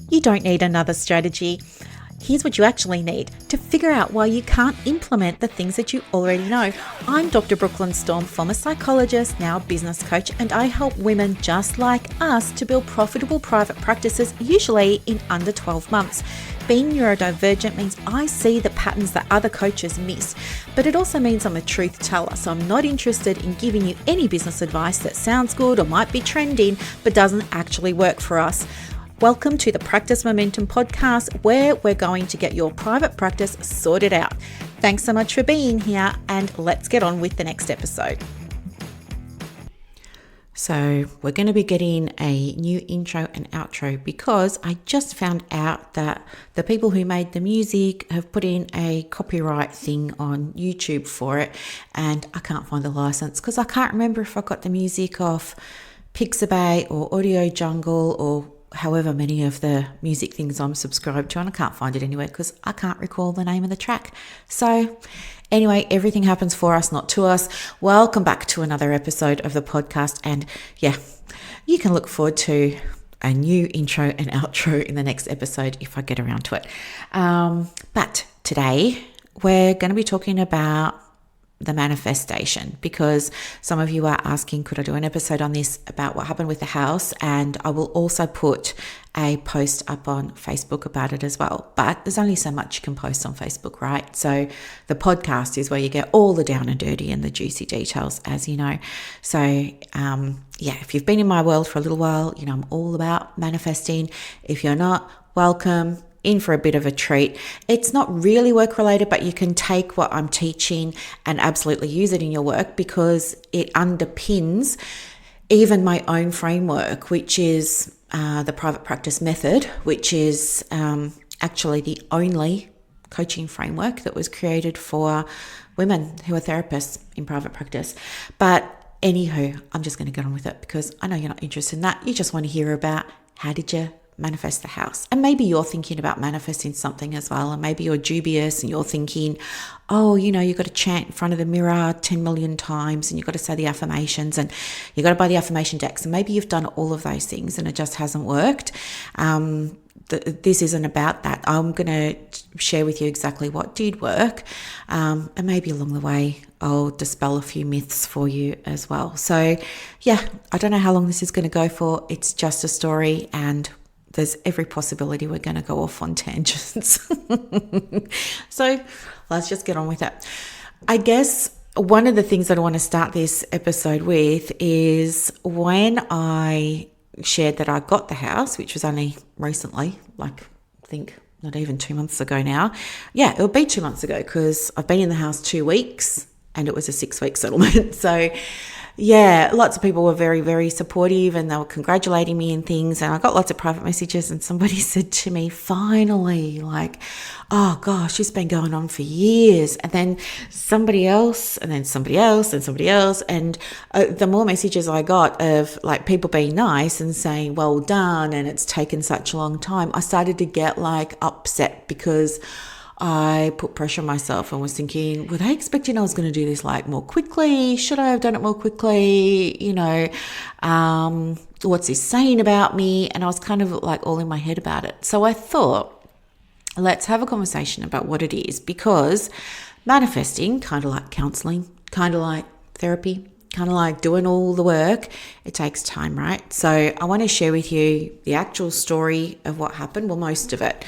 You don't need another strategy. Here's what you actually need to figure out why you can't implement the things that you already know. I'm Dr. Brooklyn Storm, former psychologist, now business coach, and I help women just like us to build profitable private practices, usually in under 12 months. Being neurodivergent means I see the patterns that other coaches miss, but it also means I'm a truth teller, so I'm not interested in giving you any business advice that sounds good or might be trending, but doesn't actually work for us. Welcome to the Practice Momentum podcast, where we're going to get your private practice sorted out. Thanks so much for being here, and let's get on with the next episode. So we're going to be getting a new intro and outro because I just found out that the people who made the music have put in a copyright thing on YouTube for it, and I can't find the license because I can't remember if I got the music off Pixabay or Audio Jungle or however many of the music things I'm subscribed to, and I can't find it anywhere because I can't recall the name of the track. So anyway, everything happens for us, not to us. Welcome back to another episode of the podcast, and yeah, you can look forward to a new intro and outro in the next episode if I get around to it. But today we're going to be talking about the manifestation, because some of you are asking, could I do an episode on this about what happened with the house? And I will also put a post up on Facebook about it as well. But there's only so much you can post on Facebook, right? So the podcast is where you get all the down and dirty and the juicy details, as you know. So if you've been in my world for a little while, you know I'm all about manifesting. If you're not, welcome. In for a bit of a treat. It's not really work related, but you can take what I'm teaching and absolutely use it in your work because it underpins even my own framework, which is the private practice method, which is actually the only coaching framework that was created for women who are therapists in private practice. But anywho, I'm just going to get on with it because I know you're not interested in that. You just want to hear about how did you manifest the house. And maybe you're thinking about manifesting something as well. And maybe you're dubious and you're thinking, oh, you know, you've got to chant in front of the mirror 10 million times and you've got to say the affirmations and you've got to buy the affirmation decks. And maybe you've done all of those things and it just hasn't worked. This isn't about that. I'm going to share with you exactly what did work. And maybe along the way, I'll dispel a few myths for you as well. So yeah, I don't know how long this is going to go for. It's just a story, and there's every possibility we're going to go off on tangents. So let's just get on with it. I guess one of the things that I want to start this episode with is when I shared that I got the house, which was only recently, like I think not even 2 months ago now. Yeah, it'll be 2 months ago because I've been in the house 2 weeks and it was a 6-week settlement. So yeah, lots of people were very, very supportive and they were congratulating me and things. And I got lots of private messages and somebody said to me, finally, like, oh gosh, it's been going on for years. And then somebody else and then somebody else and somebody else. And the more messages I got of like people being nice and saying, well done, and it's taken such a long time, I started to get like upset because I put pressure on myself and was thinking, were they expecting I was going to do this like more quickly? Should I have done it more quickly? You know, what's this saying about me? And I was kind of like all in my head about it. So I thought, let's have a conversation about what it is, because manifesting, kind of like counseling, kind of like therapy, kind of like doing all the work, it takes time, right? So I want to share with you the actual story of what happened, well, most of it.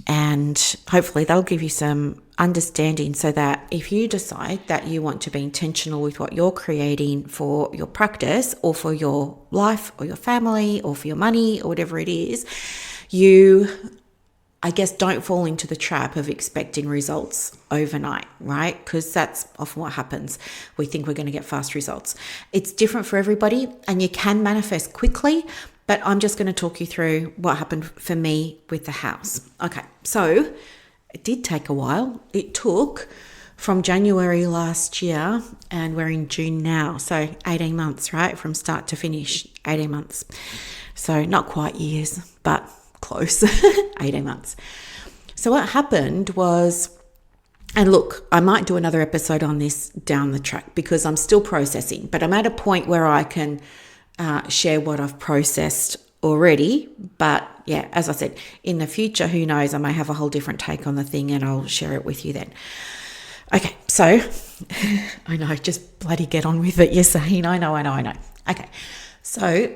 And hopefully that'll give you some understanding so that if you decide that you want to be intentional with what you're creating for your practice or for your life or your family or for your money or whatever it is, you, I guess, don't fall into the trap of expecting results overnight, right? Because that's often what happens. We think we're going to get fast results. It's different for everybody and you can manifest quickly. But I'm just going to talk you through what happened for me with the house. Okay, so it did take a while. It took from January last year and we're in June now. So 18 months, right? From start to finish, 18 months. So not quite years, but close, 18 months. So what happened was, and look, I might do another episode on this down the track because I'm still processing, but I'm at a point where I can share what I've processed already. But yeah, as I said, in the future, who knows, I may have a whole different take on the thing and I'll share it with you then. Okay, so I know, just bloody get on with it, you're saying. I know. Okay, so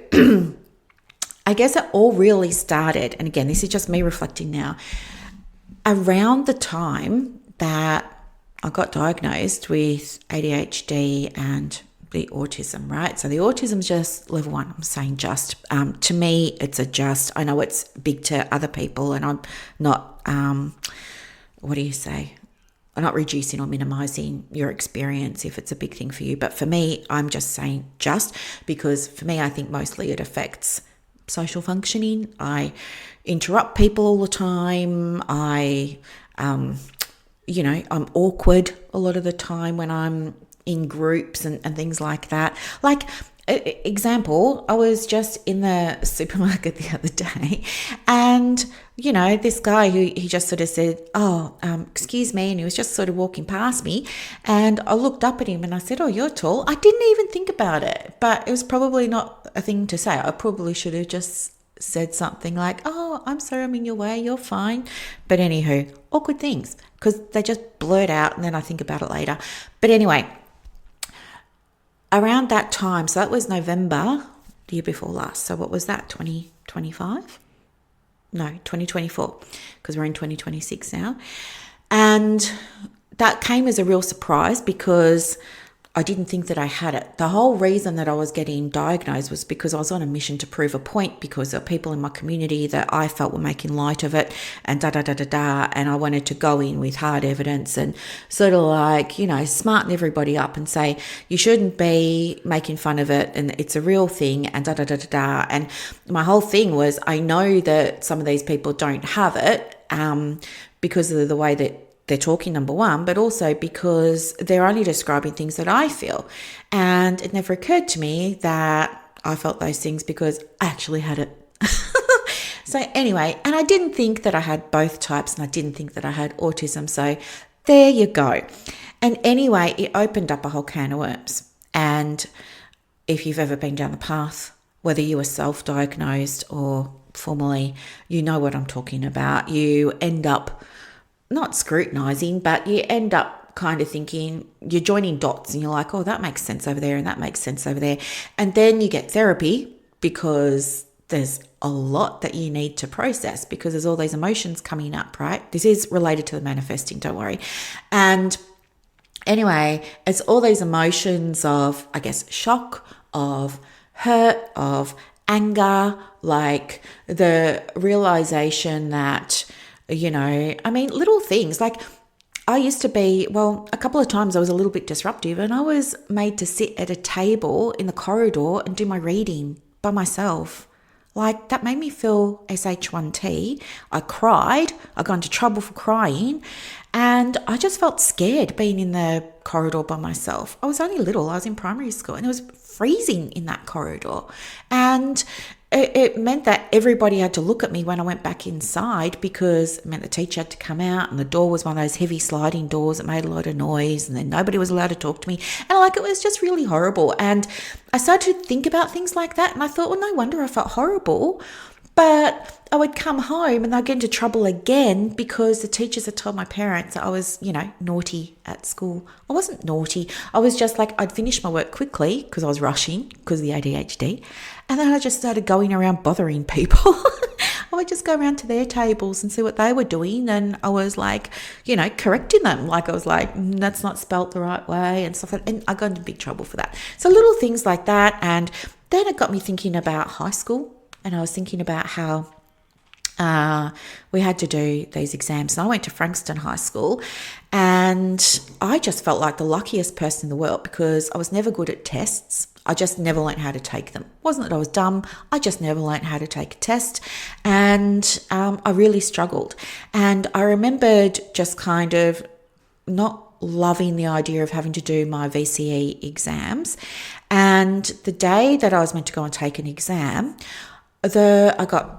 I guess it all really started, and again, this is just me reflecting now, around the time that I got diagnosed with ADHD and the autism, right? So the autism is just level 1. I'm saying just. To me, it's a just. I know it's big to other people, and I'm not, what do you say? I'm not reducing or minimizing your experience if it's a big thing for you. But for me, I'm just saying just, because for me, I think mostly it affects social functioning. I interrupt people all the time. I'm awkward a lot of the time when I'm in groups and things like that. Like, example, I was just in the supermarket the other day, and this guy he just sort of said, excuse me, and he was just sort of walking past me, and I looked up at him and I said, oh, you're tall. I didn't even think about it, but it was probably not a thing to say. I probably should have just said something like, oh, I'm sorry, I'm in your way, you're fine. But anywho, awkward things, because they just blurt out and then I think about it later. But anyway, around that time, so that was November, the year before last. So what was that, 2025? No, 2024, because we're in 2026 now. And that came as a real surprise because I didn't think that I had it. The whole reason that I was getting diagnosed was because I was on a mission to prove a point, because there are people in my community that I felt were making light of it and and I wanted to go in with hard evidence and sort of like, smarten everybody up and say, you shouldn't be making fun of it and it's a real thing and And my whole thing was, I know that some of these people don't have it because of the way that they're talking, number one, but also because they're only describing things that I feel. And it never occurred to me that I felt those things because I actually had it. So anyway, and I didn't think that I had both types, and I didn't think that I had autism. So there you go. And anyway, it opened up a whole can of worms. And if you've ever been down the path, whether you were self-diagnosed or formally, you know what I'm talking about. You end up not scrutinizing, but you end up kind of thinking, you're joining dots and you're like, oh, that makes sense over there and that makes sense over there. And then you get therapy because there's a lot that you need to process because there's all these emotions coming up, right? This is related to the manifesting, don't worry. And anyway, it's all these emotions of, I guess, shock, of hurt, of anger, like the realization that, little things like I used to be, a couple of times I was a little bit disruptive and I was made to sit at a table in the corridor and do my reading by myself. Like that made me feel SH1T. I cried. I got into trouble for crying. And I just felt scared being in the corridor by myself. I was only little. I was in primary school and it was freezing in that corridor. And it meant that everybody had to look at me when I went back inside because it meant the teacher had to come out and the door was one of those heavy sliding doors that made a lot of noise and then nobody was allowed to talk to me. And it was just really horrible. And I started to think about things like that and I thought, well, no wonder I felt horrible. But I would come home and I'd get into trouble again because the teachers had told my parents that I was, naughty at school. I wasn't naughty. I was just like, I'd finish my work quickly because I was rushing because of the ADHD. And then I just started going around bothering people. I would just go around to their tables and see what they were doing. And I was like, correcting them. Like I was like, that's not spelt the right way and stuff like that. And I got into big trouble for that. So little things like that. And then it got me thinking about high school. And I was thinking about how we had to do these exams. And I went to Frankston High School and I just felt like the luckiest person in the world because I was never good at tests. I just never learned how to take them. It wasn't that I was dumb. I just never learned how to take a test. And I really struggled. And I remembered just kind of not loving the idea of having to do my VCE exams. And the day that I was meant to go and take an exam, I got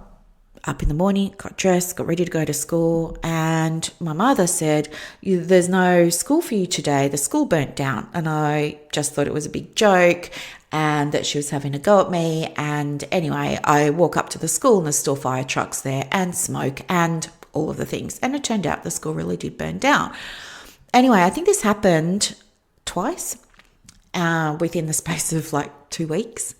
up in the morning, got dressed, got ready to go to school, and my mother said, there's no school for you today. The school burnt down. And I just thought it was a big joke and that she was having a go at me. And anyway, I walk up to the school and there's still fire trucks there and smoke and all of the things. And it turned out the school really did burn down. Anyway, I think this happened twice within the space of like 2 weeks.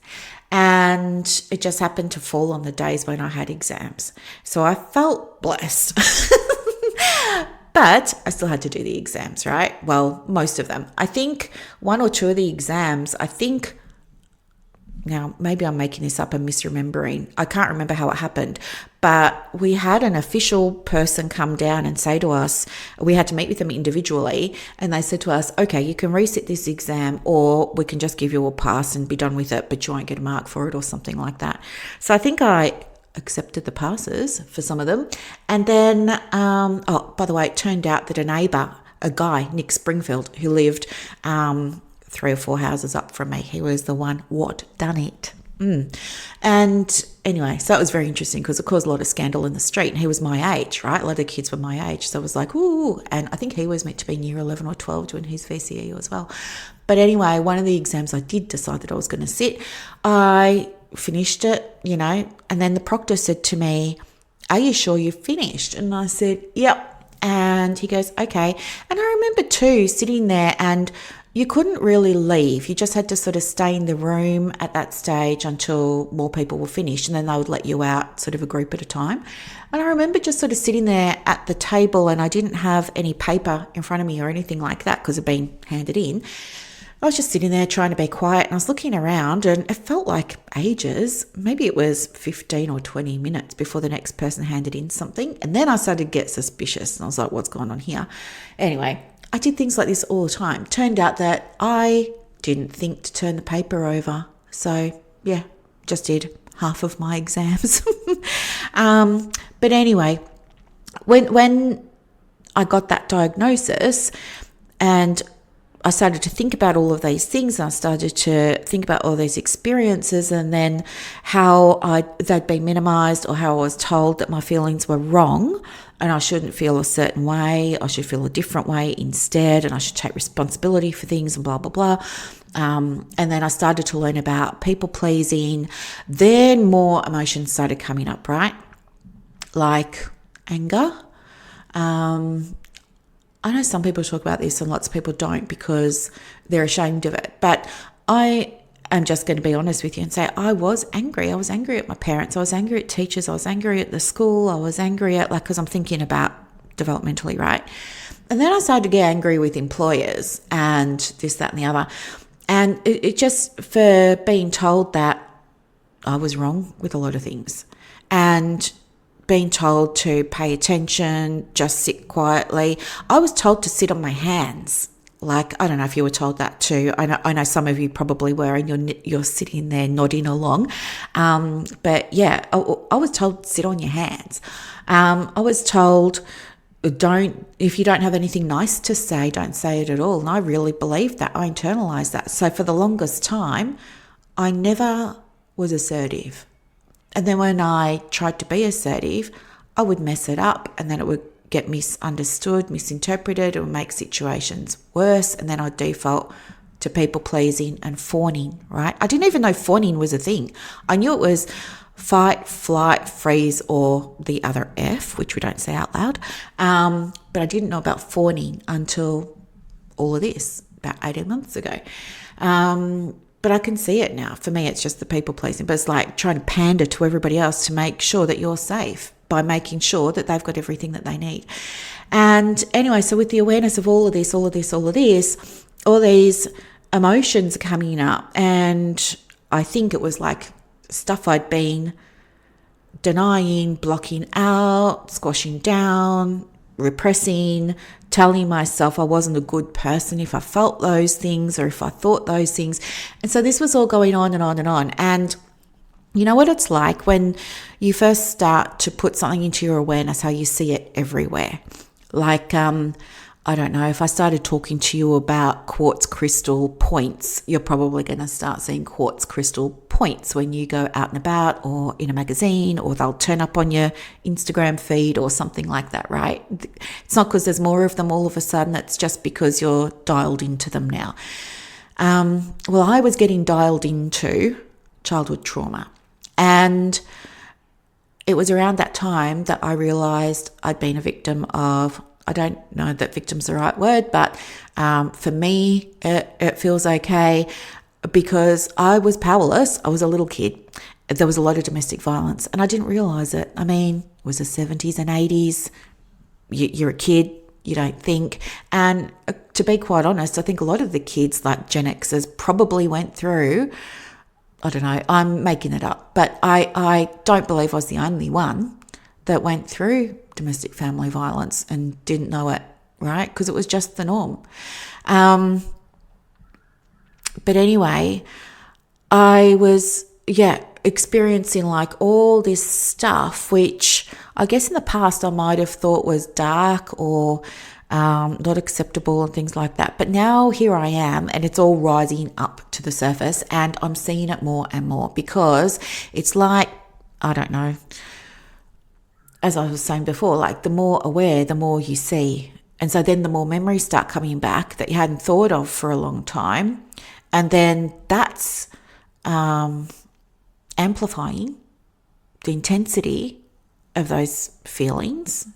And it just happened to fall on the days when I had exams. So I felt blessed. But I still had to do the exams, right? Well, most of them. I think 1 or 2 of the exams, now, maybe I'm making this up and misremembering. I can't remember how it happened, but we had an official person come down and say to us, we had to meet with them individually, and they said to us, okay, you can resit this exam or we can just give you a pass and be done with it, but you won't get a mark for it or something like that. So I think I accepted the passes for some of them. And then, by the way, it turned out that a neighbour, a guy, Nick Springfield, who lived 3 or 4 houses up from me. He was the one what done it. And anyway, so it was very interesting because it caused a lot of scandal in the street. And he was my age, right? A lot of kids were my age. So it was like, ooh. And I think he was meant to be in year 11 or 12 doing his VCE as well. But anyway, one of the exams I did decide that I was going to sit. I finished it, and then the proctor said to me, are you sure you've finished? And I said, yep. And he goes, okay. And I remember too sitting there and you couldn't really leave. You just had to sort of stay in the room at that stage until more people were finished, and then they would let you out sort of a group at a time. And I remember just sort of sitting there at the table, and I didn't have any paper in front of me or anything like that because it had been handed in. I was just sitting there trying to be quiet, and I was looking around, and it felt like ages. Maybe it was 15 or 20 minutes before the next person handed in something. And then I started to get suspicious, and I was like, what's going on here? Anyway, I did things like this all the time. Turned out that I didn't think to turn the paper over. So, yeah, just did half of my exams. But anyway, when I got that diagnosis and I started to think about all of these things, and I started to think about all these experiences and then how they'd been minimised, or how I was told that my feelings were wrong and I shouldn't feel a certain way, I should feel a different way instead, and I should take responsibility for things and blah, blah, blah. And then I started to learn about people pleasing. Then more emotions started coming up, right? Like anger. I know some people talk about this and lots of people don't because they're ashamed of it. But I am just going to be honest with you and say I was angry. I was angry at my parents. I was angry at teachers. I was angry at the school. I was angry at, because I'm thinking about developmentally, right? And then I started to get angry with employers and this, that, and the other. And it just for being told that I was wrong with a lot of things. And being told to pay attention, just sit quietly. I was told to sit on my hands. I don't know if you were told that too. I know some of you probably were, and you're sitting there nodding along. But yeah, I was told to sit on your hands. I was told if you don't have anything nice to say, don't say it at all. And I really believed that. I internalized that. So for the longest time, I never was assertive. And then when I tried to be assertive, I would mess it up, and then it would get misunderstood, misinterpreted, or make situations worse. And then I'd default to people pleasing and fawning, right? I didn't even know fawning was a thing. I knew it was fight, flight, freeze, or the other F, which we don't say out loud. But I didn't know about fawning until all of this, about 18 months ago. But I can see it now. For me, it's just the people pleasing. But it's like trying to pander to everybody else to make sure that you're safe by making sure that they've got everything that they need. And anyway, so with the awareness of all of this, all these emotions coming up. And I think it was like stuff I'd been denying, blocking out, squashing down, repressing, telling myself I wasn't a good person if I felt those things or if I thought those things. And so this was all going on and on and on. And you know what it's like when you first start to put something into your awareness, how you see it everywhere. I don't know, if I started talking to you about quartz crystal points, you're probably going to start seeing quartz crystal points when you go out and about or in a magazine, or they'll turn up on your Instagram feed or something like that, right? It's not because there's more of them all of a sudden, it's just because you're dialed into them now. Well, I was getting dialed into childhood trauma, and it was around that time that I realised I'd been a victim of, I don't know that victim's the right word, but for me, it feels okay because I was powerless. I was a little kid. There was a lot of domestic violence and I didn't realise it. I mean, it was the 70s and 80s. You're a kid, you don't think. And to be quite honest, I think a lot of the kids like Gen Xers probably went through, I don't know, I'm making it up, but I don't believe I was the only one that went through domestic family violence and didn't know it, right? Because it was just the norm. But anyway, I was, experiencing like all this stuff, which I guess in the past I might have thought was dark or not acceptable and things like that. But now here I am and it's all rising up to the surface and I'm seeing it more and more because it's like, I don't know, as I was saying before, like the more aware, the more you see. And so then the more memories start coming back that you hadn't thought of for a long time. And then that's amplifying the intensity of those feelings.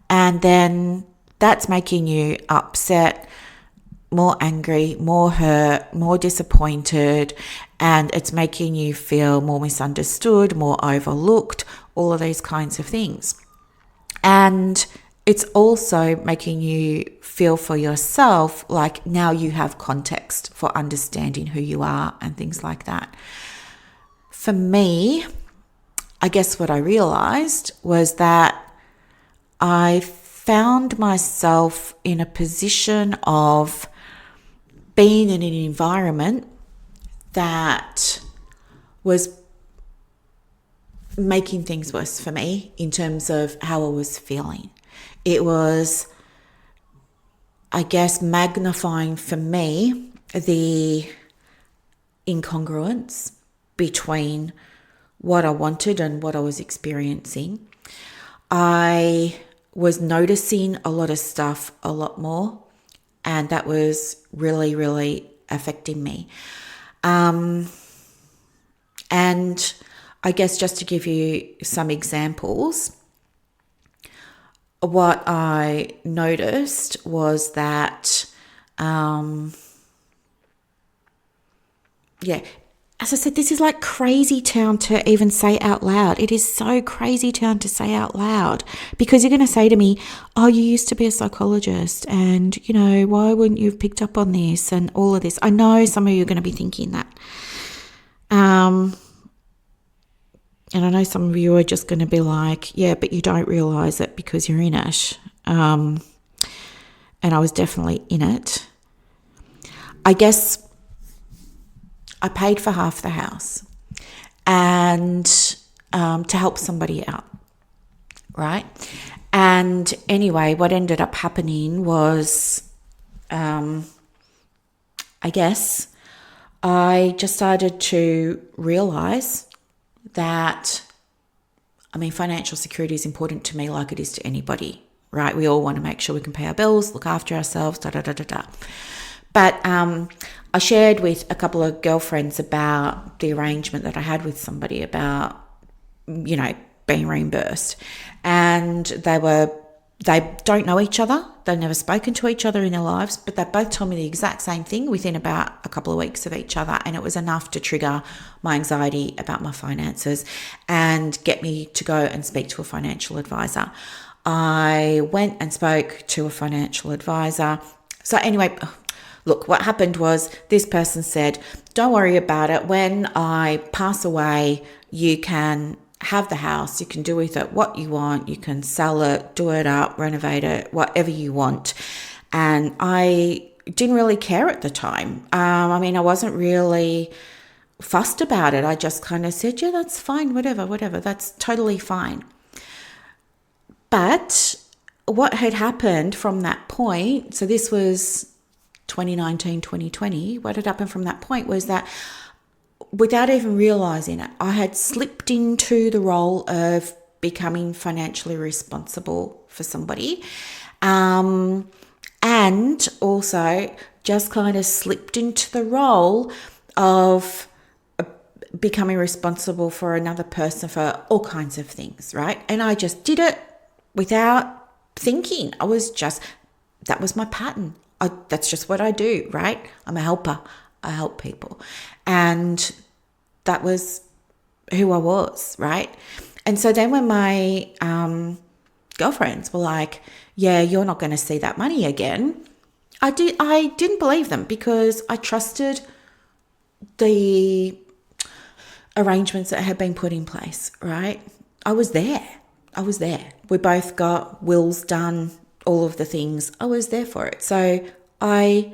And then that's making you upset, more angry, more hurt, more disappointed, and it's making you feel more misunderstood, more overlooked, all of these kinds of things. And it's also making you feel for yourself like now you have context for understanding who you are and things like that. For me, I guess what I realized was that I found myself in a position of being in an environment that was making things worse for me in terms of how I was feeling. It was, I guess, magnifying for me the incongruence between what I wanted and what I was experiencing. I was noticing a lot of stuff a lot more, and that was really, really affecting me. And I guess just to give you some examples, what I noticed was that, as I said, this is like crazy town to even say out loud. It is so crazy town to say out loud because you're going to say to me, oh, you used to be a psychologist and, you know, why wouldn't you have picked up on this and all of this? I know some of you are going to be thinking that. And I know some of you are just going to be like, yeah, but you don't realise it because you're in it. And I was definitely in it. I guess I paid for half the house and to help somebody out, right? And anyway, what ended up happening was, I guess, I just started to realise that, I mean, financial security is important to me like it is to anybody, right? We all want to make sure we can pay our bills, look after ourselves, But I shared with a couple of girlfriends about the arrangement that I had with somebody about, you know, being reimbursed. And they don't know each other. They've never spoken to each other in their lives, but they both told me the exact same thing within about a couple of weeks of each other. And it was enough to trigger my anxiety about my finances and get me to go and speak to a financial advisor. I went and spoke to a financial advisor. So anyway, look, what happened was this person said, don't worry about it. When I pass away, you can have the house, you can do with it what you want, you can sell it, do it up, renovate it, whatever you want. And I didn't really care at the time. I mean, I wasn't really fussed about it. I just kind of said, yeah, that's fine, whatever, that's totally fine. But what had happened from that point, so this was 2019, 2020, what had happened from that point was that without even realizing it, I had slipped into the role of becoming financially responsible for somebody. And also just kind of slipped into the role of becoming responsible for another person for all kinds of things, right? And I just did it without thinking. That was my pattern. That's just what I do, right? I'm a helper. I help people. And that was who I was, right? And so then when my girlfriends were like, yeah, you're not going to see that money again, I didn't believe them because I trusted the arrangements that had been put in place, right? I was there. We both got wills done, all of the things. I was there for it. So I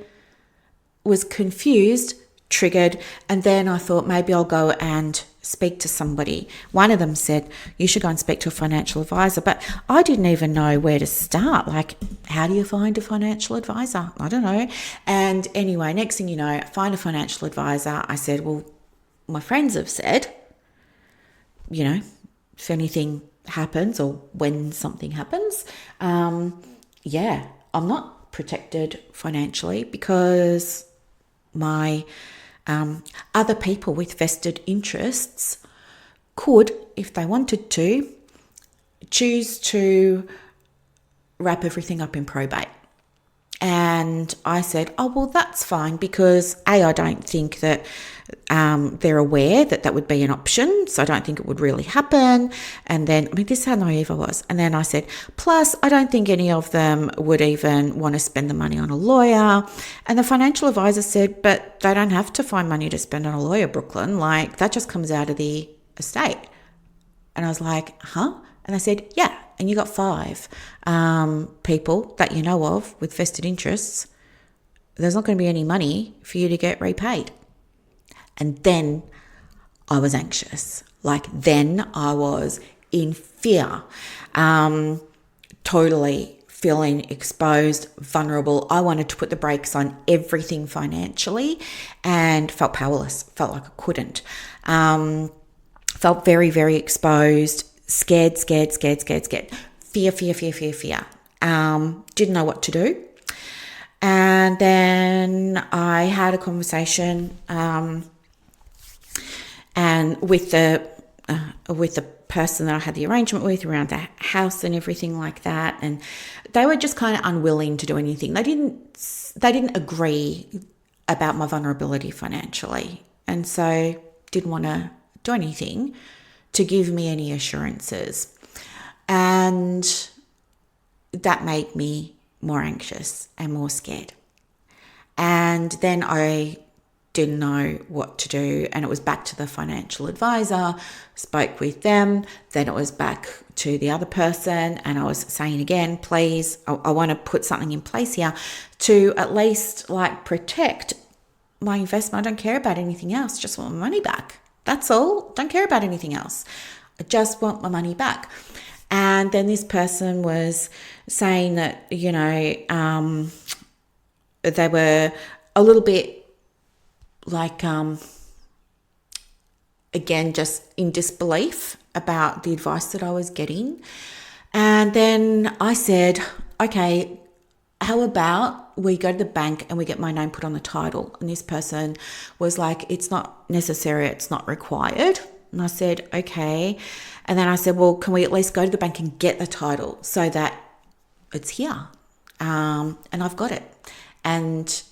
was confused, triggered, and then I thought maybe I'll go and speak to somebody. One of them said, you should go and speak to a financial advisor, but I didn't even know where to start. Like, how do you find a financial advisor? I don't know. And anyway, next thing you know, I find a financial advisor. I said, well, my friends have said, if anything happens or when something happens, I'm not protected financially because my other people with vested interests could, if they wanted to, choose to wrap everything up in probate. And I said, oh, well, that's fine because I don't think that they're aware that that would be an option. So I don't think it would really happen. And then, this is how naive I was. And then I said, plus, I don't think any of them would even want to spend the money on a lawyer. And the financial advisor said, but they don't have to find money to spend on a lawyer, Brooklyn. Like, that just comes out of the estate. And I was like, huh? And they said, yeah. And you got 5 people that you know of with vested interests. There's not going to be any money for you to get repaid. And then I was anxious. Then I was in fear, totally feeling exposed, vulnerable. I wanted to put the brakes on everything financially and felt powerless, felt like I couldn't. Felt very, very exposed. Scared. Fear. Didn't know what to do. And then I had a conversation and with the person that I had the arrangement with around the house and everything like that. And they were just kind of unwilling to do anything. They didn't agree about my vulnerability financially. And so didn't want to do anything to give me any assurances. And that made me more anxious and more scared. And then I didn't know what to do. And it was back to the financial advisor, spoke with them. Then it was back to the other person. And I was saying again, please, I want to put something in place here to at least protect my investment. I don't care about anything else. Just want my money back. That's all. Don't care about anything else. I just want my money back. And then this person was saying that, they were a little bit again, just in disbelief about the advice that I was getting. And then I said, okay, how about we go to the bank and we get my name put on the title? And this person was like, it's not necessary, it's not required. And I said, okay. And then I said, well, can we at least go to the bank and get the title so that it's here? And I've got it. And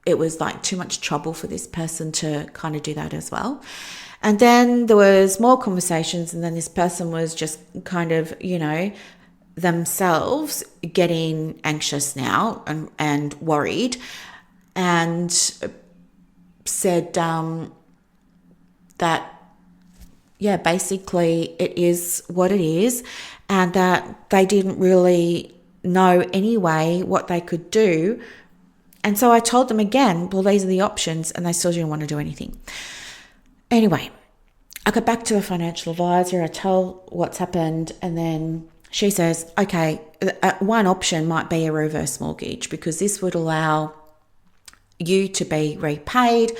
it was too much trouble for this person to kind of do that as well. And then there was more conversations, and then this person was just kind of, themselves getting anxious now and worried, and said that, basically it is what it is, and that they didn't really know anyway what they could do. And so I told them again, well, these are the options, and they still didn't want to do anything. Anyway, I got back to the financial advisor, I tell what's happened, and then she says, okay, one option might be a reverse mortgage, because this would allow you to be repaid,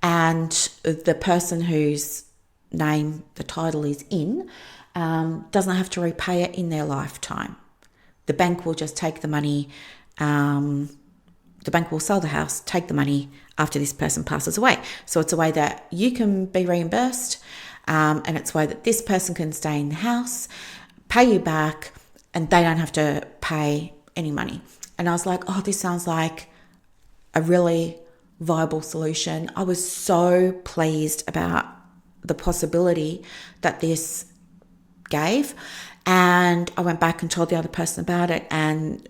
and the person whose name the title is in doesn't have to repay it in their lifetime. The bank will just take the money. The bank will sell the house, take the money after this person passes away. So it's a way that you can be reimbursed, and it's a way that this person can stay in the house, pay you back, and they don't have to pay any money. And I was like, oh, this sounds like a really viable solution. I was so pleased about the possibility that this gave. And I went back and told the other person about it, and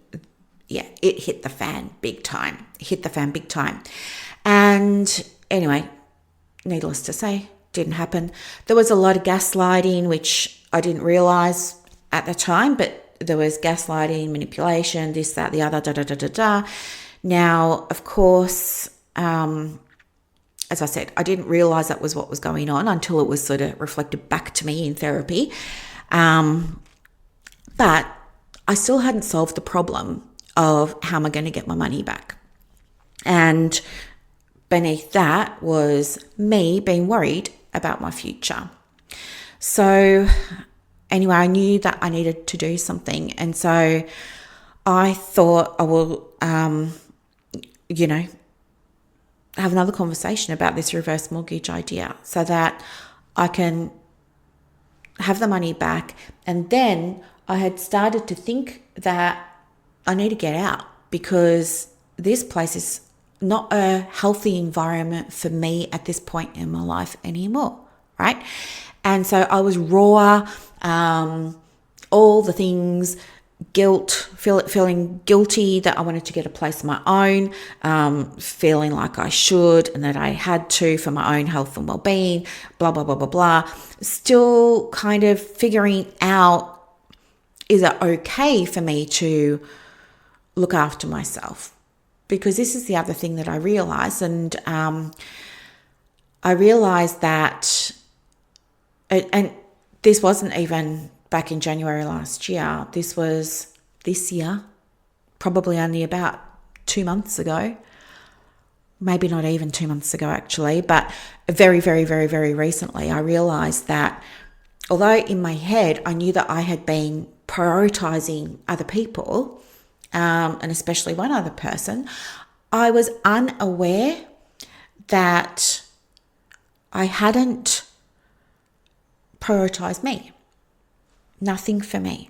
yeah, it hit the fan big time. And anyway, needless to say, didn't happen. There was a lot of gaslighting, which I didn't realize at the time, but there was gaslighting, manipulation, this, that, the other, Now, of course, as I said, I didn't realize that was what was going on until it was sort of reflected back to me in therapy. But I still hadn't solved the problem of how am I going to get my money back. And beneath that was me being worried about my future. So anyway, I knew that I needed to do something. And so I thought I will, have another conversation about this reverse mortgage idea so that I can have the money back. And then I had started to think that I need to get out, because this place is not a healthy environment for me at this point in my life anymore, right? And so I was raw, all the things, feeling guilty that I wanted to get a place of my own, feeling like I should and that I had to for my own health and well-being, blah, blah, blah, blah, blah. Still kind of figuring out, is it okay for me to look after myself? Because this is the other thing that I realized. And I realized that, and this wasn't even back in January last year. This was this year, probably only about 2 months ago. Maybe not even 2 months ago, actually, but very, very, very, very recently, I realized that although in my head I knew that I had been prioritizing other people, and especially one other person, I was unaware that I hadn't prioritized me. Nothing for me.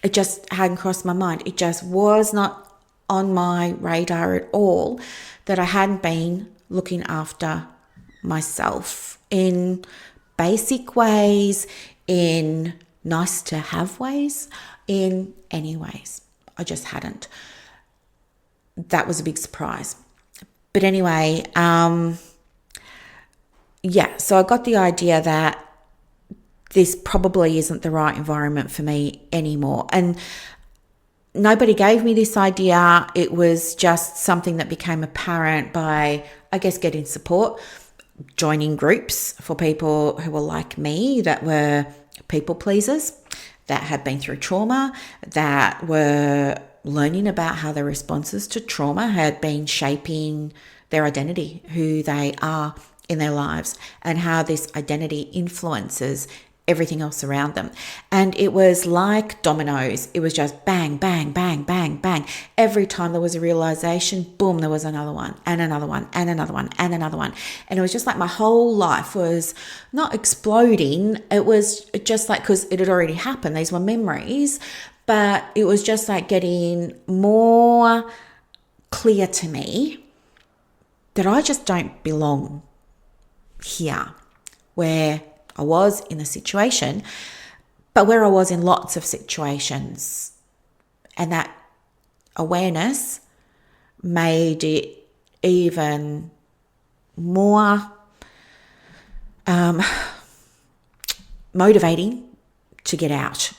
It just hadn't crossed my mind. It just was not on my radar at all that I hadn't been looking after myself in basic ways, in nice to have ways, in any ways. I just hadn't. That was a big surprise. But anyway, so I got the idea that this probably isn't the right environment for me anymore. And nobody gave me this idea. It was just something that became apparent by, I guess, getting support, joining groups for people who were like me, that were people pleasers, that had been through trauma, that were learning about how their responses to trauma had been shaping their identity, who they are in their lives, and how this identity influences everything else around them. And it was like dominoes. It was just bang, bang, bang, bang, bang. Every time there was a realization, boom, there was another one and another one and another one and another one. And it was just like my whole life was not exploding. It was just like, because it had already happened. These were memories, but it was just like getting more clear to me that I just don't belong here, where I was in a situation, but where I was in lots of situations. And that awareness made it even more motivating to get out.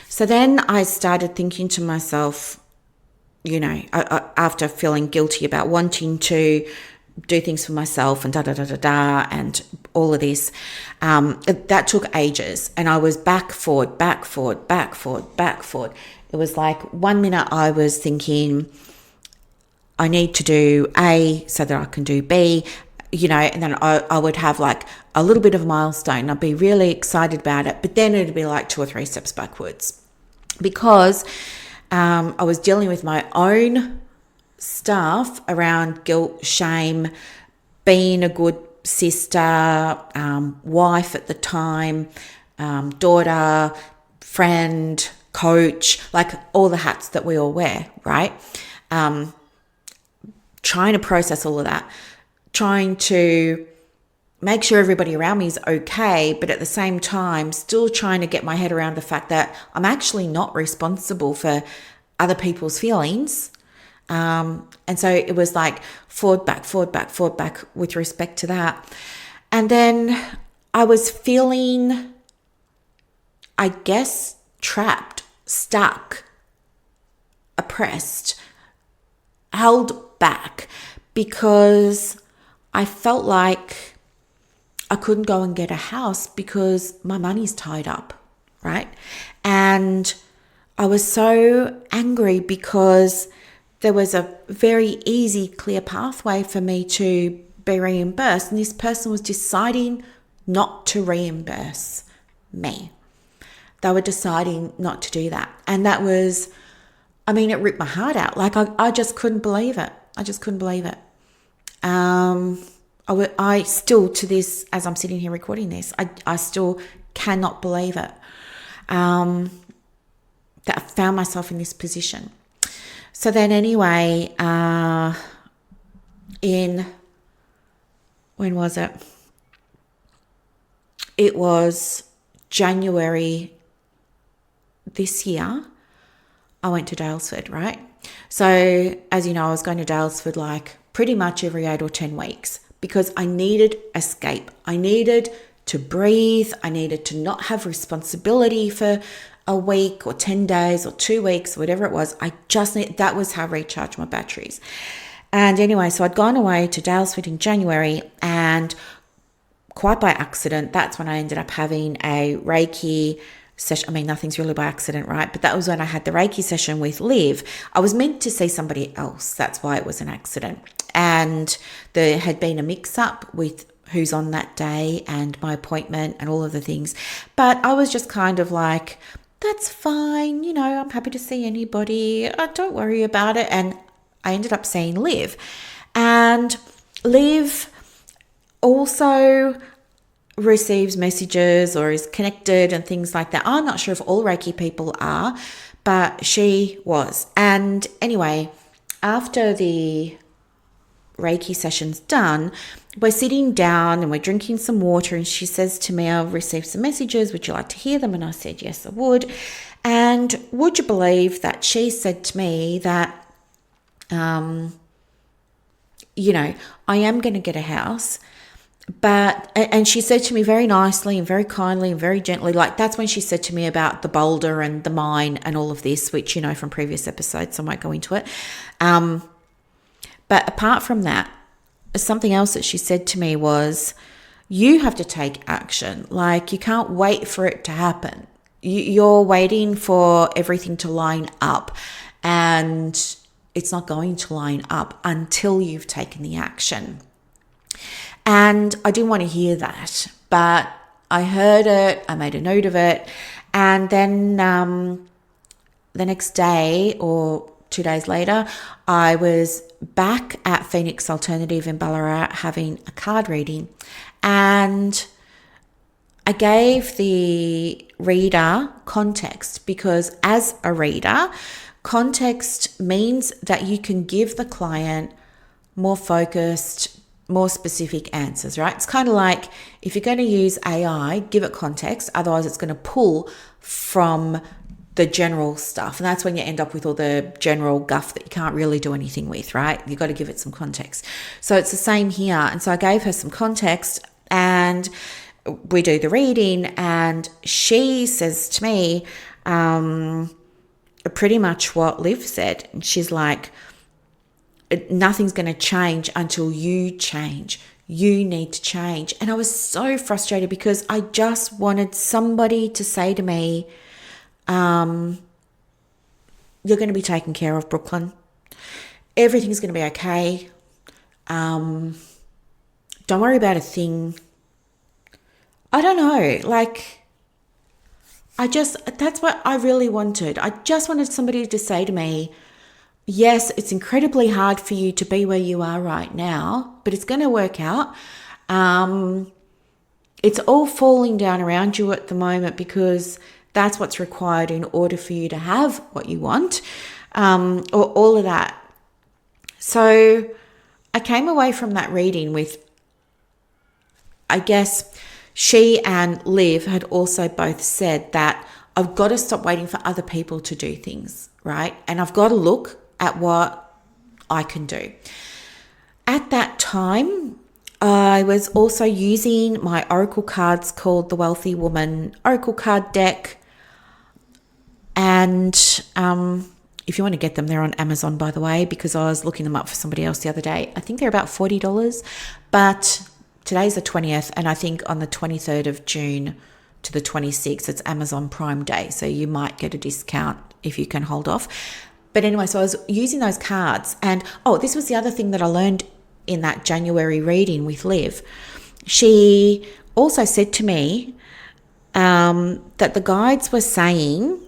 So then I started thinking to myself, after feeling guilty about wanting to do things for myself and da da da da da and all of this. That took ages, and I was back, forward, back, forward, back, forward, back, forward. It was like 1 minute I was thinking I need to do A so that I can do B, and then I would have like a little bit of a milestone. I'd be really excited about it, but then it'd be like 2 or 3 steps backwards because I was dealing with my own stuff around guilt, shame, being a good sister, wife at the time, daughter, friend, coach, like all the hats that we all wear, right? Trying to process all of that, trying to make sure everybody around me is okay, but at the same time, still trying to get my head around the fact that I'm actually not responsible for other people's feelings. And so it was like forward, back, forward, back, forward, back with respect to that. And then I was feeling, I guess, trapped, stuck, oppressed, held back because I felt like I couldn't go and get a house because my money's tied up, right? And I was so angry because there was a very easy, clear pathway for me to be reimbursed, and this person was deciding not to reimburse me. They were deciding not to do that. And that was, it ripped my heart out. Like I just couldn't believe it. I just couldn't believe it. I still, to this, as I'm sitting here recording this, I still cannot believe it, that I found myself in this position. So then anyway, when was it? It was January this year. I went to Daylesford, right? So as you know, I was going to Daylesford like pretty much every 8 or 10 weeks because I needed escape. I needed to breathe. I needed to not have responsibility for a week or 10 days or 2 weeks, whatever it was. That was how I recharged my batteries. And anyway, so I'd gone away to Daylesford in January, and quite by accident, that's when I ended up having a Reiki session. Nothing's really by accident, right? But that was when I had the Reiki session with Liv. I was meant to see somebody else. That's why it was an accident. And there had been a mix-up with who's on that day and my appointment and all of the things. But I was just kind of like, that's fine. I'm happy to see anybody. Don't worry about it. And I ended up seeing Liv. And Liv also receives messages or is connected and things like that. I'm not sure if all Reiki people are, but she was. And anyway, after the Reiki session's done, we're sitting down and we're drinking some water, and she says to me, I've received some messages, would you like to hear them? And I said, yes, I would. And would you believe that she said to me that, I am going to get a house, and she said to me very nicely and very kindly and very gently, like that's when she said to me about the boulder and the mine and all of this, which, from previous episodes, so I won't go into it. But apart from that, something else that she said to me was, you have to take action. Like you can't wait for it to happen. You're waiting for everything to line up, and it's not going to line up until you've taken the action. And I didn't want to hear that, but I heard it, I made a note of it. And then the next day or 2 days later, I was back at Phoenix Alternative in Ballarat having a card reading, and I gave the reader context because as a reader, context means that you can give the client more focused, more specific answers, right? It's kind of like if you're going to use AI, give it context, otherwise it's going to pull from the general stuff. And that's when you end up with all the general guff that you can't really do anything with, right? You've got to give it some context. So it's the same here. And so I gave her some context, and we do the reading, and she says to me pretty much what Liv said. And she's like, nothing's going to change until you change. You need to change. And I was so frustrated because I just wanted somebody to say to me, you're going to be taken care of, Brooklyn. Everything's going to be okay. Don't worry about a thing. I don't know. That's what I really wanted. I just wanted somebody to say to me, yes, it's incredibly hard for you to be where you are right now, but it's going to work out. It's all falling down around you at the moment because that's what's required in order for you to have what you want, or all of that. So I came away from that reading with, I guess, she and Liv had also both said that I've got to stop waiting for other people to do things, right? And I've got to look at what I can do. At that time, I was also using my oracle cards called the Wealthy Woman Oracle Card Deck. And if you want to get them, they're on Amazon, by the way, because I was looking them up for somebody else the other day. I think they're about $40, but today's the 20th, and I think on the 23rd of June to the 26th, it's Amazon Prime Day, so you might get a discount if you can hold off. But anyway, so I was using those cards, and this was the other thing that I learned in that January reading with Liv. She also said to me that the guides were saying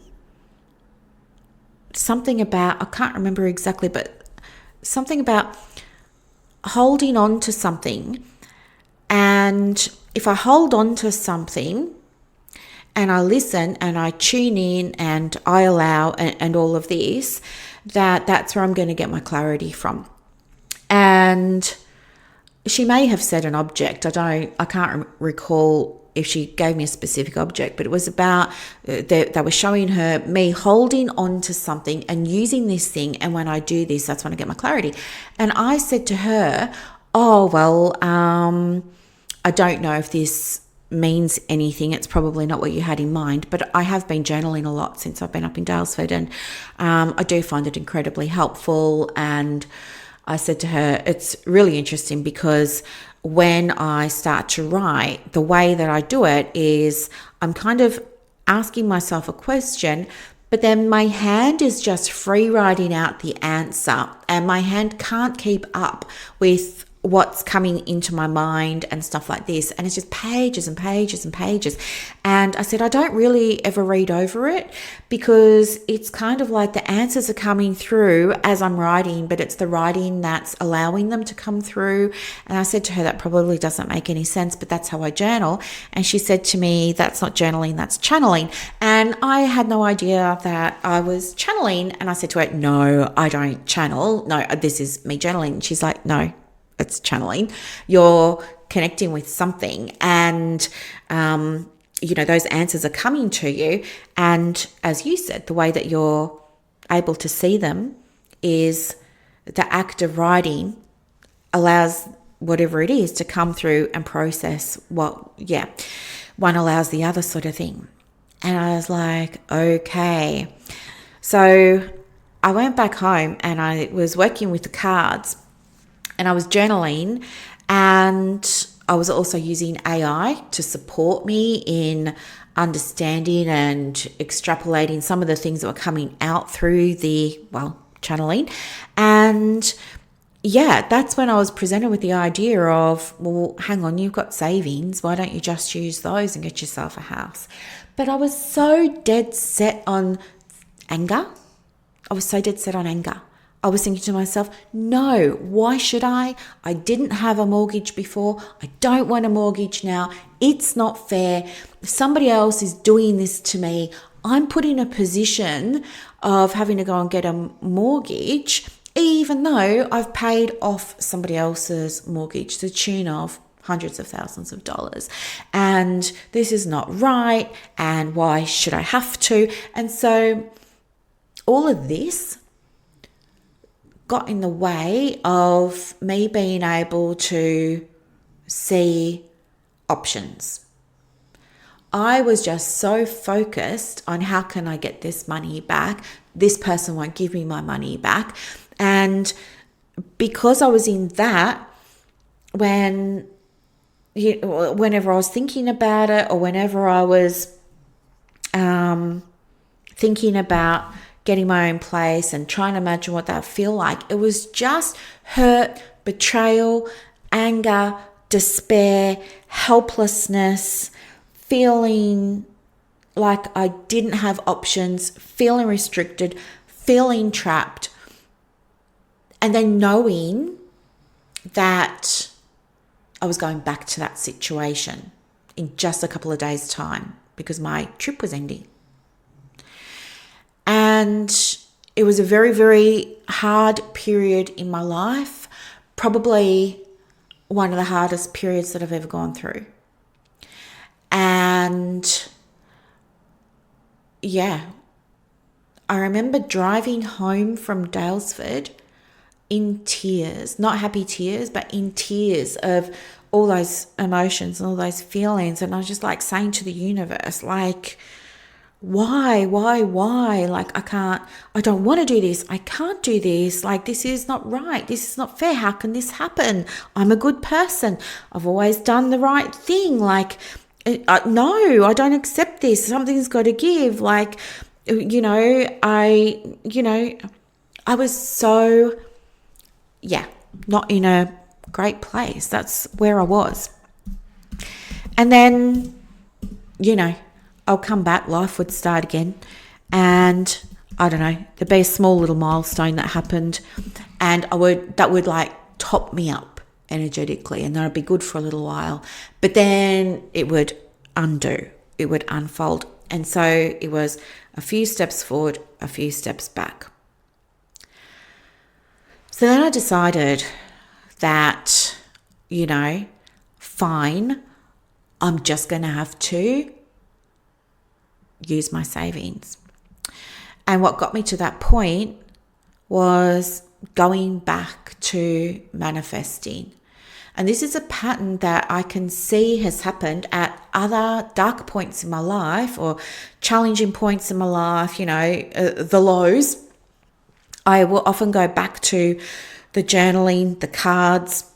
something about, I can't remember exactly, but something about holding on to something. And if I hold on to something and I listen and I tune in and I allow and all of this, that's where I'm going to get my clarity from. And she may have said an object. I can't recall if she gave me a specific object, but it was about, they were showing her me holding on to something and using this thing. And when I do this, that's when I get my clarity. And I said to her, I don't know if this means anything. It's probably not what you had in mind, but I have been journaling a lot since I've been up in Daylesford, and I do find it incredibly helpful. And I said to her, it's really interesting because when I start to write, the way that I do it is I'm kind of asking myself a question, but then my hand is just free writing out the answer, and my hand can't keep up with what's coming into my mind and stuff like this. And it's just pages and pages and pages. And I said, I don't really ever read over it because it's kind of like the answers are coming through as I'm writing, but it's the writing that's allowing them to come through. And I said to her, that probably doesn't make any sense, but that's how I journal. And she said to me, that's not journaling, that's channeling. And I had no idea that I was channeling. And I said to her, no, I don't channel. No, this is me journaling. And she's like, no, it's channeling. You're connecting with something, and those answers are coming to you. And as you said, the way that you're able to see them is the act of writing allows whatever it is to come through and process one allows the other, sort of thing. And I was like, okay. So I went back home and I was working with the cards, and I was journaling, and I was also using AI to support me in understanding and extrapolating some of the things that were coming out through the, channeling. And that's when I was presented with the idea of, well, hang on, you've got savings. Why don't you just use those and get yourself a house? But I was so dead set on anger. I was thinking to myself, no, why should I? I didn't have a mortgage before. I don't want a mortgage now. It's not fair. Somebody else is doing this to me. I'm put in a position of having to go and get a mortgage, even though I've paid off somebody else's mortgage to the tune of hundreds of thousands of dollars. And this is not right. And why should I have to? And so all of this got in the way of me being able to see options. I was just so focused on how can I get this money back? This person won't give me my money back. And because I was in that, whenever I was thinking about it, or whenever I was thinking about getting my own place and trying to imagine what that would feel like, it was just hurt, betrayal, anger, despair, helplessness, feeling like I didn't have options, feeling restricted, feeling trapped, and then knowing that I was going back to that situation in just a couple of days' time because my trip was ending. And it was a very, very hard period in my life, probably one of the hardest periods that I've ever gone through. And yeah, I remember driving home from Daylesford in tears, not happy tears, but in tears of all those emotions and all those feelings. And I was just like saying to the universe, like, why? Like, I don't want to do this. I can't do this. Like, this is not right. This is not fair. How can this happen? I'm a good person. I've always done the right thing. Like, no, I don't accept this. Something's got to give. Like, I was so, not in a great place. That's where I was. And then, I'll come back, life would start again. And I don't know, there'd be a small little milestone that happened, and that would like top me up energetically, and that would be good for a little while. But then it would undo, it would unfold. And so it was a few steps forward, a few steps back. So then I decided that, fine, I'm just going to have to use my savings. And what got me to that point was going back to manifesting. And this is a pattern that I can see has happened at other dark points in my life or challenging points in my life, the lows. I will often go back to the journaling, the cards,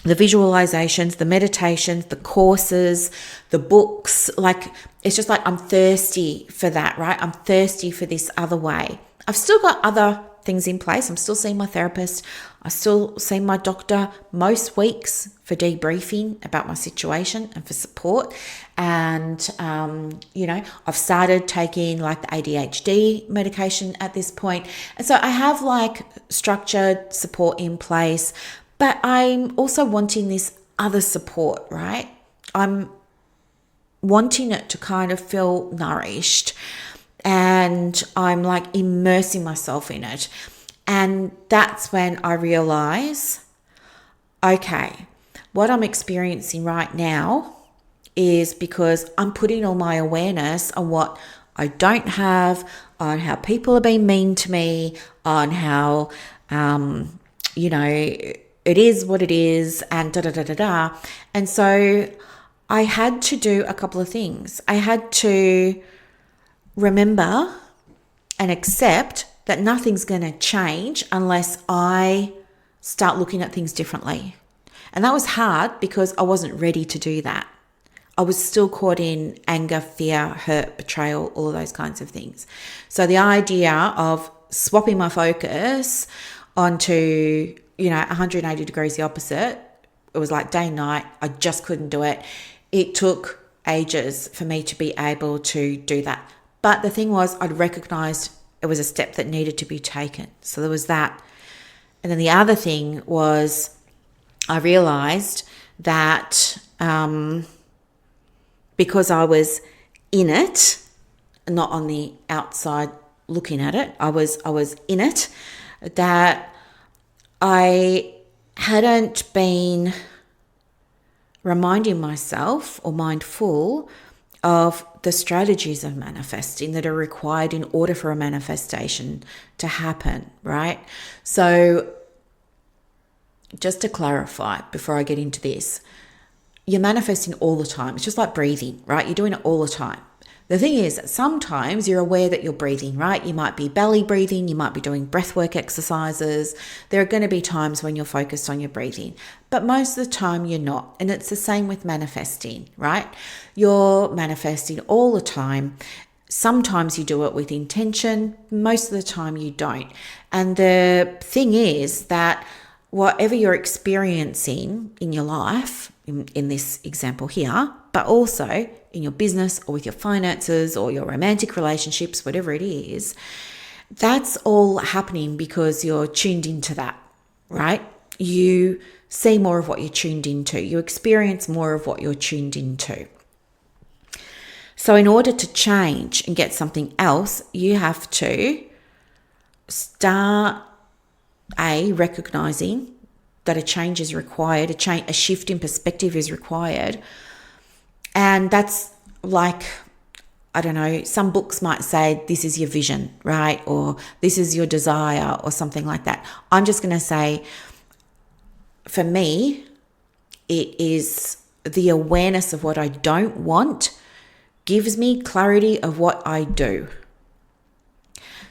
the visualizations, the meditations, the courses, the books. Like, it's just like I'm thirsty for that, right? I'm thirsty for this other way. I've still got other things in place. I'm still seeing my therapist. I still see my doctor most weeks for debriefing about my situation and for support. And, I've started taking like the ADHD medication at this point. And so I have like structured support in place, but I'm also wanting this other support, right? I'm wanting it to kind of feel nourished, and I'm like immersing myself in it. And that's when I realize, okay, what I'm experiencing right now is because I'm putting all my awareness on what I don't have, on how people are being mean to me, on how, it is what it is, and da-da-da-da-da. And so I had to do a couple of things. I had to remember and accept that nothing's going to change unless I start looking at things differently. And that was hard because I wasn't ready to do that. I was still caught in anger, fear, hurt, betrayal, all of those kinds of things. So the idea of swapping my focus onto 180 degrees the opposite. It was like day and night. I just couldn't do it. It took ages for me to be able to do that. But the thing was, I'd recognized it was a step that needed to be taken. So there was that. And then the other thing was I realized that because I was in it, not on the outside looking at it, I was in it, that I hadn't been reminding myself or mindful of the strategies of manifesting that are required in order for a manifestation to happen, right? So just to clarify before I get into this, you're manifesting all the time. It's just like breathing, right? You're doing it all the time. The thing is, sometimes you're aware that you're breathing, right? You might be belly breathing, you might be doing breathwork exercises. There are going to be times when you're focused on your breathing, but most of the time you're not. And it's the same with manifesting, right? You're manifesting all the time. Sometimes you do it with intention, most of the time you don't. And the thing is that whatever you're experiencing in your life, in this example here, but also in your business or with your finances or your romantic relationships, whatever it is, that's all happening because you're tuned into that, right? You see more of what you're tuned into. You experience more of what you're tuned into. So in order to change and get something else, you have to start recognizing that a change is required, a shift in perspective is required. And that's like, I don't know, some books might say this is your vision, right? Or this is your desire or something like that. I'm just going to say, for me, it is the awareness of what I don't want gives me clarity of what I do.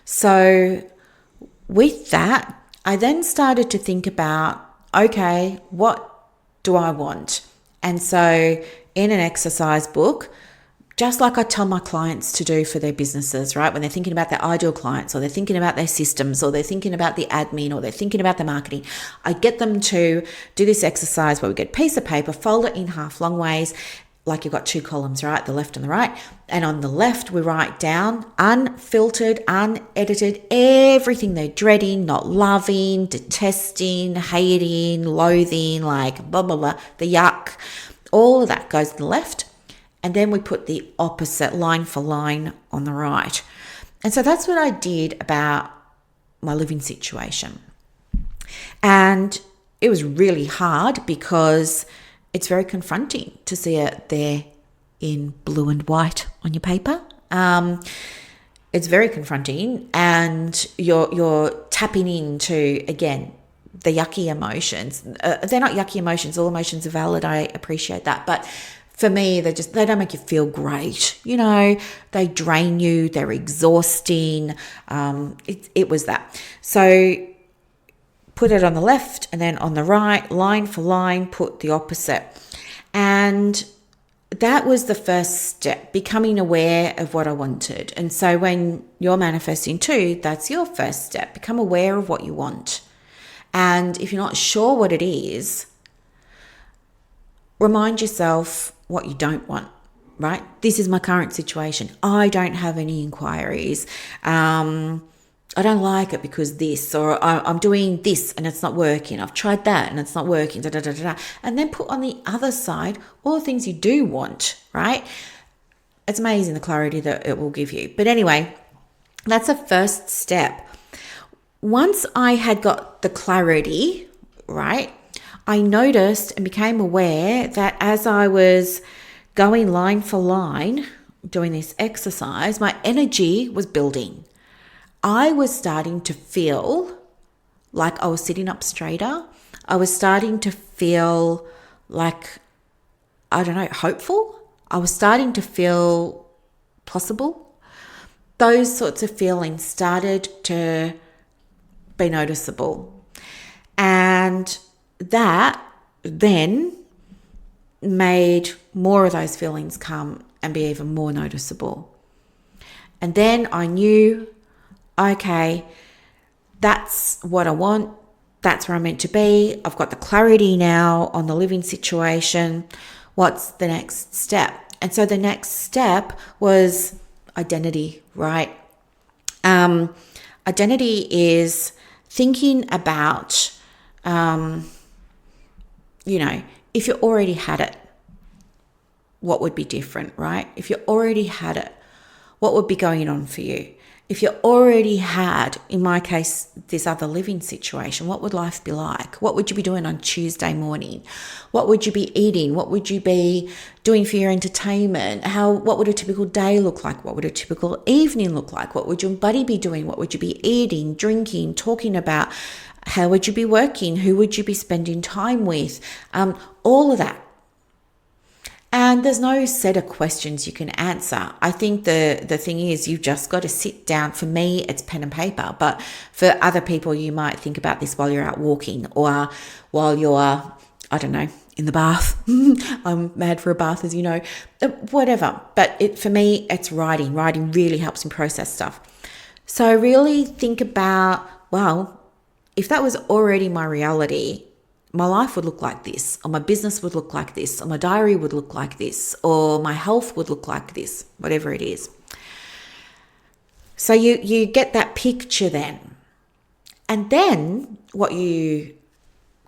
So with that, I then started to think about, okay, what do I want? And so in an exercise book, just like I tell my clients to do for their businesses, right? When they're thinking about their ideal clients, or they're thinking about their systems, or they're thinking about the admin, or they're thinking about the marketing, I get them to do this exercise where we get a piece of paper, fold it in half long ways, like you've got two columns, right? The left and the right. And on the left, we write down unfiltered, unedited, everything they're dreading, not loving, detesting, hating, loathing, like blah, blah, blah, the yuck. All of that goes to the left. And then we put the opposite line for line on the right. And so that's what I did about my living situation. And it was really hard because it's very confronting to see it there in blue and white on your paper. It's very confronting, and you're tapping into, again, the yucky emotions. They're not yucky emotions. All emotions are valid. I appreciate that. But for me, they don't make you feel great. You know, they drain you. They're exhausting. It was that. So put it on the left, and then on the right, line for line, put the opposite. And that was the first step, becoming aware of what I wanted. And so when you're manifesting too, that's your first step. Become aware of what you want. And if you're not sure what it is, remind yourself what you don't want, right? This is my current situation. I don't have any inquiries. I don't like it because this, or I'm doing this and it's not working. I've tried that and it's not working. Da, da, da, da, da. And then put on the other side all the things you do want, right? It's amazing the clarity that it will give you. But anyway, that's a first step. Once I had got the clarity, right, I noticed and became aware that as I was going line for line, doing this exercise, my energy was building. I was starting to feel like I was sitting up straighter. I was starting to feel like, I don't know, hopeful. I was starting to feel possible. Those sorts of feelings started to be noticeable. And that then made more of those feelings come and be even more noticeable. And then I knew, okay, that's what I want. That's where I'm meant to be. I've got the clarity now on the living situation. What's the next step? And so the next step was identity, right? Identity is thinking about, if you already had it, what would be different, right? If you already had it, what would be going on for you? If you already had, in my case, this other living situation, what would life be like? What would you be doing on Tuesday morning? What would you be eating? What would you be doing for your entertainment? What would a typical day look like? What would a typical evening look like? What would your buddy be doing? What would you be eating, drinking, talking about? How would you be working? Who would you be spending time with? All of that. And there's no set of questions you can answer. I think the thing is you've just got to sit down. For me, it's pen and paper. But for other people, you might think about this while you're out walking or while you're, I don't know, in the bath. I'm mad for a bath, as you know, whatever. But for me, it's writing. Writing really helps me process stuff. So really think about, well, if that was already my reality, my life would look like this, or my business would look like this, or my diary would look like this, or my health would look like this, whatever it is. So you get that picture then. And then what you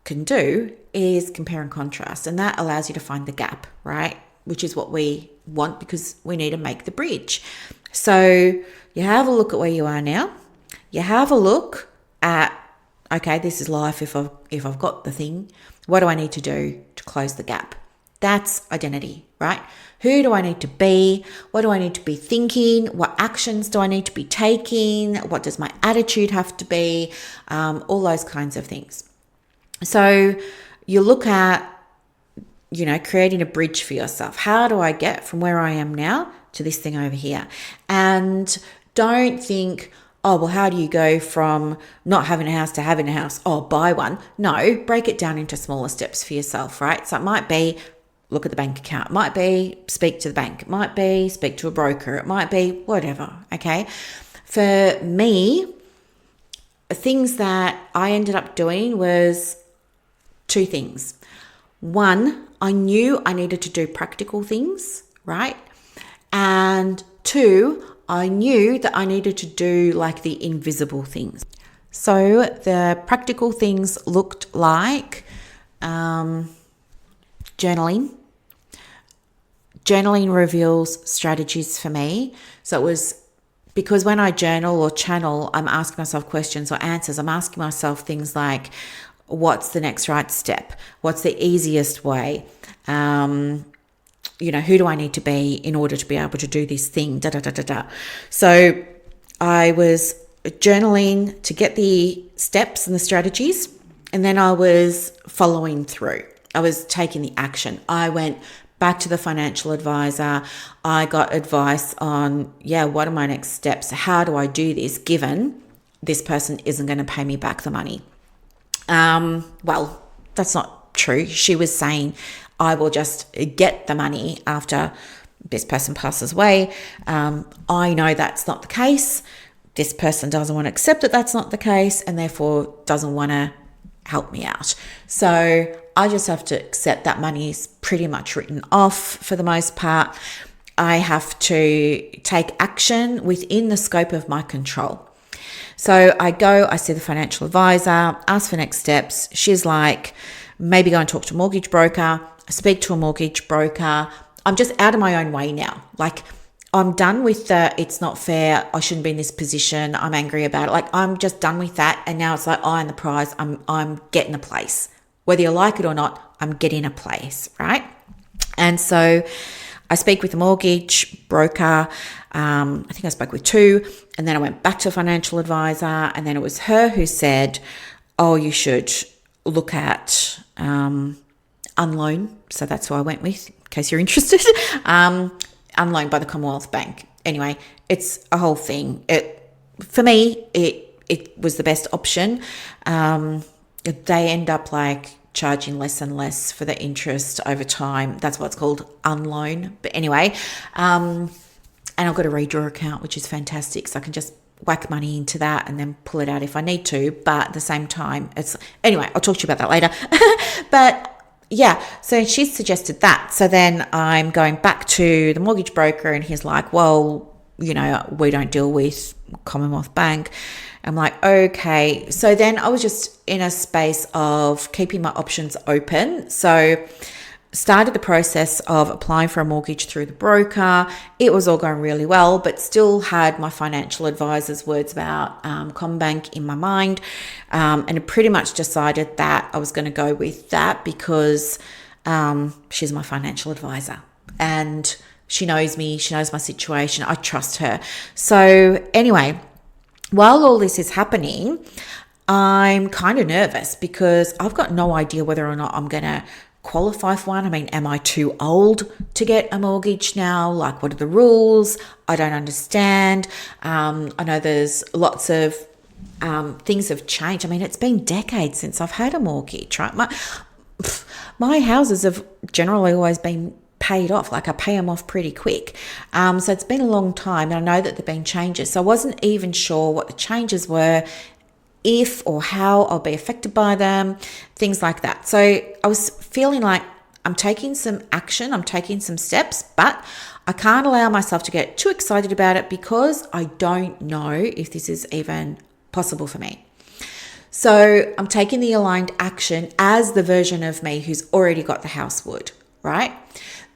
can do is compare and contrast, and that allows you to find the gap, right? Which is what we want because we need to make the bridge. So you have a look at where you are now. You have a look at, okay, this is life. If I've got the thing, what do I need to do to close the gap? That's identity, right? Who do I need to be? What do I need to be thinking? What actions do I need to be taking? What does my attitude have to be? All those kinds of things. So you look at, creating a bridge for yourself. How do I get from where I am now to this thing over here? And don't think, oh, well, how do you go from not having a house to having a house? Oh, buy one. No, break it down into smaller steps for yourself, right? So it might be look at the bank account. It might be speak to the bank. It might be speak to a broker. It might be whatever, okay? For me, things that I ended up doing was two things. One, I knew I needed to do practical things, right? And two, I knew that I needed to do like the invisible things. So the practical things looked like journaling. Journaling reveals strategies for me. So it was because when I journal or channel, I'm asking myself questions or answers. I'm asking myself things like, what's the next right step? What's the easiest way? Who do I need to be in order to be able to do this thing? So I was journaling to get the steps and the strategies, and then I was following through. I was taking the action. I went back to the financial advisor. I got advice on, what are my next steps? How do I do this given this person isn't going to pay me back the money? Well, that's not true. She was saying, I will just get the money after this person passes away. I know that's not the case. This person doesn't want to accept that that's not the case and therefore doesn't want to help me out. So I just have to accept that money is pretty much written off for the most part. I have to take action within the scope of my control. So I see the financial advisor, ask for next steps. She's like, maybe go and talk to a mortgage broker. I speak to a mortgage broker. I'm just out of my own way now. Like, I'm done with it's not fair. I shouldn't be in this position. I'm angry about it. Like, I'm just done with that. And now it's like, I'm the prize. I'm getting a place. Whether you like it or not, I'm getting a place, right? And so I speak with a mortgage broker. I think I spoke with two, and then I went back to a financial advisor, and then it was her who said, oh, you should look at Unloan. So that's who I went with, in case you're interested. Unloan by the Commonwealth Bank. Anyway, it's a whole thing. For me, it was the best option. They end up like charging less and less for the interest over time. That's what's called Unloan. But anyway, and I've got a redraw account, which is fantastic. So I can just whack money into that and then pull it out if I need to. But at the same time, anyway, I'll talk to you about that later. But yeah, so she suggested that. So then I'm going back to the mortgage broker and he's like, well, we don't deal with Commonwealth Bank. I'm like, okay. So then I was just in a space of keeping my options open. So started the process of applying for a mortgage through the broker. It was all going really well, but still had my financial advisor's words about CommBank in my mind, and it pretty much decided that I was going to go with that because she's my financial advisor and she knows me, she knows my situation, I trust her. So anyway, while all this is happening, I'm kind of nervous because I've got no idea whether or not I'm going to qualify for one? I mean, am I too old to get a mortgage now? Like, what are the rules? I don't understand. I know there's lots of things have changed. I mean, it's been decades since I've had a mortgage, right? My houses have generally always been paid off. Like, I pay them off pretty quick. So it's been a long time, and I know that there've been changes. So I wasn't even sure what the changes were, if or how I'll be affected by them, things like that. So I was feeling like I'm taking some action, I'm taking some steps, but I can't allow myself to get too excited about it because I don't know if this is even possible for me. So I'm taking the aligned action as the version of me who's already got the house would, right?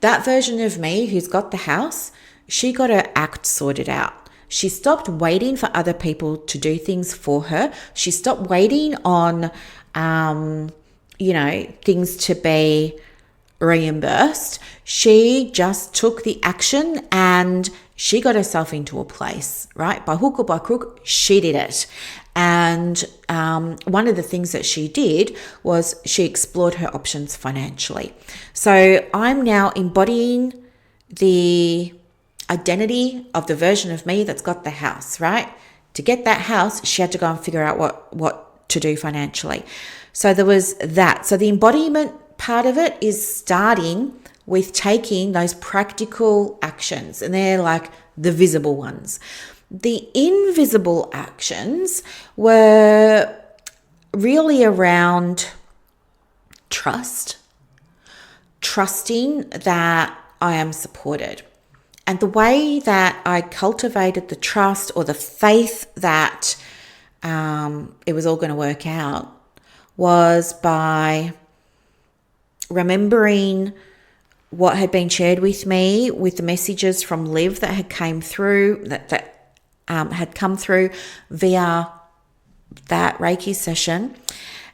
That version of me who's got the house, she got her act sorted out. She stopped waiting for other people to do things for her. She stopped waiting on, things to be reimbursed. She just took the action and she got herself into a place, right? By hook or by crook, she did it. And one of the things that she did was she explored her options financially. So I'm now embodying the identity of the version of me that's got the house, right? To get that house, she had to go and figure out what to do financially. So there was that. So the embodiment part of it is starting with taking those practical actions, and they're like the visible ones. The invisible actions were really around trusting that I am supported. And the way that I cultivated the trust or the faith that it was all going to work out was by remembering what had been shared with me with the messages from Liv that had came through, that had come through via that Reiki session.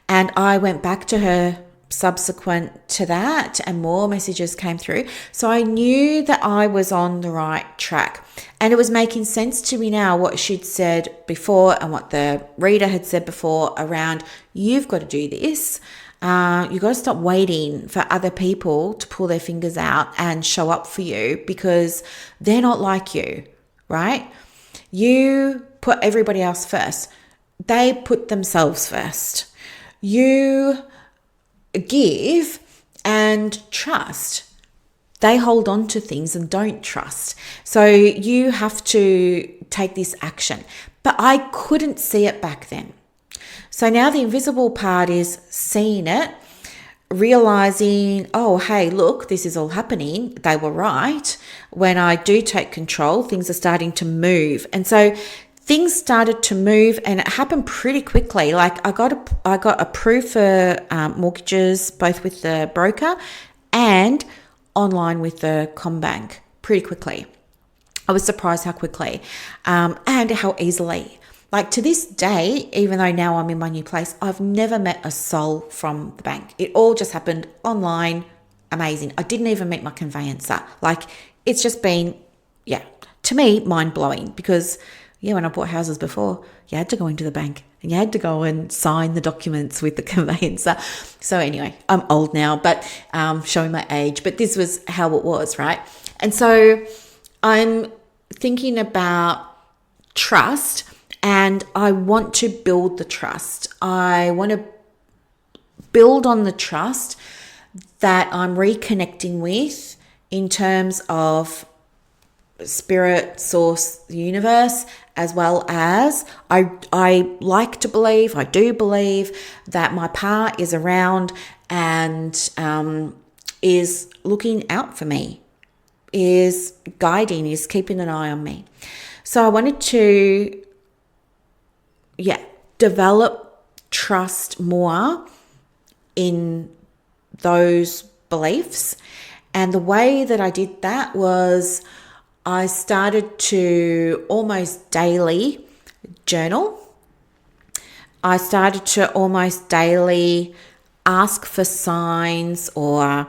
And I went back to her subsequent to that and more messages came through. So I knew that I was on the right track, and it was making sense to me now what she'd said before and what the reader had said before around, you've got to do this. You've got to stop waiting for other people to pull their fingers out and show up for you because they're not like you, right? You put everybody else first. They put themselves first. You give and trust. They hold on to things and don't trust. So you have to take this action. But I couldn't see it back then. So now the invisible part is seeing it, realizing, oh, hey, look, this is all happening. They were right. When I do take control, things are starting to move. And so things started to move, and it happened pretty quickly. Like I got approved for mortgages, both with the broker and online with the CommBank pretty quickly. I was surprised how quickly and how easily. Like to this day, even though now I'm in my new place, I've never met a soul from the bank. It all just happened online. Amazing. I didn't even meet my conveyancer. Like it's just been, to me, mind blowing because when I bought houses before, you had to go into the bank and you had to go and sign the documents with the conveyancer. So anyway, I'm old now, but showing my age, but this was how it was, right? And so I'm thinking about trust, and I want to build the trust. I want to build on the trust that I'm reconnecting with in terms of spirit, source, the universe, as well as I like to believe, I do believe that my pa is around and is looking out for me, is guiding, is keeping an eye on me. So I wanted to develop trust more in those beliefs. And the way that I did that was I started to almost daily journal. I started to almost daily ask for signs or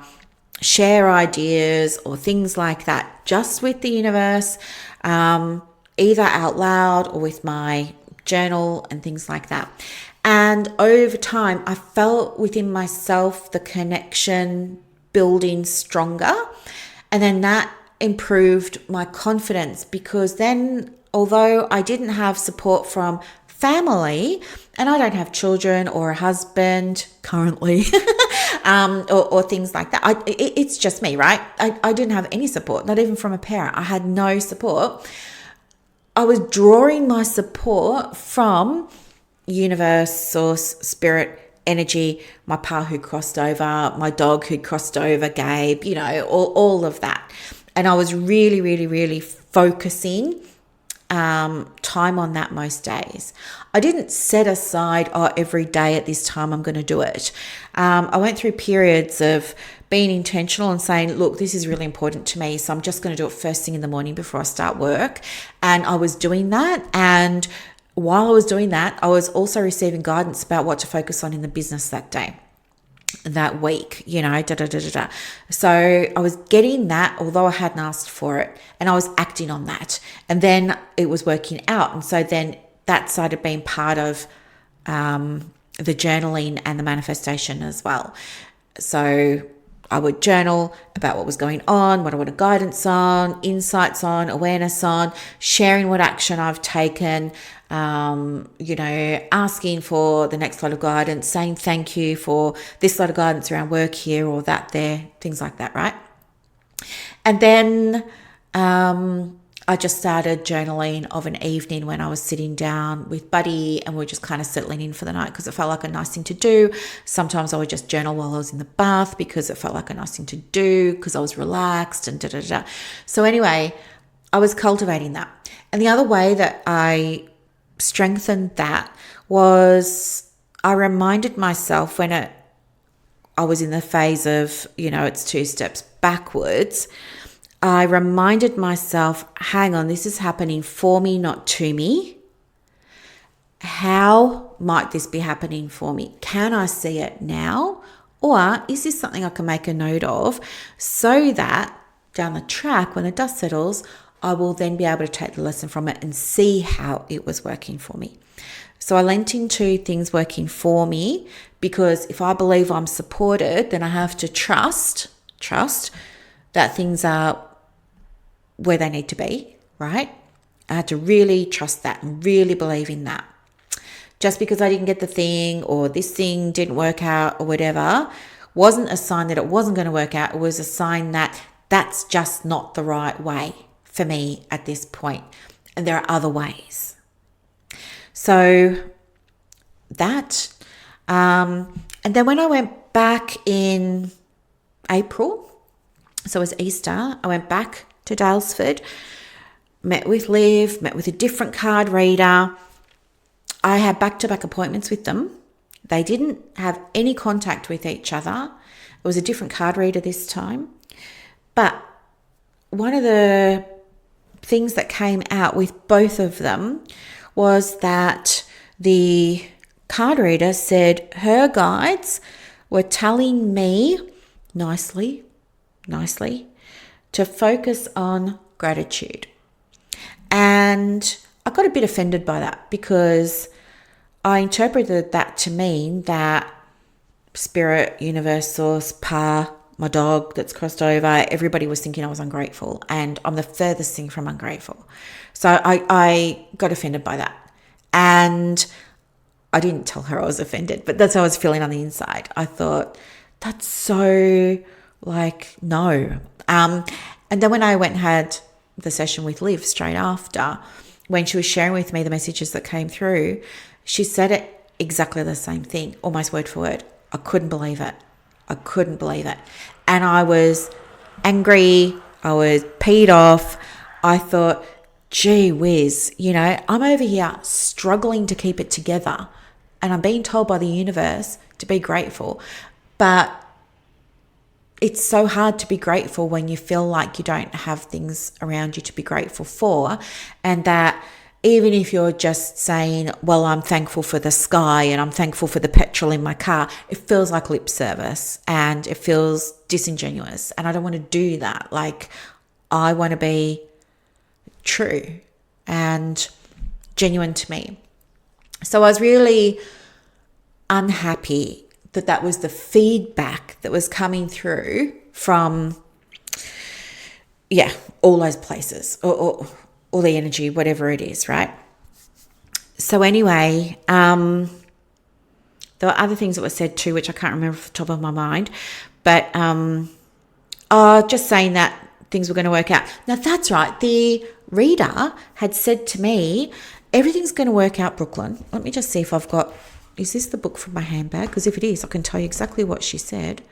share ideas or things like that, just with the universe, either out loud or with my journal and things like that. And over time, I felt within myself the connection building stronger. And then that improved my confidence, because then, although I didn't have support from family, and I don't have children or a husband currently, or things like that. It's just me, right? I didn't have any support, not even from a parent. I had no support. I was drawing my support from universe, source, spirit, energy, my pa who crossed over, my dog who crossed over, Gabe, all of that. And I was really, really, really focusing time on that most days. I didn't set aside, every day at this time I'm going to do it. I went through periods of being intentional and saying, look, this is really important to me, so I'm just going to do it first thing in the morning before I start work. And I was doing that. And while I was doing that, I was also receiving guidance about what to focus on in the business that day, that week, So I was getting that, although I hadn't asked for it, and I was acting on that. And then it was working out. And so then that started being part of the journaling and the manifestation as well. So I would journal about what was going on, what I wanted guidance on, insights on, awareness on, sharing what action I've taken, asking for the next lot of guidance, saying thank you for this lot of guidance around work here or that there, things like that, right? And then I just started journaling of an evening when I was sitting down with Buddy and we are just kind of settling in for the night because it felt like a nice thing to do. Sometimes I would just journal while I was in the bath because it felt like a nice thing to do because I was relaxed and da-da-da. So anyway, I was cultivating that. And the other way that I strengthened that was I reminded myself when I was in the phase of, it's 2 steps backwards. I reminded myself, hang on, this is happening for me, not to me. How might this be happening for me? Can I see it now? Or is this something I can make a note of so that down the track, when the dust settles, I will then be able to take the lesson from it and see how it was working for me. So I lent into things working for me, because if I believe I'm supported, then I have to trust that things are where they need to be, right? I had to really trust that and really believe in that. Just because I didn't get the thing or this thing didn't work out or whatever wasn't a sign that it wasn't going to work out. It was a sign that that's just not the right way for me at this point. And there are other ways. So that, and then when I went back in April, so it was Easter, I went back to Daylesford, met with Liv, met with a different card reader. I had back-to-back appointments with them. They didn't have any contact with each other. It was a different card reader this time. But one of the things that came out with both of them was that the card reader said her guides were telling me nicely, to focus on gratitude. And I got a bit offended by that because I interpreted that to mean that spirit, universe, source, pa, my dog that's crossed over, everybody was thinking I was ungrateful, and I'm the furthest thing from ungrateful. So I got offended by that. And I didn't tell her I was offended, but that's how I was feeling on the inside. I thought, that's so no. And then when I went and had the session with Liv straight after, when she was sharing with me the messages that came through, she said it exactly the same thing, almost word for word. I couldn't believe it. And I was angry. I was peed off. I thought, gee whiz, I'm over here struggling to keep it together, and I'm being told by the universe to be grateful. But it's so hard to be grateful when you feel like you don't have things around you to be grateful for. And that even if you're just saying, well, I'm thankful for the sky and I'm thankful for the petrol in my car, it feels like lip service and it feels disingenuous. And I don't want to do that. I want to be true and genuine to me. So I was really unhappy that that was the feedback that was coming through from, all those places or the energy, whatever it is, right? So anyway, there were other things that were said too, which I can't remember off the top of my mind, but just saying that things were going to work out. Now that's right. The reader had said to me, everything's going to work out, Brooklyn. Let me just see if I've got, is this the book from my handbag? Because if it is, I can tell you exactly what she said.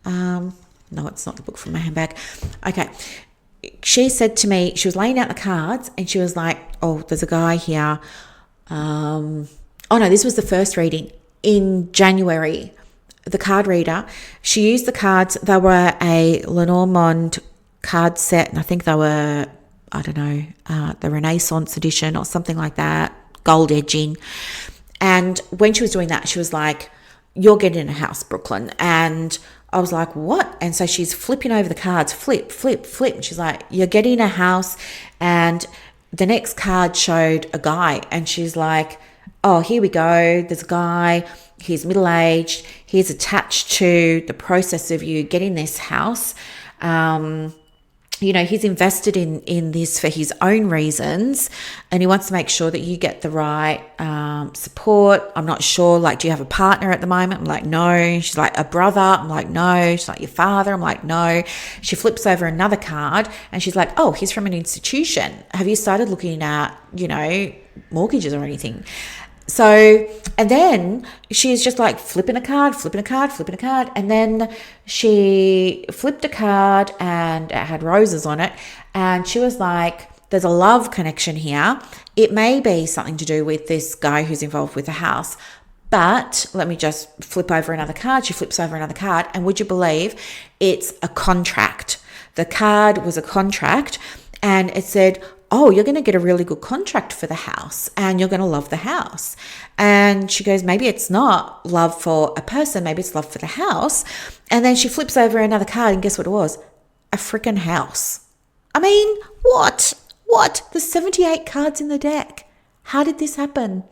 No, it's not the book from my handbag. Okay. She said to me, she was laying out the cards and she was like, oh, there's a guy here. Oh no, this was the first reading in January. The card reader, she used the cards. They were a Lenormand card set, and I think they were, I don't know, the Renaissance edition or something like that, gold edging. And when she was doing that, she was like, you're getting a house, Brooklyn. And I was like, what? And so she's flipping over the cards, flip, flip, flip. And she's like, you're getting a house. And the next card showed a guy, and she's like, oh, here we go. There's a guy. He's middle-aged. He's attached to the process of you getting this house. He's invested in this for his own reasons, and he wants to make sure that you get the right support. I'm not sure, like, do you have a partner at the moment? I'm like, no. She's like, a brother? I'm like, no. She's like, your father? I'm like, no. She flips over another card and she's like, oh, he's from an institution. Have you started looking at, mortgages or anything? So, and then she's just like flipping a card. And then she flipped a card and it had roses on it. And she was like, there's a love connection here. It may be something to do with this guy who's involved with the house. But let me just flip over another card. She flips over another card. And would you believe it's a contract? The card was a contract, and it said, oh, you're going to get a really good contract for the house and you're going to love the house. And she goes, maybe it's not love for a person, maybe it's love for the house. And then she flips over another card, and guess what it was? A freaking house. I mean, what? There's 78 cards in the deck. How did this happen?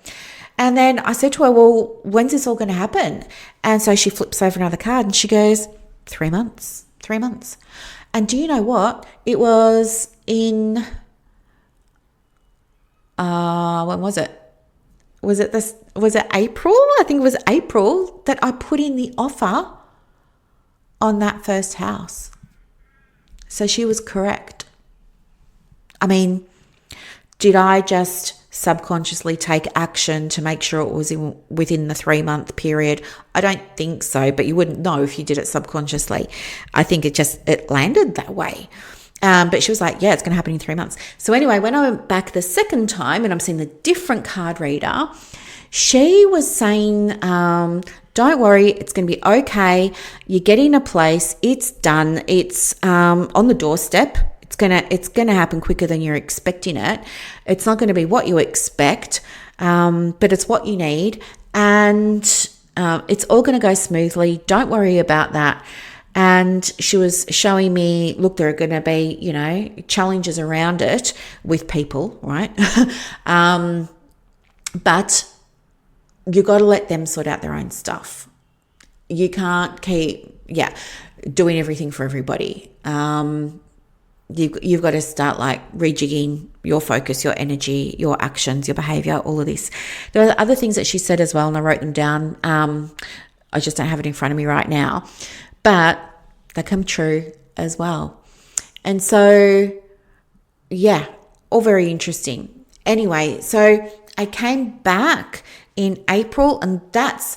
And then I said to her, well, when's this all going to happen? And so she flips over another card and she goes, 3 months. And do you know what? It was in... when was it? Was it April? I think it was April that I put in the offer on that first house. So she was correct. I mean, did I just subconsciously take action to make sure it was within the 3-month period? I don't think so, but you wouldn't know if you did it subconsciously. I think it landed that way. But she was like, yeah, it's going to happen in 3 months. So anyway, when I went back the second time and I'm seeing the different card reader, she was saying, don't worry, it's going to be okay. You're getting a place. It's done. It's on the doorstep. It's gonna happen quicker than you're expecting it. It's not going to be what you expect, but it's what you need. And it's all going to go smoothly. Don't worry about that. And she was showing me, look, there are going to be, challenges around it with people, right? But you got to let them sort out their own stuff. You can't keep, doing everything for everybody. You've got to start like rejigging your focus, your energy, your actions, your behavior, all of this. There are other things that she said as well, and I wrote them down. I just don't have it in front of me right now. But they come true as well. And so, all very interesting. Anyway, so I came back in April, and that's,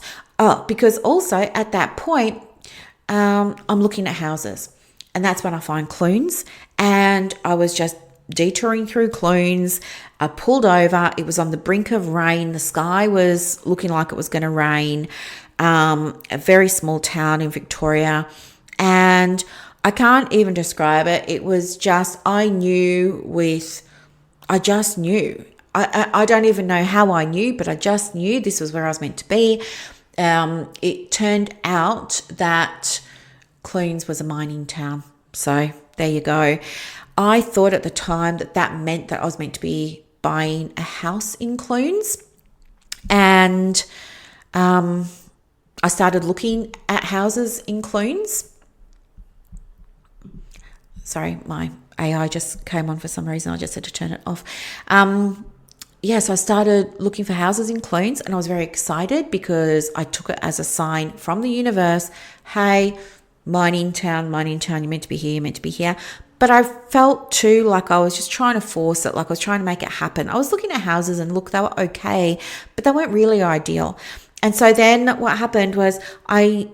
because also at that point, I'm looking at houses. And that's when I find Clunes. And I was just detouring through Clunes. I pulled over. It was on the brink of rain. The sky was looking like it was going to rain. A very small town in Victoria. And I can't even describe it. It was just, I just knew. I don't even know how I knew, but I just knew this was where I was meant to be. It turned out that Clunes was a mining town. So there you go. I thought at the time that meant that I was meant to be buying a house in Clunes. And I started looking at houses in Clunes. Sorry, my AI just came on for some reason. I just had to turn it off. So I started looking for houses in Clunes, and I was very excited because I took it as a sign from the universe. Hey, mining town, you're meant to be here, you're meant to be here. But I felt too like I was just trying to force it, like I was trying to make it happen. I was looking at houses and look, they were okay, but they weren't really ideal. And so then what happened was I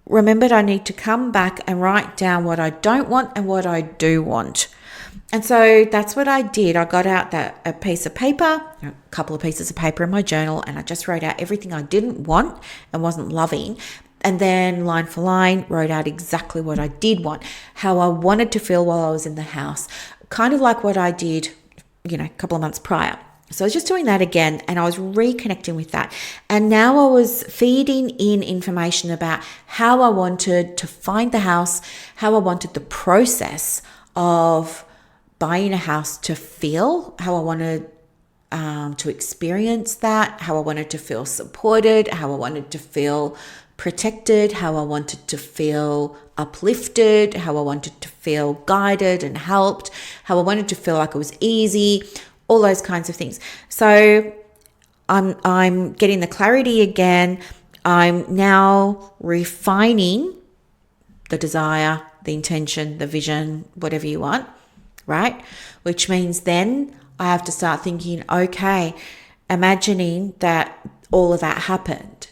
remembered I need to come back and write down what I don't want and what I do want. And so that's what I did. I got out a piece of paper, a couple of pieces of paper in my journal, and I just wrote out everything I didn't want and wasn't loving. And then line for line, wrote out exactly what I did want, how I wanted to feel while I was in the house, kind of like what I did, a couple of months prior. So I was just doing that again, and I was reconnecting with that. And now I was feeding in information about how I wanted to find the house, how I wanted the process of buying a house to feel, how I wanted to experience that, how I wanted to feel supported, how I wanted to feel protected, how I wanted to feel uplifted, how I wanted to feel guided and helped, how I wanted to feel like it was easy, all those kinds of things. So I'm getting the clarity again. I'm now refining the desire, the intention, the vision, whatever you want, right? Which means then I have to start thinking, okay, imagining that all of that happened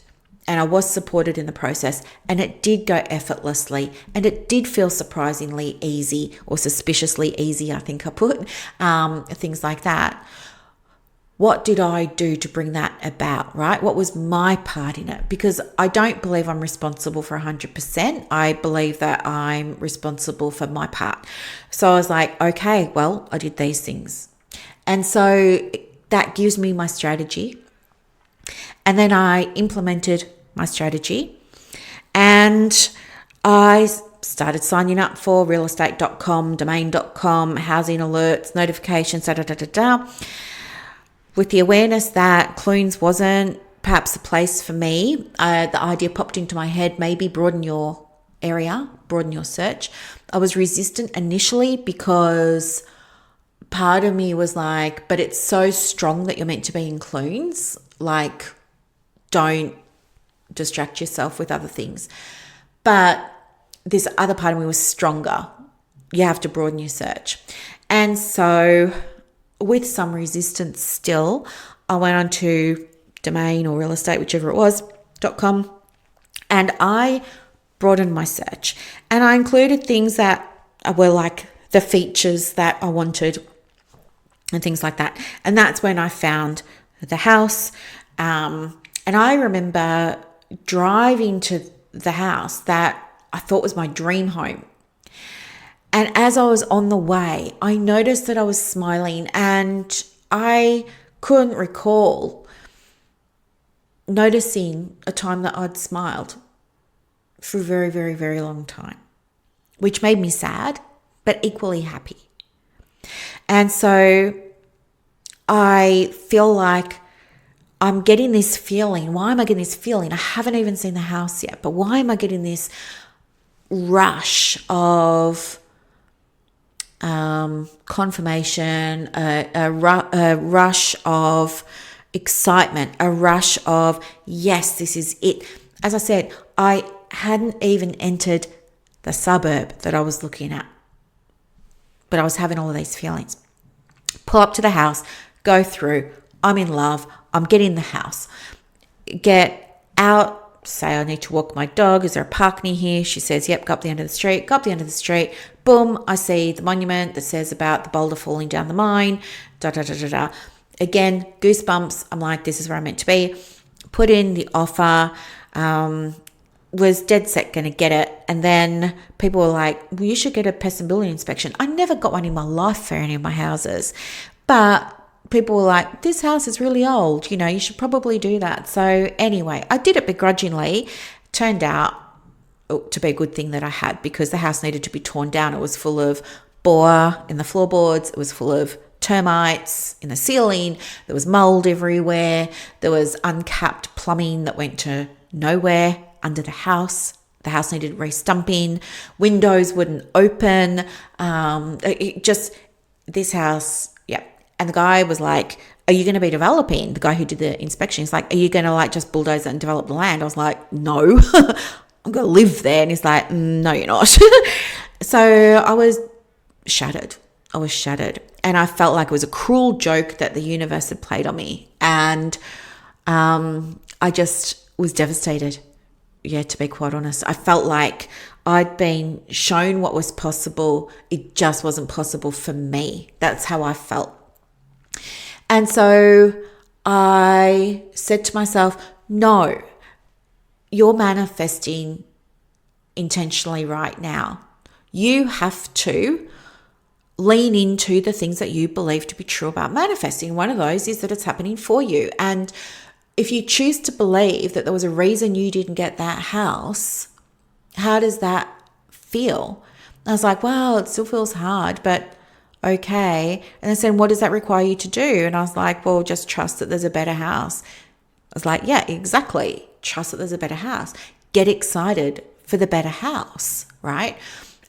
and I was supported in the process and it did go effortlessly and it did feel surprisingly easy or suspiciously easy, I think I put, things like that. What did I do to bring that about, right? What was my part in it? Because I don't believe I'm responsible for 100%. I believe that I'm responsible for my part. So I was like, okay, well, I did these things. And so that gives me my strategy. And then I implemented my strategy and I started signing up for realestate.com, domain.com, housing alerts, notifications, with the awareness that Clunes wasn't perhaps a place for me. The idea popped into my head, maybe broaden your area, broaden your search. I was resistant initially because part of me was like, but it's so strong that you're meant to be in Clunes. Like, don't distract yourself with other things. But this other part of me was stronger. You have to broaden your search. And so with some resistance still, I went on to Domain or Real Estate, whichever it was, .com, and I broadened my search. And I included things that were like the features that I wanted and things like that. And that's when I found the house. And I remember driving to the house that I thought was my dream home. And as I was on the way, I noticed that I was smiling and I couldn't recall noticing a time that I'd smiled for a very, very, very long time, which made me sad, but equally happy. And so I feel like I'm getting this feeling. Why am I getting this feeling? I haven't even seen the house yet, but why am I getting this rush of confirmation, a rush of excitement, a rush of, yes, this is it. As I said, I hadn't even entered the suburb that I was looking at, but I was having all of these feelings. Pull up to the house, go through, I'm in love, I'm getting the house. Get out, say I need to walk my dog. Is there a park near here? She says, yep, go up the end of the street. Go up the end of the street. Boom, I see the monument that says about the boulder falling down the mine. Again, goosebumps. I'm like, this is where I'm meant to be. Put in the offer. Was dead set going to get it. And then people were like, well, you should get a pest and building inspection. I never got one in my life for any of my houses. But people were like, this house is really old. You should probably do that. So anyway, I did it begrudgingly. Turned out to be a good thing that I had, because the house needed to be torn down. It was full of boar in the floorboards. It was full of termites in the ceiling. There was mold everywhere. There was uncapped plumbing that went to nowhere under the house. The house needed re-stumping. Windows wouldn't open. This house, yeah. And the guy was like, are you going to be developing? The guy who did the inspection, he's like, are you going to like just bulldoze it and develop the land? I was like, no, I'm going to live there. And he's like, no, you're not. So I was shattered. And I felt like it was a cruel joke that the universe had played on me. And I just was devastated. Yeah, to be quite honest. I felt like I'd been shown what was possible. It just wasn't possible for me. That's how I felt. And so I said to myself, no, you're manifesting intentionally right now. You have to lean into the things that you believe to be true about manifesting. One of those is that it's happening for you. And if you choose to believe that there was a reason you didn't get that house, how does that feel? I was like, well, it still feels hard, but okay. And they said, what does that require you to do? And I was like, well, just trust that there's a better house. I was like, yeah, exactly. Trust that there's a better house. Get excited for the better house, right?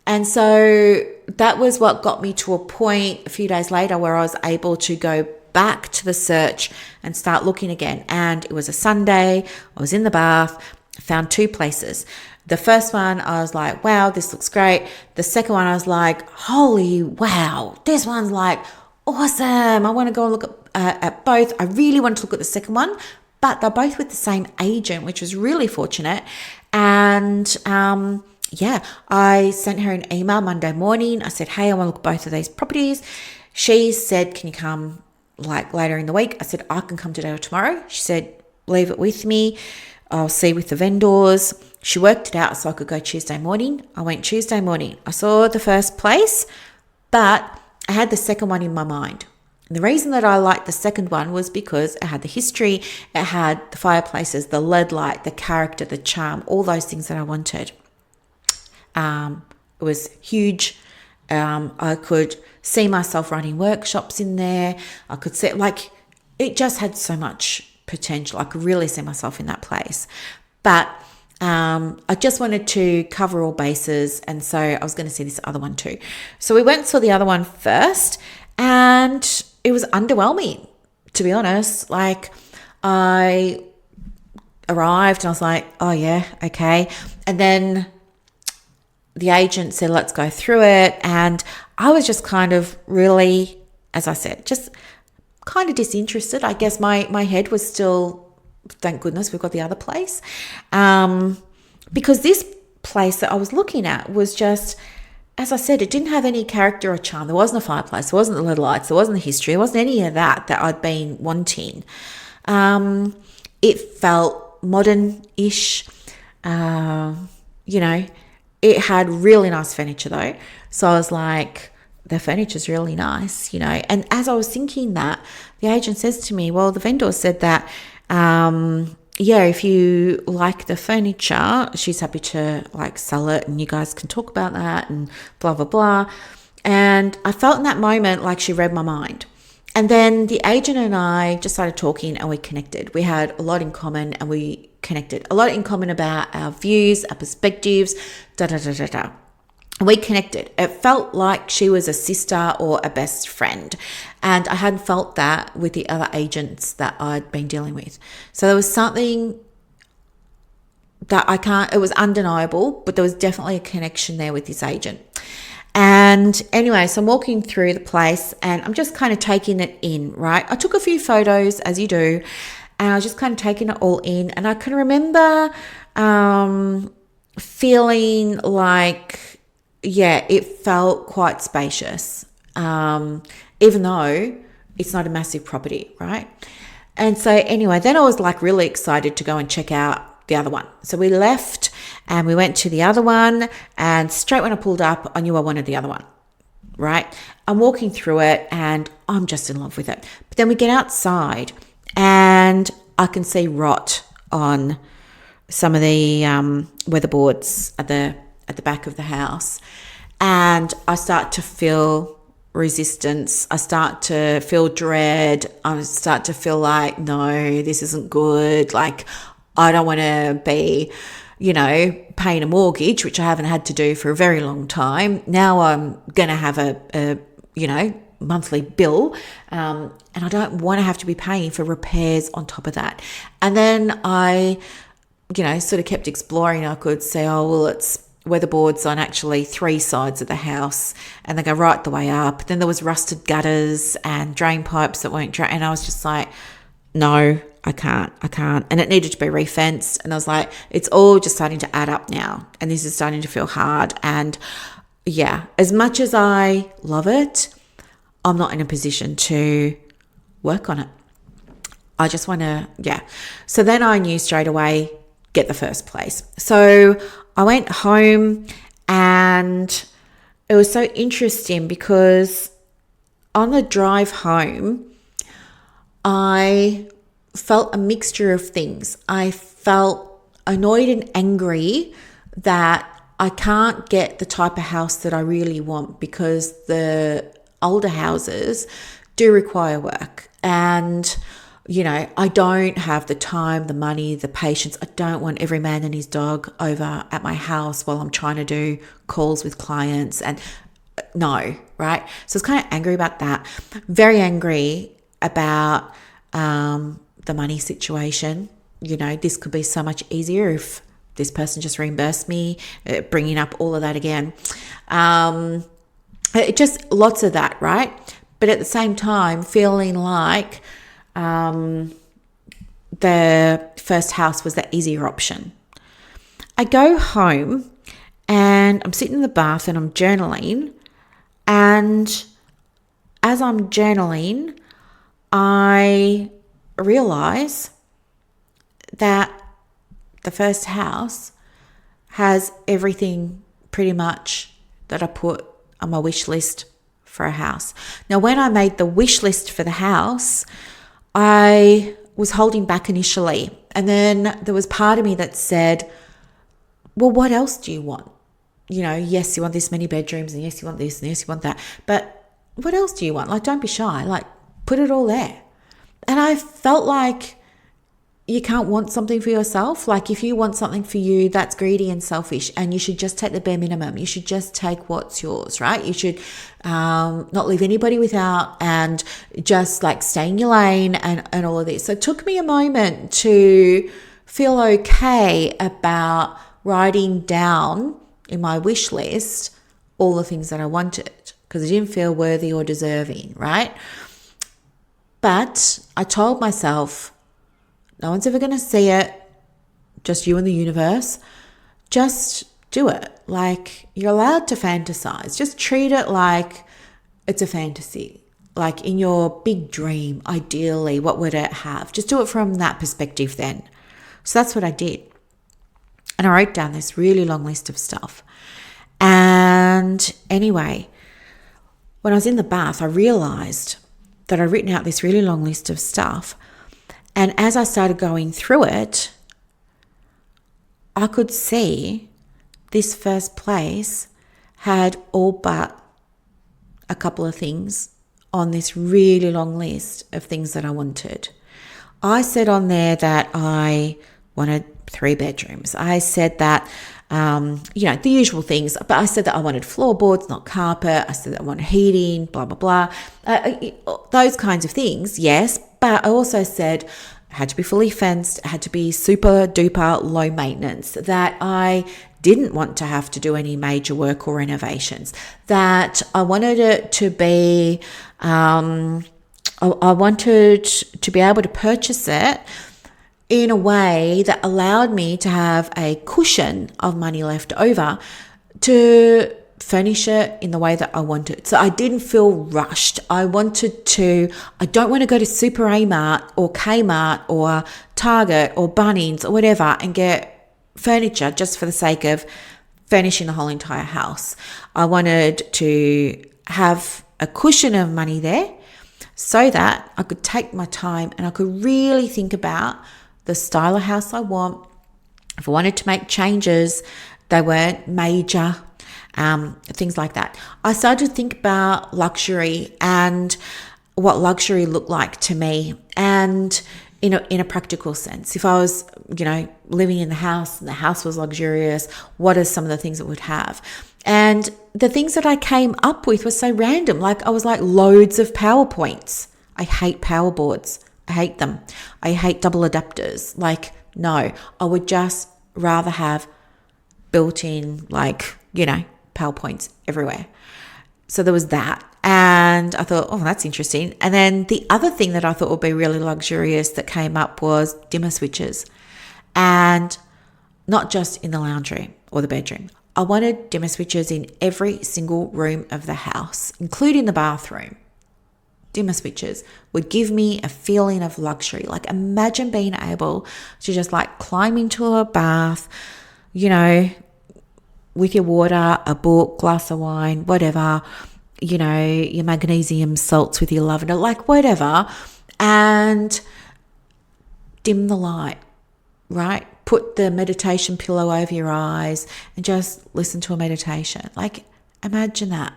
And so that was what got me to a point a few days later where I was able to go back to the search and start looking again. And it was a Sunday. I was in the bath, found 2 places. The first one, I was like, wow, this looks great. The second one, I was like, holy wow, this one's like awesome. I want to go and look at both. I really want to look at the second one, but they're both with the same agent, which was really fortunate. And I sent her an email Monday morning. I said, hey, I want to look at both of these properties. She said, can you come like later in the week? I said, I can come today or tomorrow. She said, leave it with me. I'll see with the vendors. She worked it out so I could go Tuesday morning. I went Tuesday morning. I saw the first place, but I had the second one in my mind. And the reason that I liked the second one was because it had the history, it had the fireplaces, the LED light, the character, the charm, all those things that I wanted. It was huge. I could see myself running workshops in there. I could see, like, it just had so much potential. I could really see myself in that place. But I just wanted to cover all bases. And so I was going to see this other one too. So we went and saw the other one first, and it was underwhelming, to be honest. Like, I arrived and I was like, oh yeah, okay. And then the agent said, let's go through it. And I was just kind of really, as I said, just kind of disinterested. I guess my head was still, thank goodness we've got the other place. Because this place that I was looking at was just, as I said, it didn't have any character or charm. There wasn't a fireplace. There wasn't the little lights. There wasn't the history. There wasn't any of that I'd been wanting. It felt modern-ish. It had really nice furniture though. So I was like, the furniture's really nice, And as I was thinking that, the agent says to me, well, the vendor said that, if you like the furniture, she's happy to like sell it and you guys can talk about that and blah, blah, blah. And I felt in that moment like she read my mind. And then the agent and I just started talking and we connected. We had a lot in common and we connected. A lot in common about our views, our perspectives, We connected. It felt like she was a sister or a best friend. And I hadn't felt that with the other agents that I'd been dealing with. So there was something that it was undeniable, but there was definitely a connection there with this agent. And anyway, so I'm walking through the place and I'm just kind of taking it in, right? I took a few photos, as you do, and I was just kind of taking it all in. And I can remember feeling like, it felt quite spacious, even though it's not a massive property, right? And so anyway, then I was like really excited to go and check out the other one. So we left and we went to the other one, and straight when I pulled up, I knew I wanted the other one, right? I'm walking through it and I'm just in love with it. But then we get outside and I can see rot on some of the weatherboards at the back of the house. And I start to feel resistance. I start to feel dread. I start to feel like, no, this isn't good. Like, I don't want to be, paying a mortgage, which I haven't had to do for a very long time. Now I'm going to have a monthly bill, and I don't want to have to be paying for repairs on top of that. And then I, sort of kept exploring. I could say, oh, well, it's weatherboards on actually 3 sides of the house, and they go right the way up. Then there was rusted gutters and drain pipes that weren't drained, and I was just like, no, I can't. And it needed to be refenced, and I was like, it's all just starting to add up now, and this is starting to feel hard. And yeah, as much as I love it, I'm not in a position to work on it. I just want to, So then I knew straight away, get the first place. So I went home, and it was so interesting because on the drive home, I felt a mixture of things. I felt annoyed and angry that I can't get the type of house that I really want because the older houses do require work, and I don't have the time, the money, the patience. I don't want every man and his dog over at my house while I'm trying to do calls with clients, and no, right? So I was kind of angry about that. Very angry about the money situation. This could be so much easier if this person just reimbursed me, bringing up all of that again. Just lots of that, right? But at the same time, feeling like the first house was the easier option. I go home and I'm sitting in the bath and I'm journaling. And as I'm journaling, I realize that the first house has everything pretty much that I put on my wish list for a house. Now, when I made the wish list for the house, I was holding back initially. And then there was part of me that said, well, what else do you want? Yes, you want this many bedrooms, and yes, you want this, and yes, you want that. But what else do you want? Like, don't be shy. Like, put it all there. And I felt like you can't want something for yourself. Like, if you want something for you, that's greedy and selfish, and you should just take the bare minimum. You should just take what's yours, right? You should not leave anybody without, and just like stay in your lane and all of this. So it took me a moment to feel okay about writing down in my wish list all the things that I wanted, because I didn't feel worthy or deserving, right? But I told myself, no one's ever going to see it, just you and the universe. Just do it. Like, you're allowed to fantasize. Just treat it like it's a fantasy. Like, in your big dream, ideally, what would it have? Just do it from that perspective then. So that's what I did. And I wrote down this really long list of stuff. And anyway, when I was in the bath, I realized that I'd written out this really long list of stuff. And as I started going through it, I could see this first place had all but a couple of things on this really long list of things that I wanted. I said on there that I wanted 3 bedrooms. I said that, the usual things, but I said that I wanted floorboards, not carpet. I said that I wanted heating, blah, blah, blah. Those kinds of things, yes. But I also said it had to be fully fenced, it had to be super duper low maintenance, that I didn't want to have to do any major work or renovations, that I wanted it to be, I wanted to be able to purchase it in a way that allowed me to have a cushion of money left over to furnish it in the way that I wanted. So I didn't feel rushed. I don't want to go to Super Amart or Kmart or Target or Bunnings or whatever and get furniture just for the sake of furnishing the whole entire house. I wanted to have a cushion of money there so that I could take my time and I could really think about the style of house I want. If I wanted to make changes, they weren't major. things like that. I started to think about luxury and what luxury looked like to me, and in a practical sense. If I was, living in the house and the house was luxurious, what are some of the things it would have? And the things that I came up with were so random. Like I was like loads of PowerPoints. I hate power boards. I hate them. I hate double adapters. Like, no, I would just rather have built-in, PowerPoints everywhere. So there was that. And I thought, oh, that's interesting. And then the other thing that I thought would be really luxurious that came up was dimmer switches. And not just in the lounge room or the bedroom. I wanted dimmer switches in every single room of the house, including the bathroom. Dimmer switches would give me a feeling of luxury. Like imagine being able to just climb into a bath, with your water, a book, glass of wine, whatever, your magnesium salts with your lavender, whatever, and dim the light, right? Put the meditation pillow over your eyes and just listen to a meditation. Imagine that.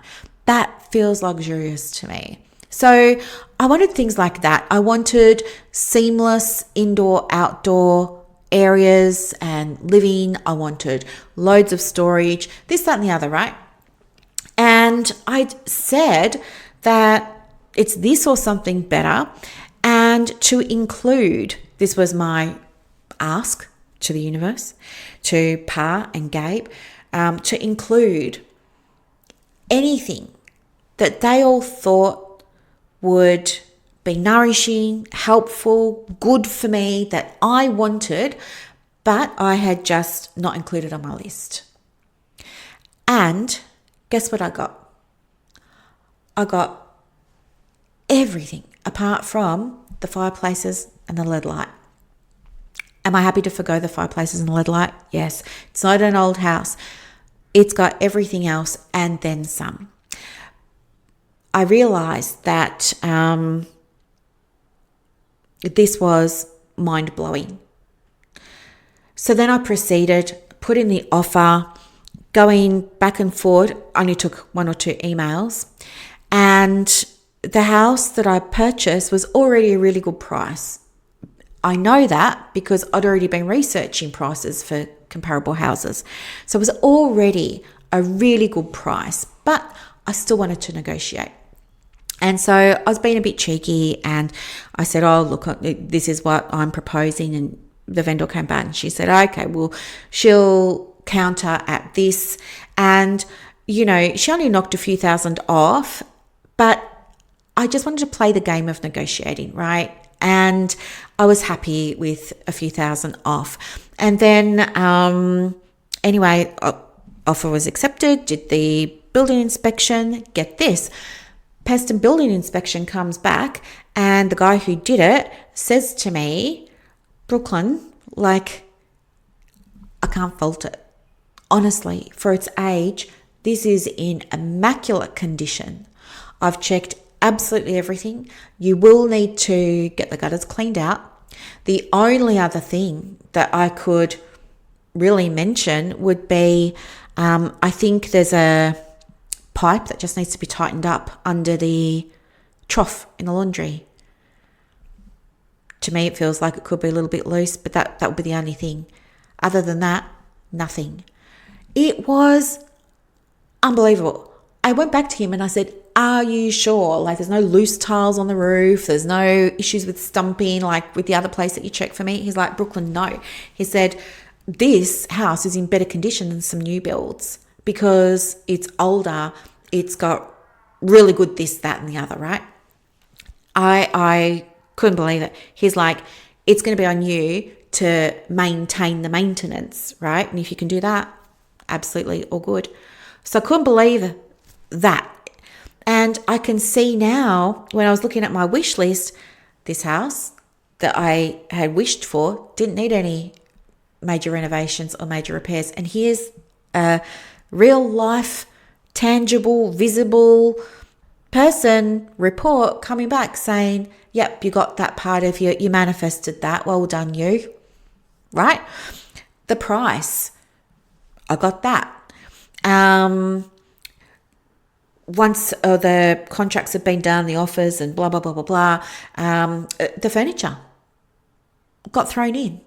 That feels luxurious to me. So I wanted things like that. I wanted seamless indoor-outdoor areas and living. I wanted loads of storage, this, that, and the other, right? And I'd said that it's this or something better, and to include, this was my ask to the universe, to Pa and Gabe, to include anything that they all thought would be nourishing, helpful, good for me, that I wanted, but I had just not included on my list. And guess what I got? I got everything apart from the fireplaces and the LED light. Am I happy to forgo the fireplaces and the LED light? Yes. It's not an old house. It's got everything else and then some. I realized that this was mind-blowing. So then I proceeded, put in the offer, going back and forth, only took 1 or 2 emails. And the house that I purchased was already a really good price. I know that because I'd already been researching prices for comparable houses. So it was already a really good price, but I still wanted to negotiate. And so I was being a bit cheeky and I said, oh, look, this is what I'm proposing. And the vendor came back and she said, okay, well, she'll counter at this. And, she only knocked a few thousand off, but I just wanted to play the game of negotiating, right? And I was happy with a few thousand off. And then, anyway, offer was accepted, did the building inspection. Get this, Pest and Building Inspection comes back and the guy who did it says to me, Brooklyn, I can't fault it. Honestly, for its age, this is in immaculate condition. I've checked absolutely everything. You will need to get the gutters cleaned out. The only other thing that I could really mention would be, I think there's a pipe that just needs to be tightened up under the trough in the laundry. To me, it feels like it could be a little bit loose, but that would be the only thing. Other than that, nothing. It was unbelievable. I went back to him and I said, are you sure? There's no loose tiles on the roof. There's no issues with stumping with the other place that you checked for me. He's like, Brooklyn, no. He said, this house is in better condition than some new builds because it's older. It's got really good this, that, and the other, right? I couldn't believe it. He's like, it's going to be on you to maintain the maintenance, right? And if you can do that, absolutely all good. So I couldn't believe that. And I can see now when I was looking at my wish list, this house that I had wished for didn't need any major renovations or major repairs. And here's a real life, tangible, visible person report coming back saying, yep, you got that part of you manifested that. Well done, you. Right? The price, I got that. Once the contracts have been done, the offers and blah, blah, blah, blah, blah, the furniture got thrown in.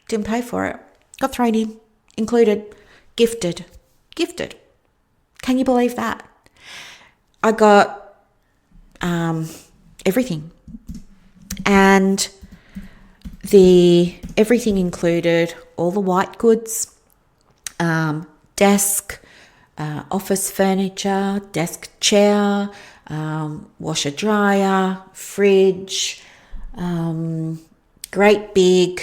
Didn't pay for it. Got thrown in, included, gifted. Can you believe that? I got everything. And everything included all the white goods, desk, office furniture, desk chair, washer dryer, fridge, great big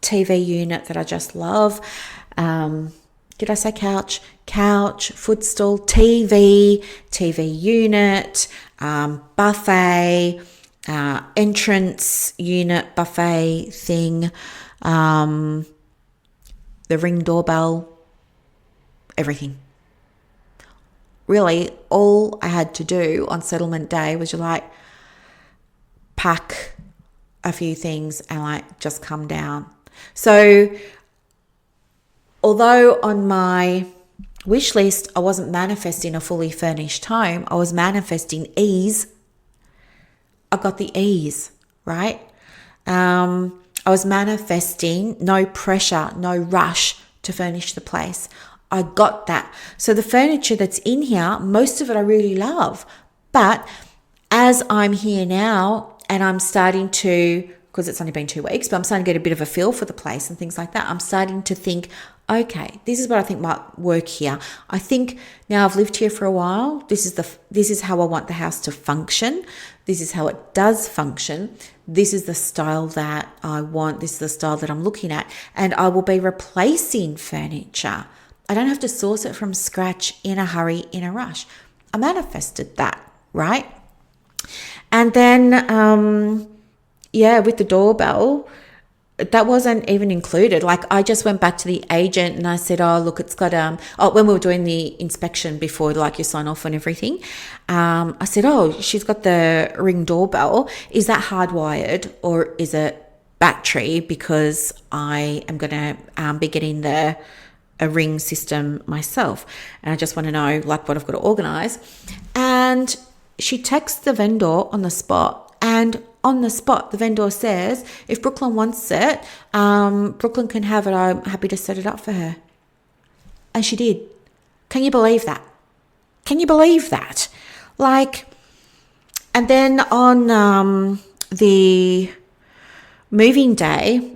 TV unit that I just love. Did I say couch? Couch, footstool, TV unit, buffet, entrance unit buffet thing, the Ring doorbell, everything. Really, all I had to do on settlement day was pack a few things and just come down. So although on my wish list I wasn't manifesting a fully furnished home, I was manifesting ease. I got the ease, right? I was manifesting no pressure, no rush to furnish the place. I got that. So the furniture that's in here, most of it I really love. But as I'm here now and I'm starting to, because it's only been 2 weeks, but I'm starting to get a bit of a feel for the place and things like that, I'm starting to think, okay, this is what I think might work here. I think now I've lived here for a while. This is how I want the house to function. This is how it does function. This is the style that I want. This is the style that I'm looking at. And I will be replacing furniture. I don't have to source it from scratch in a hurry, in a rush. I manifested that, right? And then, with the doorbell, that wasn't even included. I just went back to the agent and I said, oh, look, it's got, when we were doing the inspection before, you sign off and everything, I said, oh, she's got the Ring doorbell. Is that hardwired or is it battery? Because I am going to be getting a Ring system myself. And I just want to know what I've got to organize. And she texts the vendor on the spot, and on the spot, the vendor says, if Brooklyn wants it, Brooklyn can have it. I'm happy to set it up for her. And she did. Can you believe that? Can you believe that? And then on the moving day,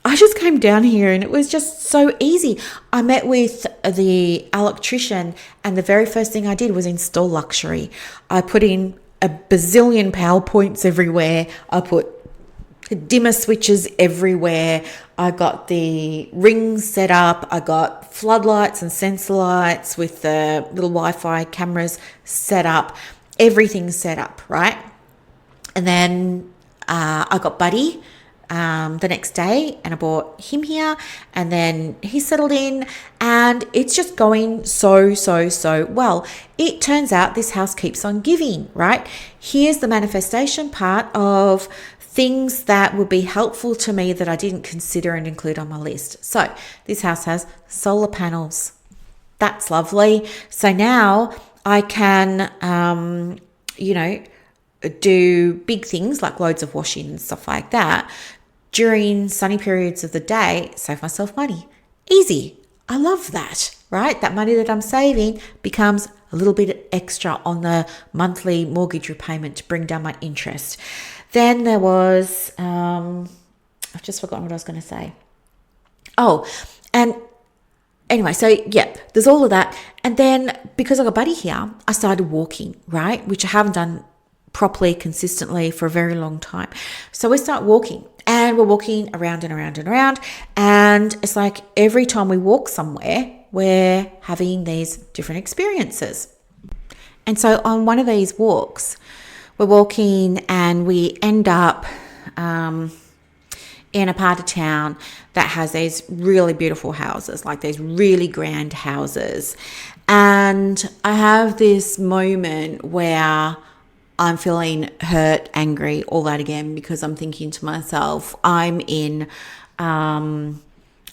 I just came down here and it was just so easy. I met with the electrician and the very first thing I did was install luxury. I put in a bazillion PowerPoints everywhere. I put dimmer switches everywhere. I got the rings set up. I got floodlights and sensor lights with the little Wi-Fi cameras set up. Everything's set up, right? And then I got Buddy the next day and I brought him here and then he settled in and it's just going so well. It turns out this house keeps on giving, right? Here's the manifestation part of things that would be helpful to me that I didn't consider and include on my list. So this house has solar panels. That's lovely. So now I can, do big things like loads of washing and stuff like that during sunny periods of the day, save myself money. Easy. I love that, right? That money that I'm saving becomes a little bit extra on the monthly mortgage repayment to bring down my interest. Then there was, I've just forgotten what I was going to say. Oh, and anyway, so yeah, there's all of that. And then because I got Buddy here, I started walking, right? Which I haven't done properly, consistently for a very long time. So we start walking and we're walking around and around and around. And it's like every time we walk somewhere, we're having these different experiences. And so on one of these walks, we're walking and we end up in a part of town that has these really beautiful houses, like these really grand houses. And I have this moment where I'm feeling hurt, angry, all that again, because I'm thinking to myself, I'm in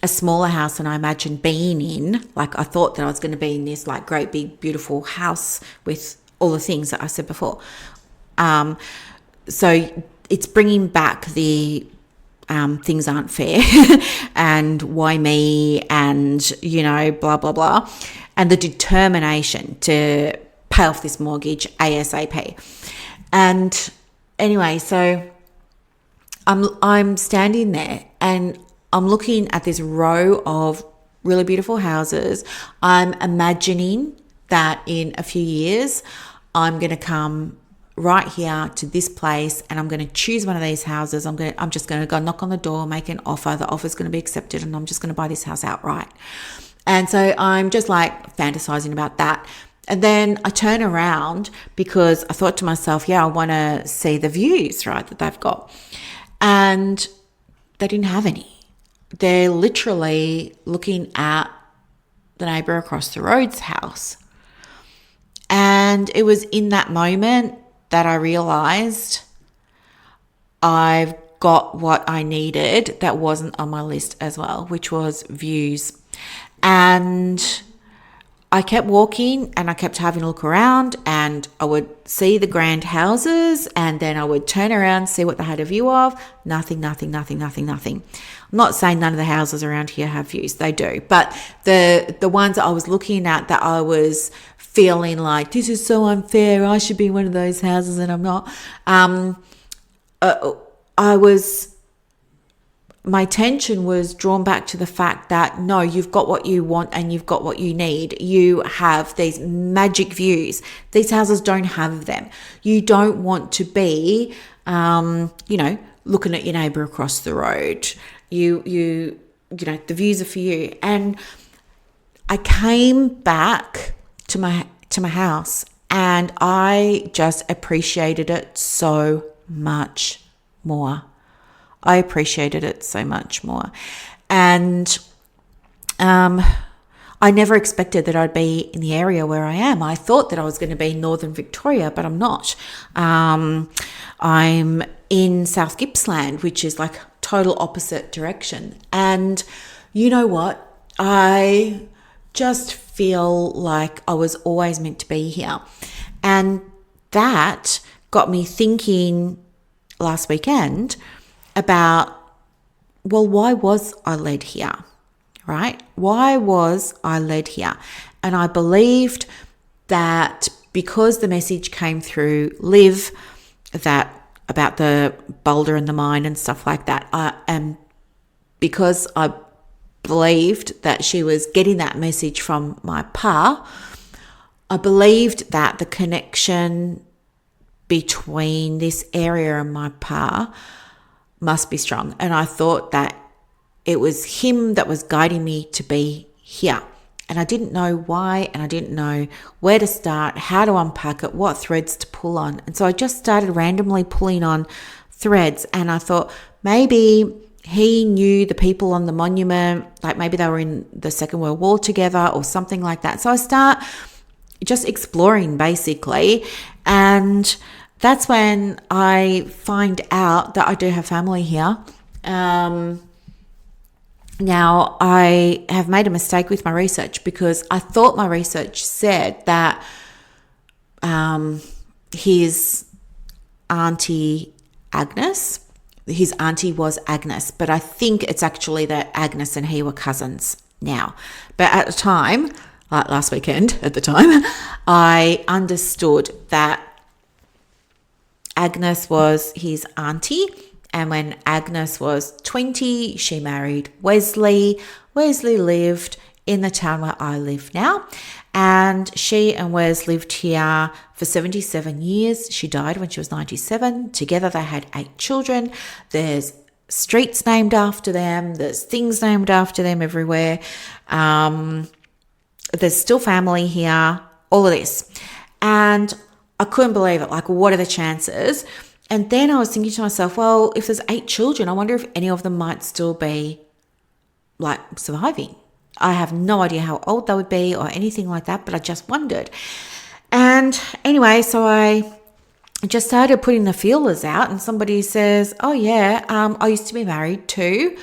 a smaller house than I imagined being in. Like I thought that I was going to be in this like great big beautiful house with all the things that I said before. So it's bringing back the things aren't fair and why me and, you know, blah, blah, blah. And the determination to pay off this mortgage ASAP. And anyway, so I'm standing there and I'm looking at this row of really beautiful houses. I'm imagining that in a few years, I'm going to come right here to this place and I'm going to choose one of these houses. I'm just going to go knock on the door, make an offer. The offer is going to be accepted and I'm just going to buy this house outright. And so I'm just like fantasizing about that. And then I turn around because I thought to myself, yeah, I want to see the views, right, that they've got. And they didn't have any. They're literally looking at the neighbour across the road's house. And it was in that moment that I realised I've got what I needed that wasn't on my list as well, which was views. And I kept walking and I kept having a look around and I would see the grand houses and then I would turn around, see what they had a view of. Nothing. I'm not saying none of the houses around here have views. They do. But the ones that I was looking at that I was feeling like this is so unfair, I should be in one of those houses and I'm not. My attention was drawn back to the fact that no, you've got what you want and you've got what you need. You have these magic views. These houses don't have them. You don't want to be, looking at your neighbour across the road. You know, the views are for you. And I came back to my house and I just appreciated it so much more. I appreciated it so much more. And I never expected that I'd be in the area where I am. I thought that I was going to be in Northern Victoria, but I'm not. I'm in South Gippsland, which is like total opposite direction. And you know what? I just feel like I was always meant to be here. And that got me thinking last weekend about, well, why was I led here, right? Why was I led here? And I believed that because the message came through Liv, that about the boulder and the mine and stuff like that, and because I believed that she was getting that message from my pa, I believed that the connection between this area and my pa must be strong. And I thought that it was him that was guiding me to be here. And I didn't know why, and I didn't know where to start, how to unpack it, what threads to pull on. And so I just started randomly pulling on threads. And I thought maybe he knew the people on the monument, like maybe they were in the Second World War together or something like that. So I start just exploring basically. And that's when I find out that I do have family here. Now, I have made a mistake with my research because I thought my research said that his auntie Agnes, his auntie was Agnes, but I think it's actually that Agnes and he were cousins now. But at the time, like last weekend at the time, I understood that Agnes was his auntie, and when Agnes was 20, she married Wesley. Wesley lived in the town where I live now, and she and Wes lived here for 77 years. She died when she was 97. Together they had 8 children. There's streets named after them. There's things named after them everywhere. There's still family here, all of this. And I couldn't believe it. Like, what are the chances? And then I was thinking to myself, well, if there's 8 children, I wonder if any of them might still be like surviving. I have no idea how old they would be or anything like that, but I just wondered. And anyway, so I just started putting the feelers out, and somebody says, oh yeah, I used to be married to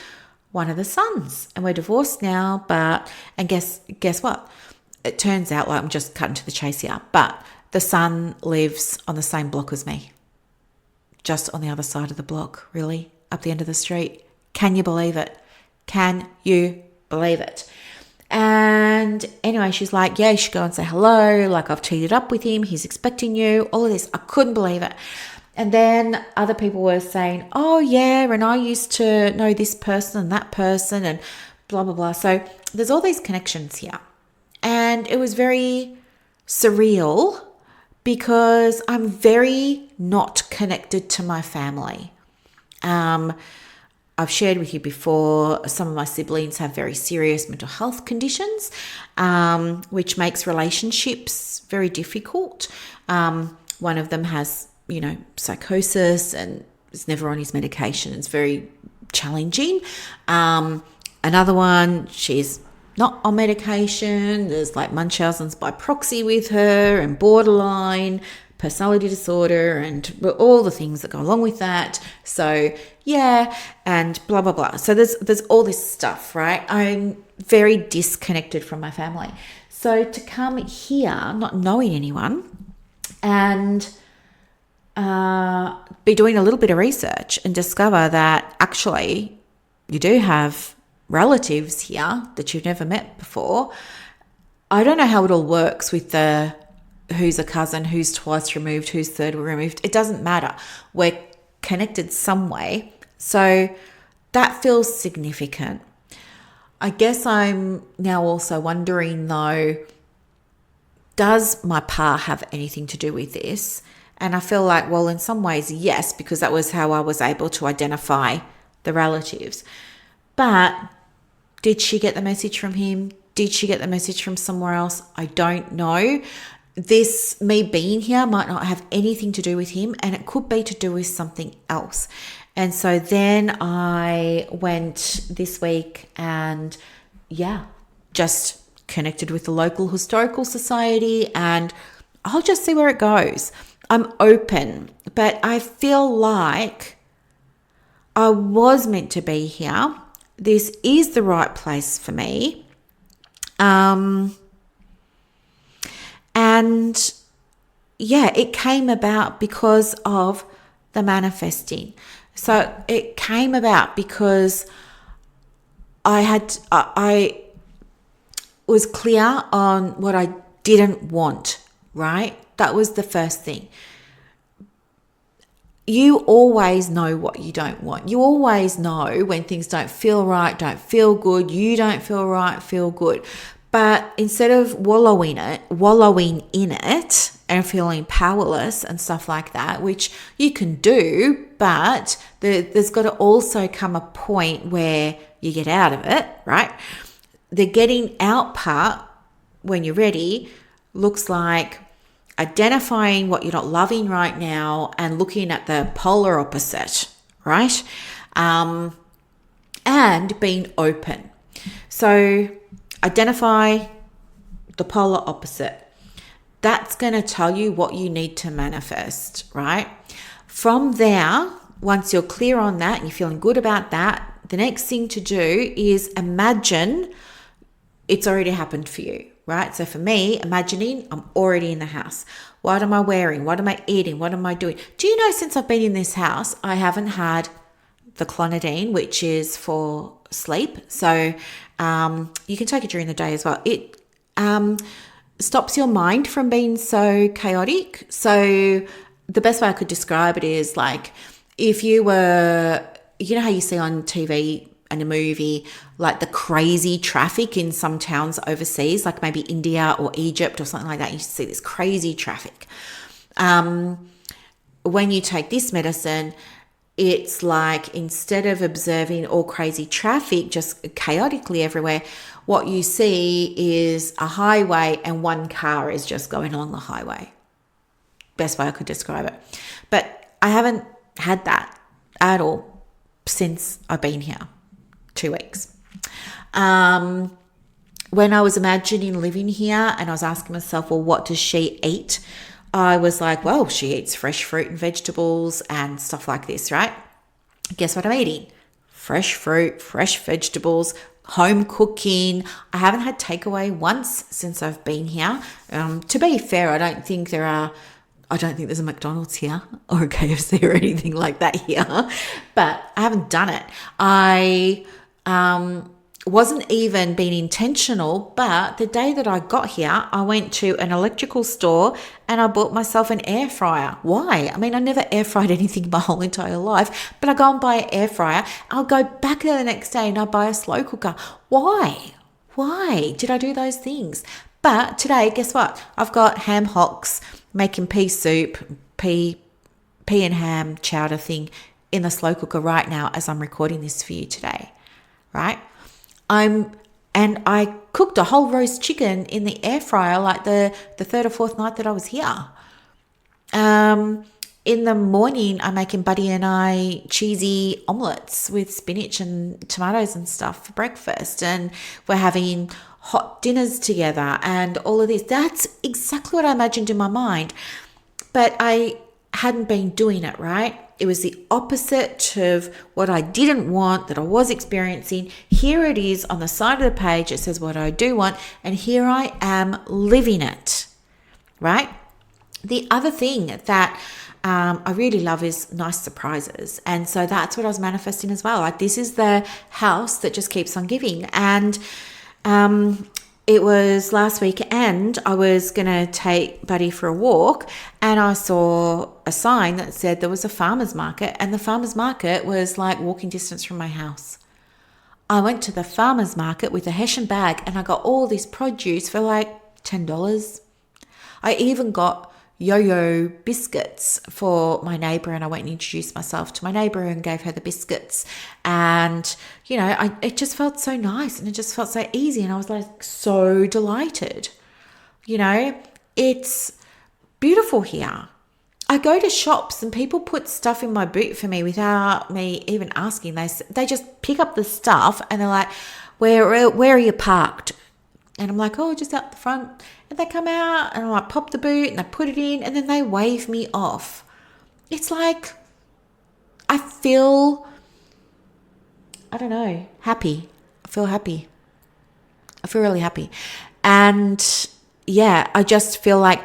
one of the sons. And we're divorced now, and guess what? It turns out, like, I'm just cutting to the chase here, but the son lives on the same block as me. Just on the other side of the block, really, up the end of the street. Can you believe it? Can you believe it? And anyway, she's like, yeah, you should go and say hello. Like, I've teed it up with him. He's expecting you. All of this. I couldn't believe it. And then other people were saying, oh, yeah, and I used to know this person and that person and blah, blah, blah. So there's all these connections here. And it was very surreal because I'm very not connected to my family. I've shared with you before, some of my siblings have very serious mental health conditions, which makes relationships very difficult. One of them has, psychosis and is never on his medication. It's very challenging. Another one, she's not on medication. There's like Munchausen's by proxy with her and borderline personality disorder and all the things that go along with that. So yeah, and blah, blah, blah. So there's all this stuff, right? I'm very disconnected from my family. So to come here, not knowing anyone, and be doing a little bit of research and discover that actually you do have relatives here that you've never met before. I don't know how it all works with the who's a cousin, who's twice removed, who's third removed. It doesn't matter. We're connected some way. So that feels significant. I guess I'm now also wondering though, does my pa have anything to do with this? And I feel like, well, in some ways, yes, because that was how I was able to identify the relatives. But did she get the message from him? Did she get the message from somewhere else? I don't know. This, me being here, might not have anything to do with him, and it could be to do with something else. And so then I went this week and, just connected with the local historical society, and I'll just see where it goes. I'm open, but I feel like I was meant to be here. This is the right place for me. And it came about because of the manifesting. So it came about because I was clear on what I didn't want, right? That was the first thing. You always know what you don't want. You always know when things don't feel right, don't feel good, you don't feel right, feel good. But instead of wallowing in it and feeling powerless and stuff like that, which you can do, but there's got to also come a point where you get out of it, right? The getting out part, when you're ready, looks like identifying what you're not loving right now and looking at the polar opposite, right? And being open. So identify the polar opposite. That's going to tell you what you need to manifest, right? From there, once you're clear on that and you're feeling good about that, the next thing to do is imagine it's already happened for you, right? So for me, imagining I'm already in the house. What am I wearing? What am I eating? What am I doing? Do you know, since I've been in this house, I haven't had the clonidine, which is for sleep. So you can take it during the day as well. It stops your mind from being so chaotic. So the best way I could describe it is like if you were, you know how you see on TV and a movie, like the crazy traffic in some towns overseas, like maybe India or Egypt or something like that. You see this crazy traffic. When you take this medicine, it's like instead of observing all crazy traffic just chaotically everywhere, what you see is a highway and one car is just going along the highway. Best way I could describe it. But I haven't had that at all since I've been here. 2 weeks. When I was imagining living here and I was asking myself, well, what does she eat? I was like, well, she eats fresh fruit and vegetables and stuff like this, right? Guess what I'm eating? fresh fruit, fresh vegetables, home cooking. I haven't had takeaway once since I've been here. To be fair, I don't think there's a McDonald's here or a KFC or anything like that here, but I haven't done it. I wasn't even being intentional, but the day that I got here, I went to an electrical store and I bought myself an air fryer. Why? I mean, I never air fried anything my whole entire life, but I go and buy an air fryer. I'll go back there the next day and I buy a slow cooker. Why? Why did I do those things? But today, guess what? I've got ham hocks, making pea soup, pea and ham chowder thing in the slow cooker right now as I'm recording this for you today, right? And I cooked a whole roast chicken in the air fryer like the third or fourth night that I was here. In the morning, I'm making Buddy and I cheesy omelets with spinach and tomatoes and stuff for breakfast. And we're having hot dinners together and all of this. That's exactly what I imagined in my mind. But I hadn't been doing it, right? It was the opposite of what I didn't want, that I was experiencing. Here it is on the side of the page. It says what I do want. And here I am living it, right? The other thing that I really love is nice surprises. And so that's what I was manifesting as well. Like, this is the house that just keeps on giving. And it was last weekend, I was going to take Buddy for a walk and I saw a sign that said there was a farmer's market, and the farmer's market was like walking distance from my house. I went to the farmer's market with a Hessian bag and I got all this produce for like $10. I even got yo-yo biscuits for my neighbour, and I went and introduced myself to my neighbour and gave her the biscuits. And, you know, it just felt so nice and it just felt so easy, and I was like so delighted. You know, it's beautiful here. I go to shops and people put stuff in my boot for me without me even asking. They just pick up the stuff and they're like, where are you parked? And I'm like, oh, just out the front. And they come out and I like pop the boot and I put it in and then they wave me off. It's like, I feel, I don't know, happy. I feel happy. I feel really happy. And yeah, I just feel like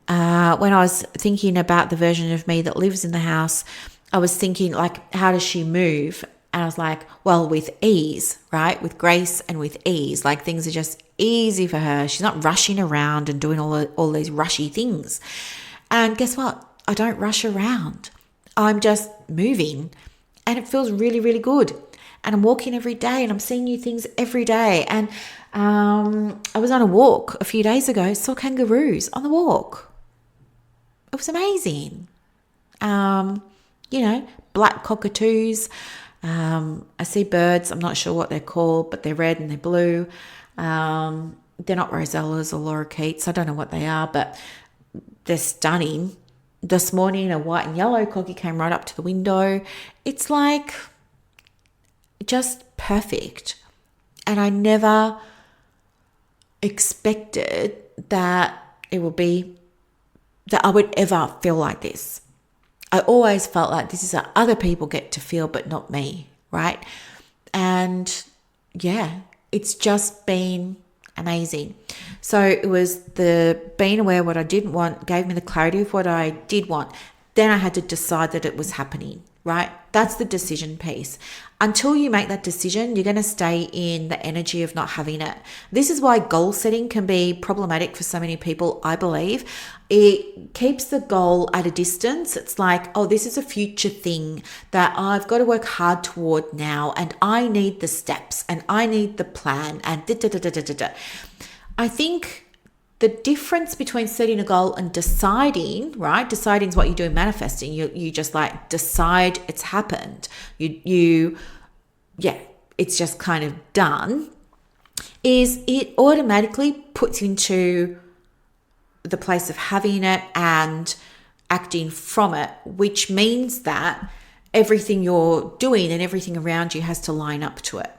when I was thinking about the version of me that lives in the house, I was thinking like, how does she move? And I was like, well, with ease, right? With grace and with ease. Like, things are just easy for her. She's not rushing around and doing all these rushy things. And guess what? I don't rush around. I'm just moving and it feels really, really good. And I'm walking every day and I'm seeing new things every day. And I was on a walk a few days ago, saw kangaroos on the walk. It was amazing. You know, black cockatoos. I see birds. I'm not sure what they're called, but they're red and they're blue. They're not rosellas or lorikeets. I don't know what they are, but they're stunning. This morning, a white and yellow cocky came right up to the window. It's like just perfect. And I never expected that it would be, that I would ever feel like this. I always felt like this is how other people get to feel, but not me, right? And yeah, it's just been amazing. So it was the being aware of what I didn't want, gave me the clarity of what I did want. Then I had to decide that it was happening, right? That's the decision piece. Until you make that decision, you're going to stay in the energy of not having it. This is why goal setting can be problematic for so many people, I believe. It keeps the goal at a distance. It's like, oh, this is a future thing that I've got to work hard toward now, and I need the steps and I need the plan and da-da-da-da-da-da. I think the difference between setting a goal and deciding, right? Deciding is what you do in manifesting. You just like decide it's happened. It's just kind of done. Is it automatically puts into the place of having it and acting from it, which means that everything you're doing and everything around you has to line up to it.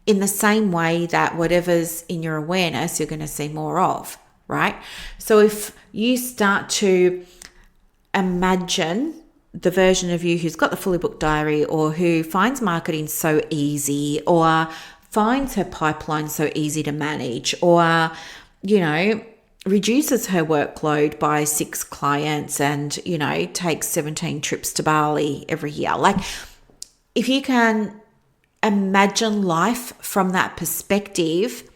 In the same way that whatever's in your awareness, you're going to see more of. Right? So if you start to imagine the version of you who's got the fully booked diary, or who finds marketing so easy, or finds her pipeline so easy to manage, or, reduces her workload by 6 clients and, takes 17 trips to Bali every year. Like, if you can imagine life from that perspective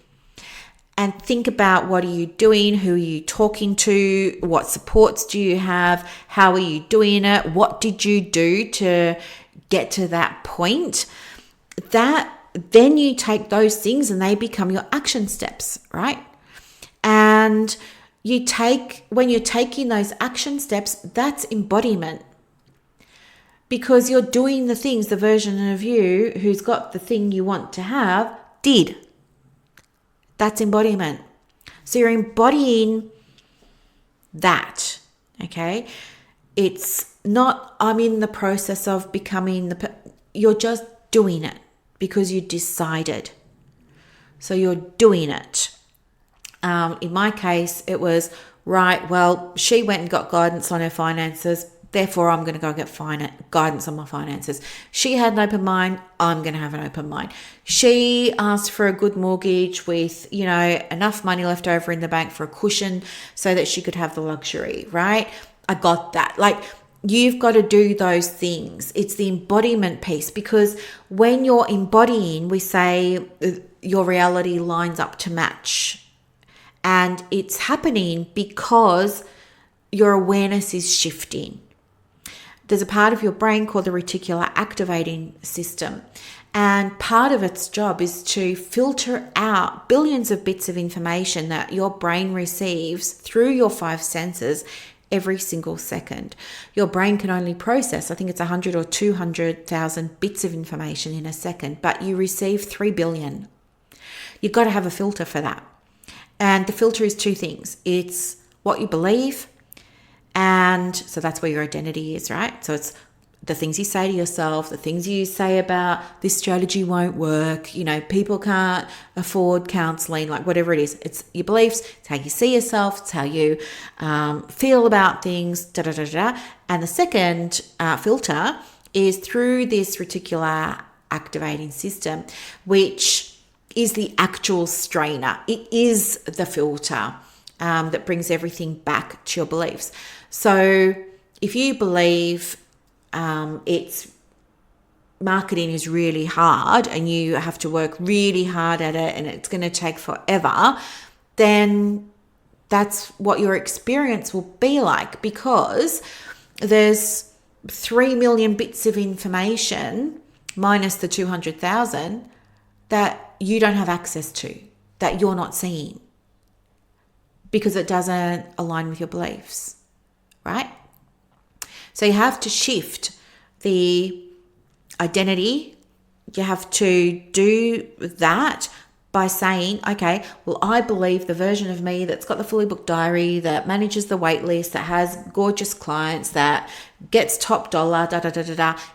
and think about what are you doing, who are you talking to, what supports do you have, how are you doing it, what did you do to get to that point, then you take those things and they become your action steps, right? And when you're taking those action steps, that's embodiment. Because you're doing the things the version of you who's got the thing you want to have did. That's embodiment. So you're embodying that, okay? It's not, I'm in the process of becoming you're just doing it because you decided. So you're doing it. In my case, it was, right, well, she went and got guidance on her finances. Therefore, I'm going to go get guidance on my finances. She had an open mind. I'm going to have an open mind. She asked for a good mortgage with, enough money left over in the bank for a cushion so that she could have the luxury, right? I got that. Like, you've got to do those things. It's the embodiment piece, because when you're embodying, we say your reality lines up to match. And it's happening because your awareness is shifting. There's a part of your brain called the reticular activating system. And part of its job is to filter out billions of bits of information that your brain receives through your 5 senses every single second. Your brain can only process, I think it's 100 or 200,000 bits of information in a second, but you receive 3 billion. You've got to have a filter for that. And the filter is 2 things. It's what you believe, and so that's where your identity is, right? So it's the things you say to yourself, the things you say about this strategy won't work, people can't afford counseling, like whatever it is. It's your beliefs, it's how you see yourself, it's how you feel about things, da-da-da-da. And the second filter is through this reticular activating system, which is the actual strainer. It is the filter that brings everything back to your beliefs. So if you believe it's marketing is really hard and you have to work really hard at it and it's going to take forever, then that's what your experience will be like, because there's 3 million bits of information minus the 200,000 that you don't have access to, that you're not seeing, because it doesn't align with your beliefs, right? So you have to shift the identity. You have to do that by saying, okay, well, I believe the version of me that's got the fully booked diary, that manages the wait list, that has gorgeous clients, that gets top dollar,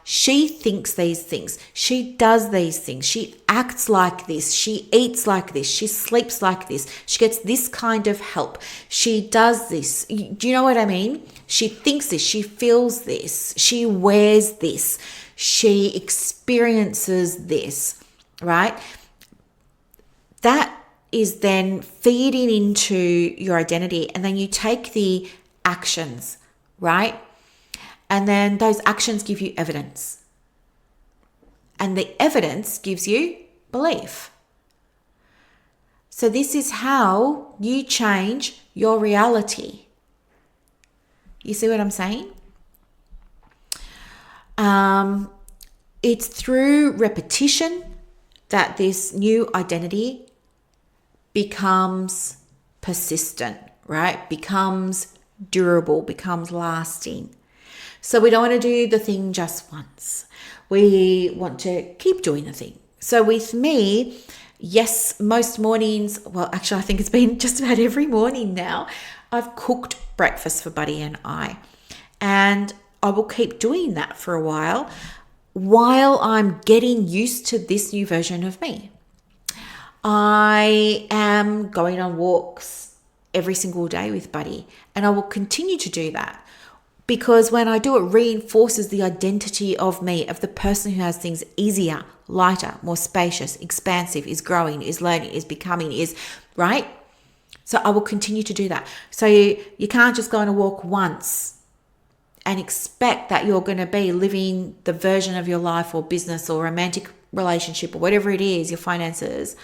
she thinks these things. She does these things. She acts like this. She eats like this. She sleeps like this. She gets this kind of help. She does this. Do you know what I mean? She thinks this. She feels this. She wears this. She experiences this, right? That is then feeding into your identity, and then you take the actions, right? And then those actions give you evidence. And the evidence gives you belief. So this is how you change your reality. You see what I'm saying? It's through repetition that this new identity becomes persistent, right? Becomes durable, becomes lasting. So we don't want to do the thing just once. We want to keep doing the thing. So with me, yes, most mornings, well, actually, I think it's been just about every morning now, I've cooked breakfast for Buddy and I. And I will keep doing that for a while I'm getting used to this new version of me. I am going on walks every single day with Buddy, and I will continue to do that because when I do, it reinforces the identity of me, of the person who has things easier, lighter, more spacious, expansive, is growing, is learning, is becoming, is right. So I will continue to do that. So you can't just go on a walk once and expect that you're going to be living the version of your life or business or romantic relationship or whatever it is, your finances.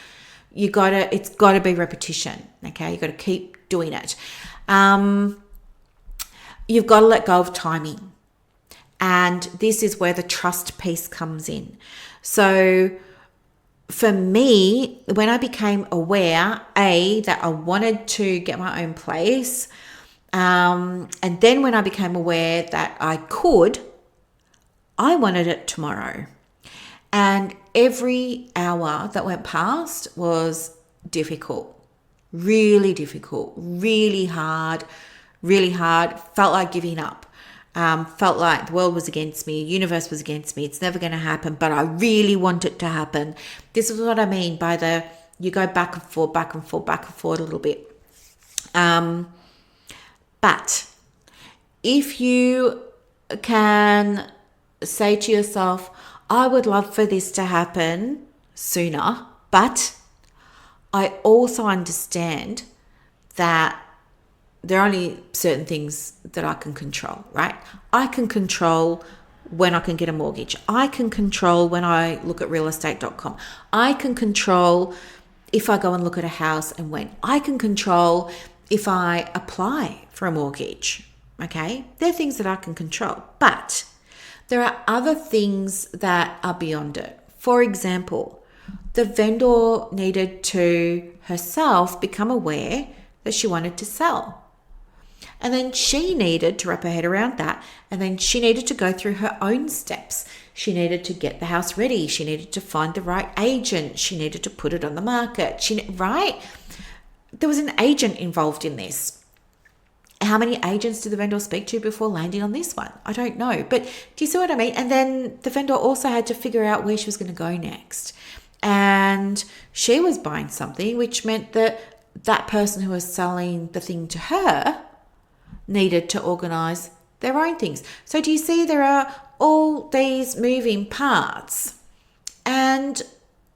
It's got to be repetition. Okay. You got to keep doing it. You've got to let go of timing. And this is where the trust piece comes in. So for me, when I became aware, that I wanted to get my own place, and then when I became aware that I wanted it tomorrow. And every hour that went past was difficult, really hard, felt like giving up. Felt like the world was against me, the universe was against me, it's never going to happen, but I really want it to happen. This is what I mean by you go back and forth a little bit. But if you can say to yourself, I would love for this to happen sooner, but I also understand that there are only certain things that I can control, right? I can control when I can get a mortgage. I can control when I look at realestate.com. I can control if I go and look at a house and when. I can control if I apply for a mortgage, okay? They're things that I can control. But there are other things that are beyond it. For example, the vendor needed to herself become aware that she wanted to sell. And then she needed to wrap her head around that. And then she needed to go through her own steps. She needed to get the house ready. She needed to find the right agent. She needed to put it on the market. Right? There was an agent involved in this. How many agents did the vendor speak to before landing on this one? I don't know. But do you see what I mean? And then the vendor also had to figure out where she was going to go next. And she was buying something, which meant that that person who was selling the thing to her needed to organize their own things. So do you see there are all these moving parts? And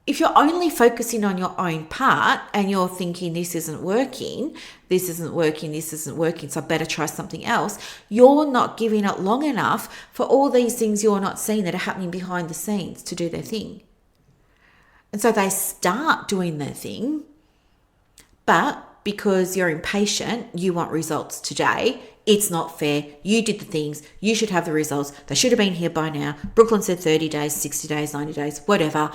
if you're only focusing on your own part and you're thinking this isn't working, so I better try something else, you're not giving it long enough for all these things you're not seeing that are happening behind the scenes to do their thing. And so they start doing their thing, but because you're impatient, you want results today. It's not fair. You did the things. You should have the results. They should have been here by now. Brooklyn said 30 days, 60 days, 90 days, whatever.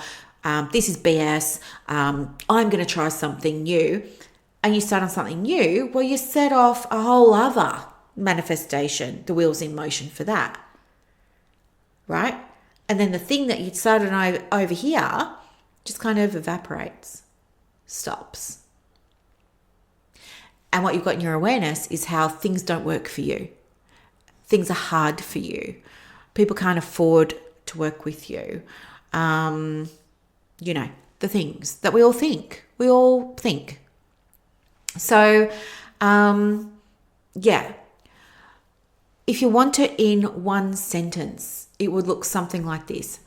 This is BS. I'm going to try something new. And you start on something new, well, you set off a whole other manifestation, the wheels in motion for that. Right? And then the thing that you'd started over here just kind of evaporates, stops. And what you've got in your awareness is how things don't work for you. Things are hard for you. People can't afford to work with you. The things that we all think. So, if you want it in one sentence, it would look something like this.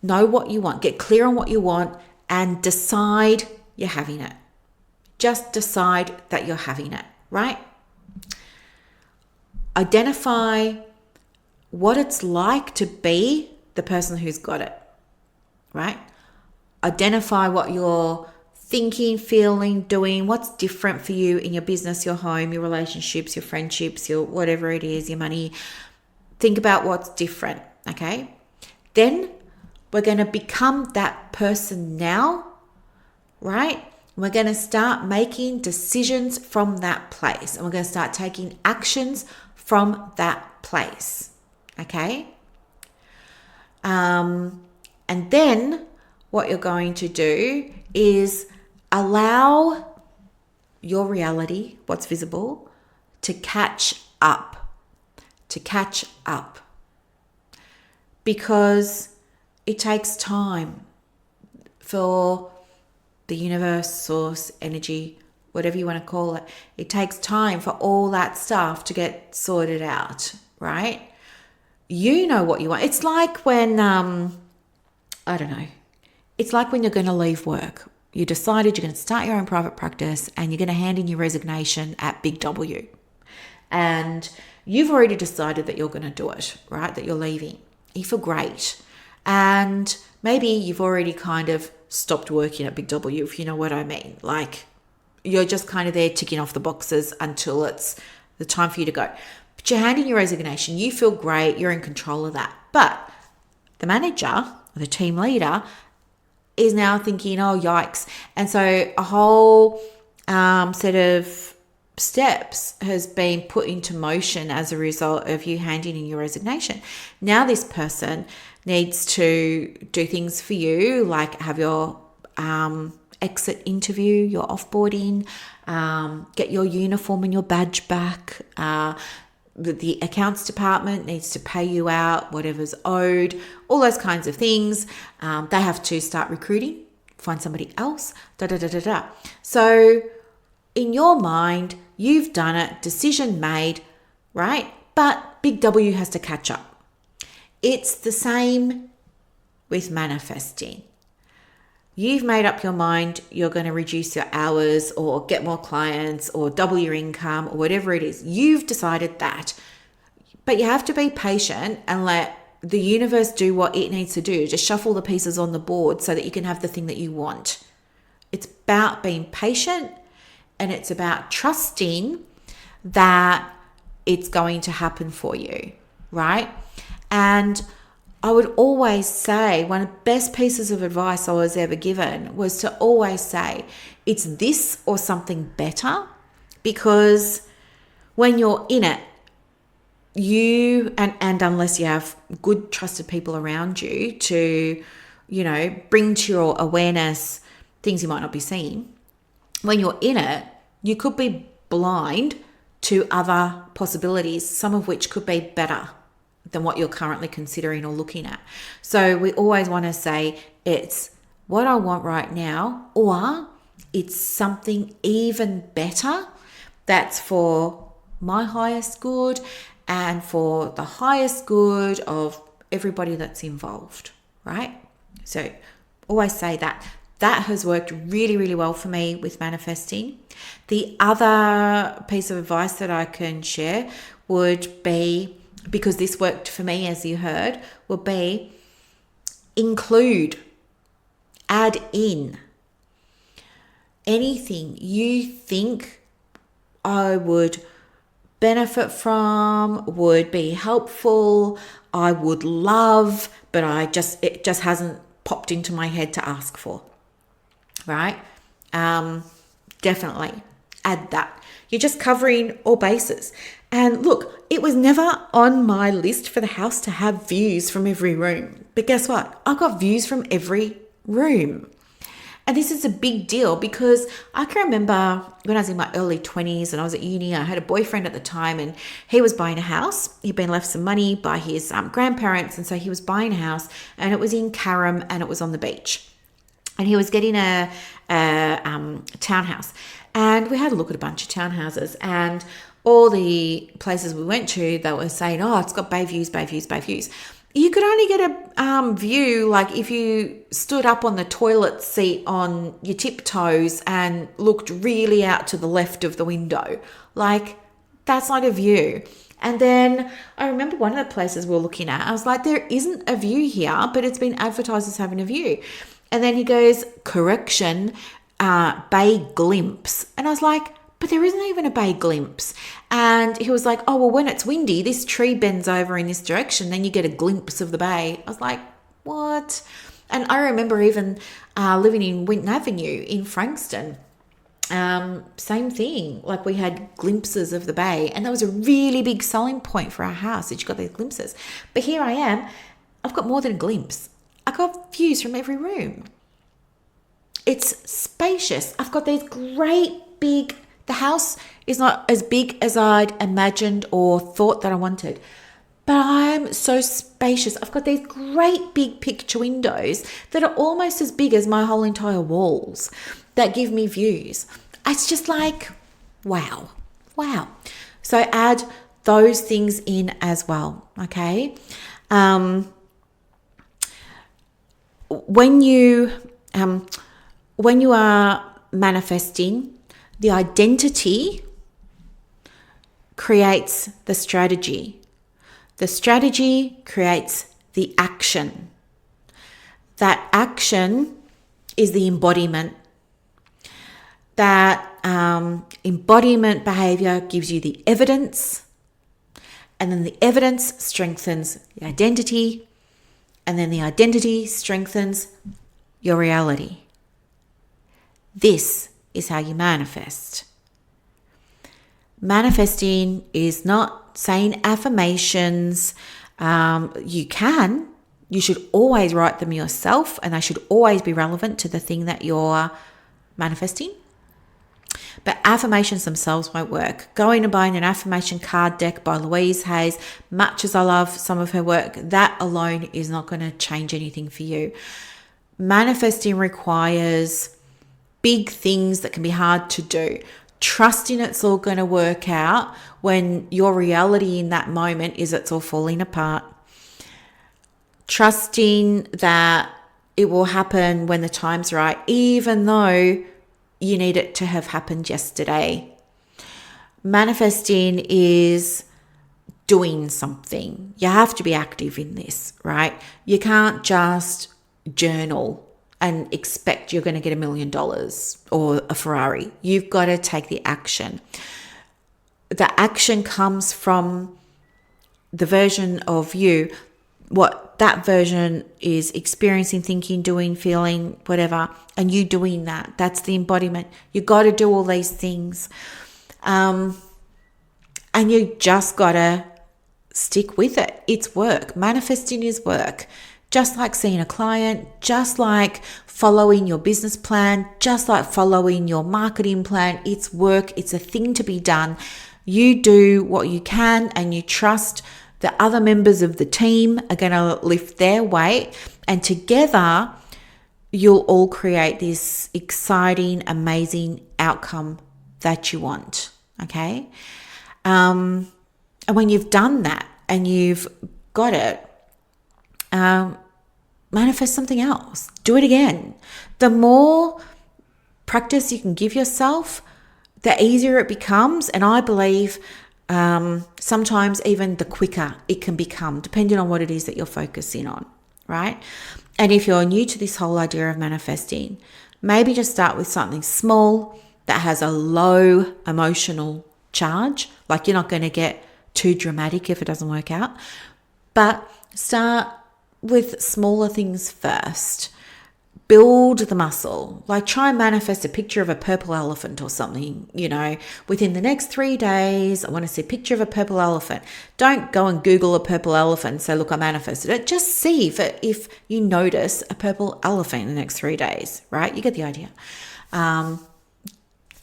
Know what you want. Get clear on what you want and decide you're having it. Just decide that you're having it, right? Identify what it's like to be the person who's got it, right? Identify what you're thinking, feeling, doing, what's different for you in your business, your home, your relationships, your friendships, your whatever it is, your money. Think about what's different, okay? Then we're going to become that person now, right? We're going to start making decisions from that place, and we're going to start taking actions from that place, okay? And then what you're going to do is allow your reality, what's visible, to catch up, because it takes time for the universe, source, energy, whatever you want to call it. It takes time for all that stuff to get sorted out, right? You know what you want. It's like when, I don't know, it's like when you're going to leave work. You decided you're going to start your own private practice and you're going to hand in your resignation at Big W. And you've already decided that you're going to do it, right? That you're leaving. You feel great. And maybe you've already kind of stopped working at Big W, if you know what I mean. Like, you're just kind of there ticking off the boxes until it's the time for you to go. But you're handing your resignation. You feel great. You're in control of that. But the manager or the team leader is now thinking, oh, yikes. And so a whole set of steps has been put into motion as a result of you handing in your resignation. Now this person needs to do things for you, like have your exit interview, your offboarding, get your uniform and your badge back. The accounts department needs to pay you out whatever's owed, all those kinds of things. They have to start recruiting, find somebody else, So in your mind, you've done it, decision made, right? But Big W has to catch up. It's the same with manifesting. You've made up your mind you're going to reduce your hours or get more clients or double your income or whatever it is. You've decided that. But you have to be patient and let the universe do what it needs to do. Just shuffle the pieces on the board so that you can have the thing that you want. It's about being patient and it's about trusting that it's going to happen for you, right? And I would always say one of the best pieces of advice I was ever given was to always say, it's this or something better, because when you're in it, you, and unless you have good trusted people around you to, bring to your awareness things you might not be seeing, when you're in it, you could be blind to other possibilities, some of which could be better than what you're currently considering or looking at. So we always want to say it's what I want right now, or it's something even better that's for my highest good and for the highest good of everybody that's involved, right? So always say that. That has worked really, really well for me with manifesting. The other piece of advice that I can share would be, because this worked for me, as you heard, would be include, add in anything you think I would benefit from, would be helpful, I would love, but it just hasn't popped into my head to ask for, right? Definitely add that. You're just covering all bases. And look, it was never on my list for the house to have views from every room. But guess what? I've got views from every room. And this is a big deal because I can remember when I was in my early 20s and I was at uni, I had a boyfriend at the time and he was buying a house. He'd been left some money by his grandparents. And so he was buying a house and it was in Carrum and it was on the beach. And he was getting a townhouse. And we had a look at a bunch of townhouses, and all the places we went to, they were saying, oh, it's got bay views, bay views, bay views. You could only get a view like if you stood up on the toilet seat on your tiptoes and looked really out to the left of the window. Like, that's not a view. And then I remember one of the places we were looking at, I was like, there isn't a view here, but it's been advertised as having a view. And then he goes, correction, bay glimpse. And I was like, but there isn't even a bay glimpse. And he was like, oh, well, when it's windy, this tree bends over in this direction, then you get a glimpse of the bay. I was like, what? And I remember even living in Winton Avenue in Frankston. Same thing. Like, we had glimpses of the bay, and that was a really big selling point for our house that you got these glimpses. But here I am, I've got more than a glimpse. I got views from every room. It's spacious. I've got these great big, the house is not as big as I'd imagined or thought that I wanted, but I'm so spacious. I've got these great big picture windows that are almost as big as my whole entire walls that give me views. It's just like, wow. So add those things in as well, okay? When you are manifesting, the identity creates the strategy. The strategy creates the action. That action is the embodiment. That embodiment behavior gives you the evidence, and then the evidence strengthens the identity, and then the identity strengthens your reality. This is how you manifest. Manifesting is not saying affirmations. You should always write them yourself, and they should always be relevant to the thing that you're manifesting. But affirmations themselves won't work. Going and buying an affirmation card deck by Louise Hayes, much as I love some of her work, that alone is not going to change anything for you. Manifesting requires big things that can be hard to do. Trusting it's all going to work out when your reality in that moment is it's all falling apart. Trusting that it will happen when the time's right, even though you need it to have happened yesterday. Manifesting is doing something. You have to be active in this, right? You can't just journal and expect you're going to get $1 million or a Ferrari. You've got to take the action. The action comes from the version of you, what that version is experiencing, thinking, doing, feeling, whatever, and you doing that. That's the embodiment. You got to do all these things. And you just got to stick with it. It's work. Manifesting is work. Just like seeing a client, just like following your business plan, just like following your marketing plan. It's work. It's a thing to be done. You do what you can and you trust the other members of the team are going to lift their weight, and together you'll all create this exciting, amazing outcome that you want. Okay. And when you've done that and you've got it, manifest something else. Do it again. The more practice you can give yourself, the easier it becomes. And I believe sometimes even the quicker it can become, depending on what it is that you're focusing on, right? And if you're new to this whole idea of manifesting, maybe just start with something small that has a low emotional charge. Like, you're not going to get too dramatic if it doesn't work out, but start with smaller things first. Build the muscle. Like, try and manifest a picture of a purple elephant or something, within the next 3 days. I want to see a picture of a purple elephant. Don't go and Google a purple elephant and say, look, I manifested it. Just see if you notice a purple elephant in the next 3 days, right? You get the idea.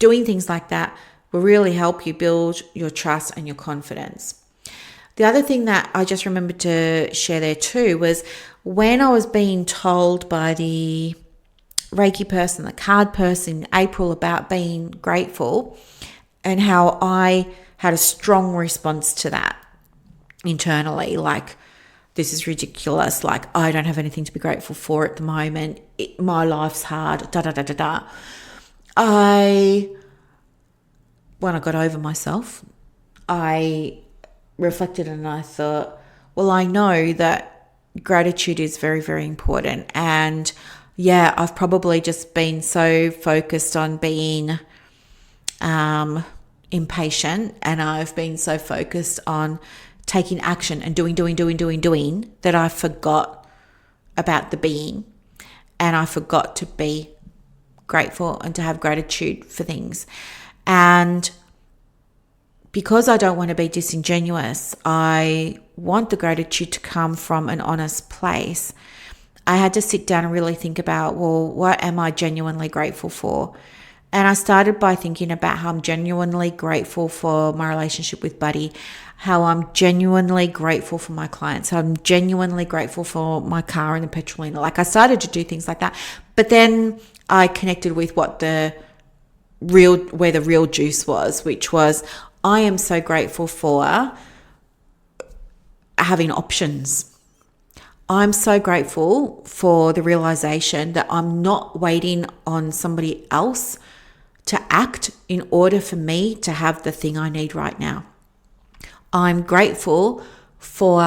Doing things like that will really help you build your trust and your confidence. The other thing that I just remembered to share there too was when I was being told by the Reiki person, the card person in April about being grateful, and how I had a strong response to that internally, like, this is ridiculous, like, I don't have anything to be grateful for at the moment, my life's hard, when I got over myself, I reflected and I thought, well, I know that gratitude is very, very important. And yeah, I've probably just been so focused on being impatient, and I've been so focused on taking action and doing that I forgot about the being, and I forgot to be grateful and to have gratitude for things. And because I don't want to be disingenuous, I want the gratitude to come from an honest place. I had to sit down and really think about, well, what am I genuinely grateful for? And I started by thinking about how I'm genuinely grateful for my relationship with Buddy, how I'm genuinely grateful for my clients, how I'm genuinely grateful for my car and the Petrolina. Like, I started to do things like that. But then I connected with what the where the real juice was, which was, I am so grateful for having options. I'm so grateful for the realization that I'm not waiting on somebody else to act in order for me to have the thing I need right now. I'm grateful for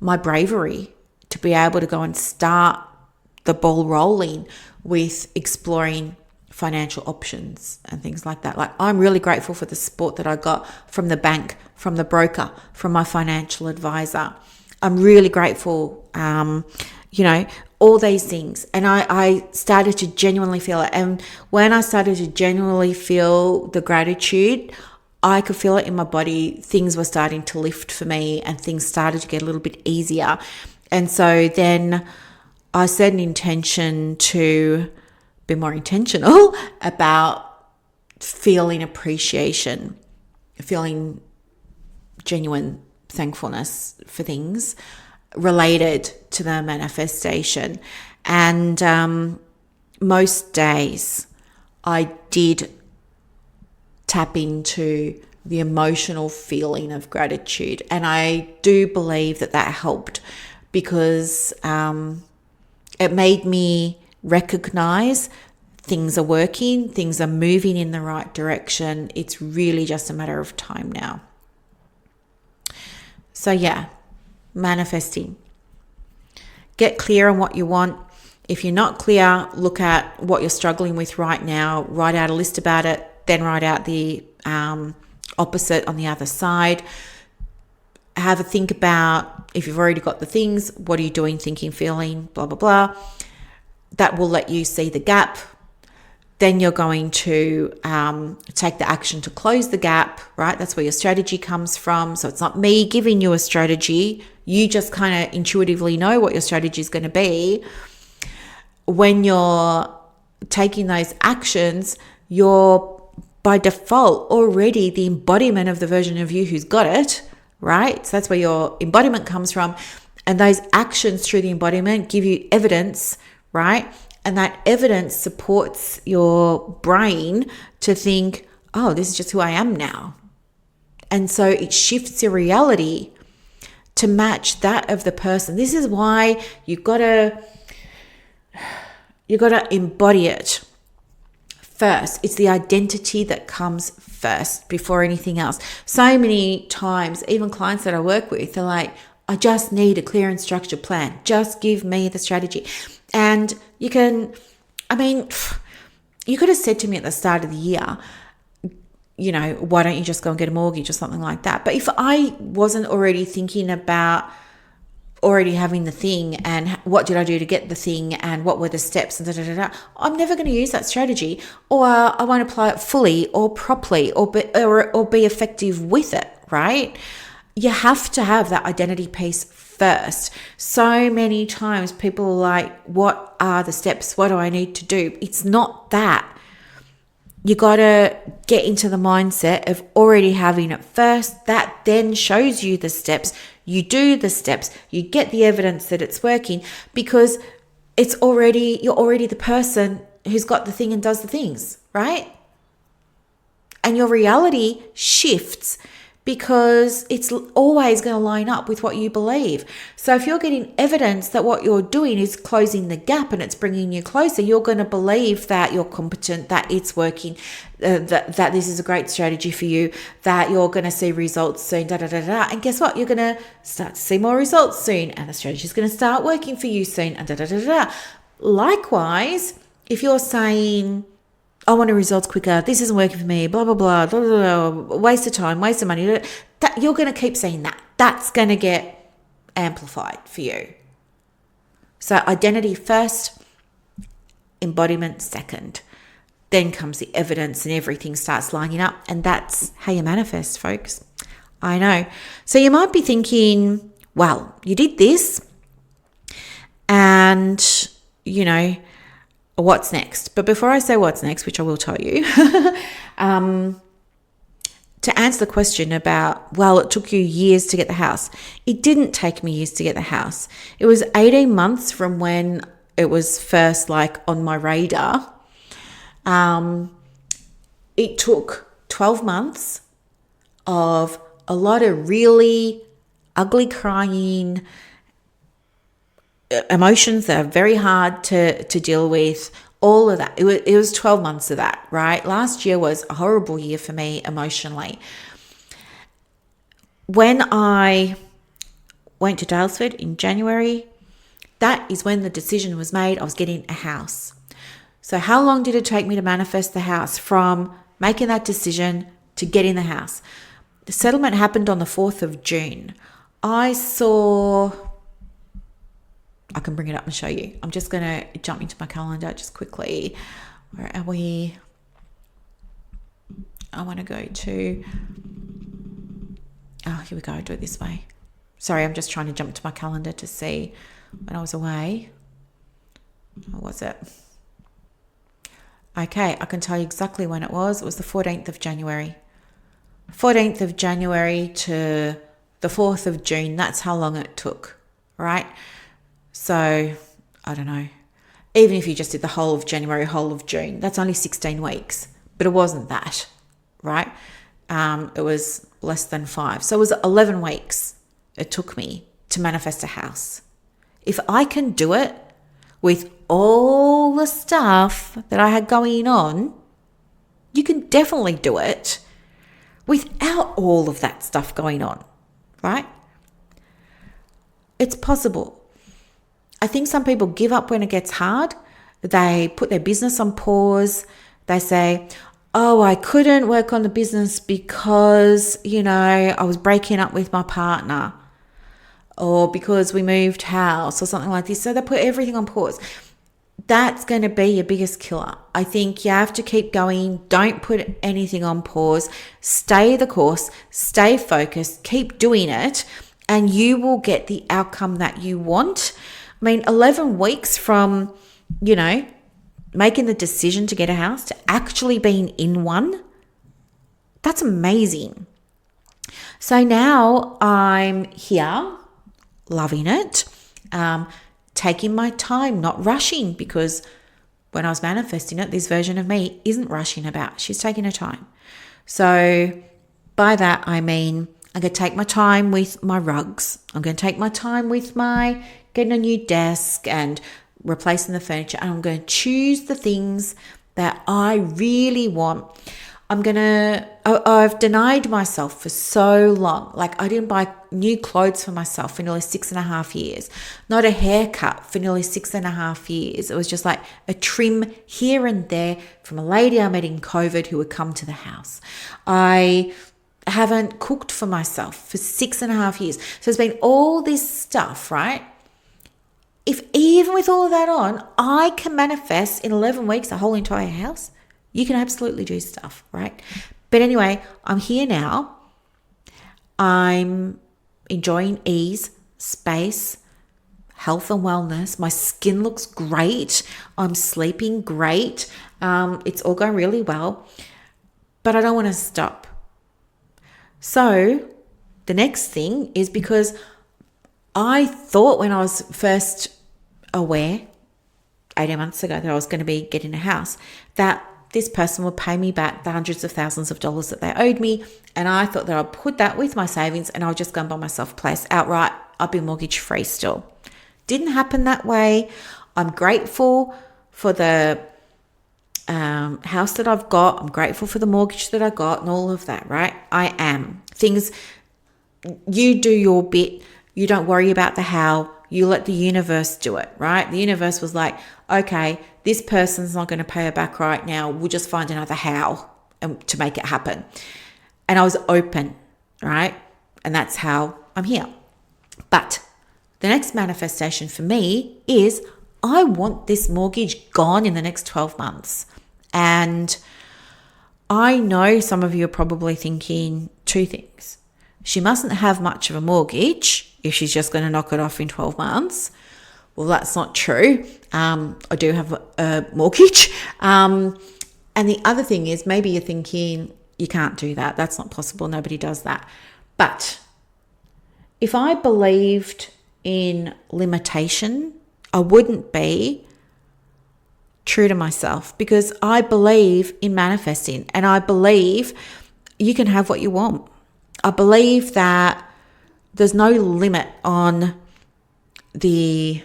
my bravery to be able to go and start the ball rolling with exploring financial options and things like that. Like, I'm really grateful for the support that I got from the bank, from the broker, from my financial advisor. I'm really grateful, all these things. And I started to genuinely feel it. And when I started to genuinely feel the gratitude, I could feel it in my body. Things were starting to lift for me and things started to get a little bit easier. And so then I set an intention to be more intentional about feeling appreciation, feeling genuine thankfulness for things related to the manifestation. And most days I did tap into the emotional feeling of gratitude. And I do believe that helped because it made me recognize things are working, things are moving in the right direction. It's really just a matter of time now. So yeah, manifesting. Get clear on what you want. If you're not clear, look at what you're struggling with right now, write out a list about it, then write out the opposite on the other side. Have a think about, if you've already got the things, what are you doing, thinking, feeling, blah, blah, blah. That will let you see the gap. Then you're going to take the action to close the gap, right? That's where your strategy comes from. So it's not me giving you a strategy. You just kind of intuitively know what your strategy is going to be. When you're taking those actions, you're by default already the embodiment of the version of you who's got it, right? So that's where your embodiment comes from. And those actions through the embodiment give you evidence, right? And that evidence supports your brain to think, oh, this is just who I am now. And so it shifts your reality to match that of the person. This is why you gotta embody it first. It's the identity that comes first before anything else. So many times, even clients that I work with, they're like, I just need a clear and structured plan. Just give me the strategy. And you could have said to me at the start of the year, why don't you just go and get a mortgage or something like that? But if I wasn't already thinking about already having the thing and what did I do to get the thing and what were the steps and I'm never going to use that strategy, or I won't apply it fully or properly or be effective with it, right? You have to have that identity piece first. So many times people are like, what are the steps? What do I need to do? It's not that. You got to get into the mindset of already having it first. That then shows you the steps. You do the steps. You get the evidence that it's working because you're already the person who's got the thing and does the things, right? And your reality shifts because it's always going to line up with what you believe. So if you're getting evidence that what you're doing is closing the gap and it's bringing you closer, you're going to believe that you're competent, that it's working, that this is a great strategy for you, that you're going to see results soon, And guess what? You're going to start to see more results soon, and the strategy is going to start working for you soon, and Likewise, if you're saying, I want the results quicker, this isn't working for me, blah, blah, blah, blah, blah, blah, waste of time, waste of money, that you're going to keep saying that. That's going to get amplified for you. So identity first, embodiment second. Then comes the evidence and everything starts lining up. And that's how you manifest, folks. I know. So you might be thinking, well, you did this and, what's next? But before I say what's next, which I will tell you, to answer the question about, well, it took you years to get the house. It didn't take me years to get the house. It was 18 months from when it was first on my radar. it took 12 months of a lot of really ugly crying, emotions that are very hard to deal with, all of that. It was 12 months of that, right? Last year was a horrible year for me emotionally. When I went to Daylesford in January, that is when the decision was made. I was getting a house. So how long did it take me to manifest the house from making that decision to getting the house? The settlement happened on the 4th of June. I can bring it up and show you. I'm just going to jump into my calendar just quickly. Where are we? I want to go to, here we go. I'll do it this way. Sorry, I'm just trying to jump to my calendar to see when I was away. What was it? Okay, I can tell you exactly when it was. It was the 14th of January. 14th of January to the 4th of June. That's how long it took, right? So, I don't know. Even if you just did the whole of January, whole of June, that's only 16 weeks. But it wasn't that, right? It was less than 5. So it was 11 weeks it took me to manifest a house. If I can do it with all the stuff that I had going on, you can definitely do it without all of that stuff going on, right? It's possible. I think some people give up when it gets hard. They put their business on pause. They say, oh, I couldn't work on the business because, I was breaking up with my partner, or because we moved house or something like this. So they put everything on pause. That's going to be your biggest killer. I think you have to keep going. Don't put anything on pause. Stay the course. Stay focused. Keep doing it, and you will get the outcome that you want. 11 weeks from, making the decision to get a house to actually being in one, that's amazing. So now I'm here, loving it, taking my time, not rushing, because when I was manifesting it, this version of me isn't rushing about. She's taking her time. So by that, I mean, I'm going to take my time with my rugs. I'm going to take my time with my getting a new desk and replacing the furniture. And I'm going to choose the things that I really want. I've denied myself for so long. Like, I didn't buy new clothes for myself for nearly 6.5 years. Not a haircut for nearly 6.5 years. It was just like a trim here and there from a lady I met in COVID who would come to the house. I haven't cooked for myself for 6.5 years. So it's been all this stuff, right? If even with all of that on, I can manifest in 11 weeks a whole entire house, you can absolutely do stuff, right? But anyway, I'm here now. I'm enjoying ease, space, health and wellness. My skin looks great. I'm sleeping great. It's all going really well. But I don't want to stop. So the next thing is, because I thought when I was first aware 18 months ago that I was going to be getting a house, that this person would pay me back the hundreds of thousands of dollars that they owed me. And I thought that I'd put that with my savings and I'll just go and buy myself a place outright. I'll be mortgage free still. Didn't happen that way. I'm grateful for the house that I've got. I'm grateful for the mortgage that I got and all of that, right? I am. Things, you do your bit. You don't worry about the how. You let the universe do it, right? The universe was like, okay, this person's not going to pay her back right now. We'll just find another how to make it happen. And I was open, right? And that's how I'm here. But the next manifestation for me is I want this mortgage gone in the next 12 months. And I know some of you are probably thinking two things. She mustn't have much of a mortgage if she's just going to knock it off in 12 months. Well, that's not true. I do have a mortgage. And the other thing is, maybe you're thinking, you can't do that. That's not possible. Nobody does that. But if I believed in limitation, I wouldn't be true to myself because I believe in manifesting and I believe you can have what you want. I believe that there's no limit on the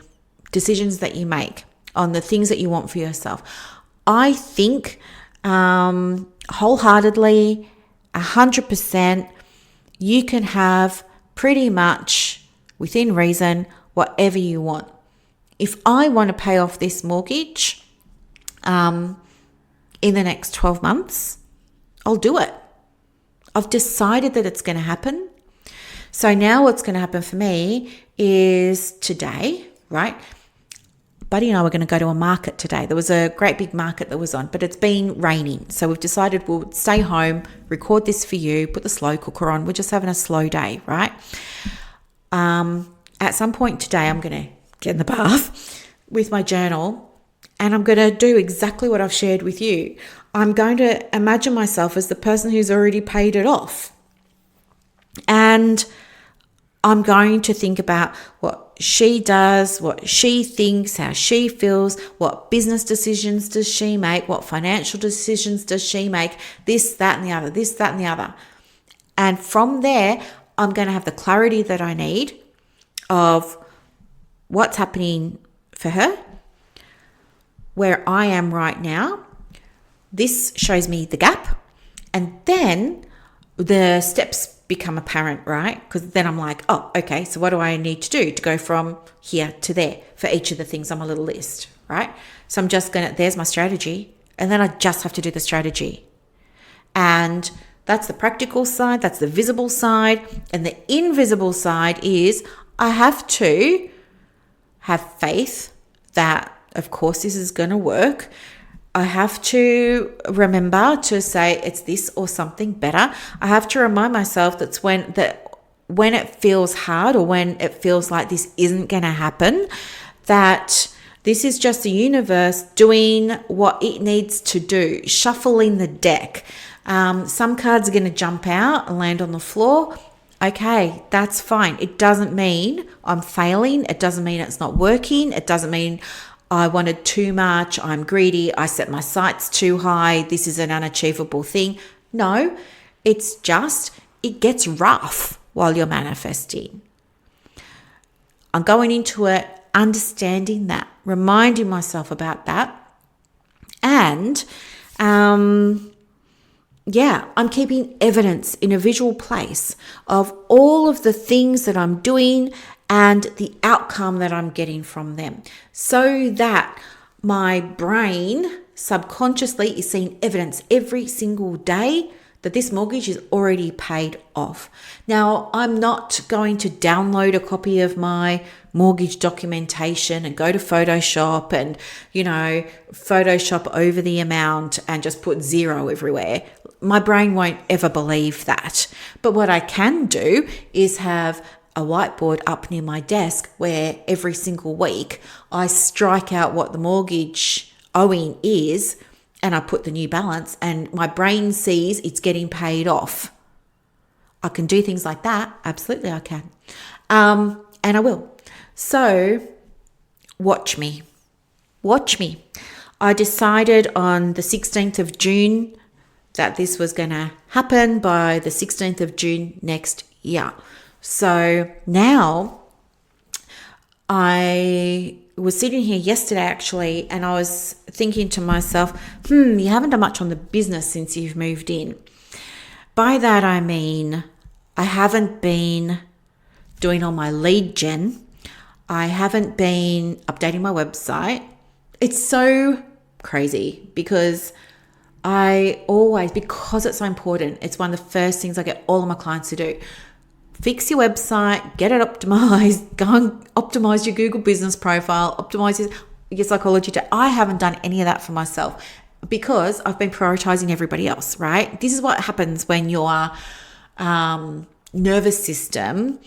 decisions that you make, on the things that you want for yourself. I think wholeheartedly, 100%, you can have pretty much within reason whatever you want. If I want to pay off this mortgage in the next 12 months, I'll do it. I've decided that it's going to happen. So now what's going to happen for me is today, right? Buddy and I were going to go to a market today. There was a great big market that was on, but it's been raining. So we've decided we'll stay home, record this for you, put the slow cooker on. We're just having a slow day, right? At some point today, I'm going to get in the bath with my journal and I'm going to do exactly what I've shared with you. I'm going to imagine myself as the person who's already paid it off. And I'm going to think about what she does, what she thinks, how she feels, what business decisions does she make, what financial decisions does she make, this, that, and the other, this, that, and the other. And from there, I'm going to have the clarity that I need of what's happening for her, where I am right now. This shows me the gap. And then the steps become apparent, right? Because then I'm like, oh, okay, so what do I need to do to go from here to there for each of the things on my little list, right? So I'm just there's my strategy. And then I just have to do the strategy. And that's the practical side, that's the visible side. And the invisible side is I have to have faith that, of course, this is going to work. I have to remember to say it's this or something better. I have to remind myself that when it feels hard or when it feels like this isn't going to happen, that this is just the universe doing what it needs to do, shuffling the deck. Some cards are going to jump out and land on the floor. Okay, that's fine. It doesn't mean I'm failing. It doesn't mean it's not working. It doesn't mean I wanted too much. I'm greedy. I set my sights too high. This is an unachievable thing. No, it's just, it gets rough while you're manifesting. I'm going into it, understanding that, reminding myself about that. And, I'm keeping evidence in a visual place of all of the things that I'm doing and the outcome that I'm getting from them, so that my brain subconsciously is seeing evidence every single day that this mortgage is already paid off. Now, I'm not going to download a copy of my mortgage documentation and go to Photoshop and, Photoshop over the amount and just put zero everywhere. My brain won't ever believe that. But what I can do is have a whiteboard up near my desk where every single week I strike out what the mortgage owing is and I put the new balance and my brain sees it's getting paid off. I can do things like that. Absolutely, I can. And I will. So watch me. I decided on the 16th of June that this was going to happen by the 16th of June next year. So now I was sitting here yesterday actually, and I was thinking to myself, you haven't done much on the business since you've moved in. By that I mean I haven't been doing all my lead gen. I haven't been updating my website. It's so crazy because because it's so important, it's one of the first things I get all of my clients to do. Fix your website, get it optimized, go and optimize your Google business profile, optimize your psychology. I haven't done any of that for myself because I've been prioritizing everybody else, right? This is what happens when your nervous system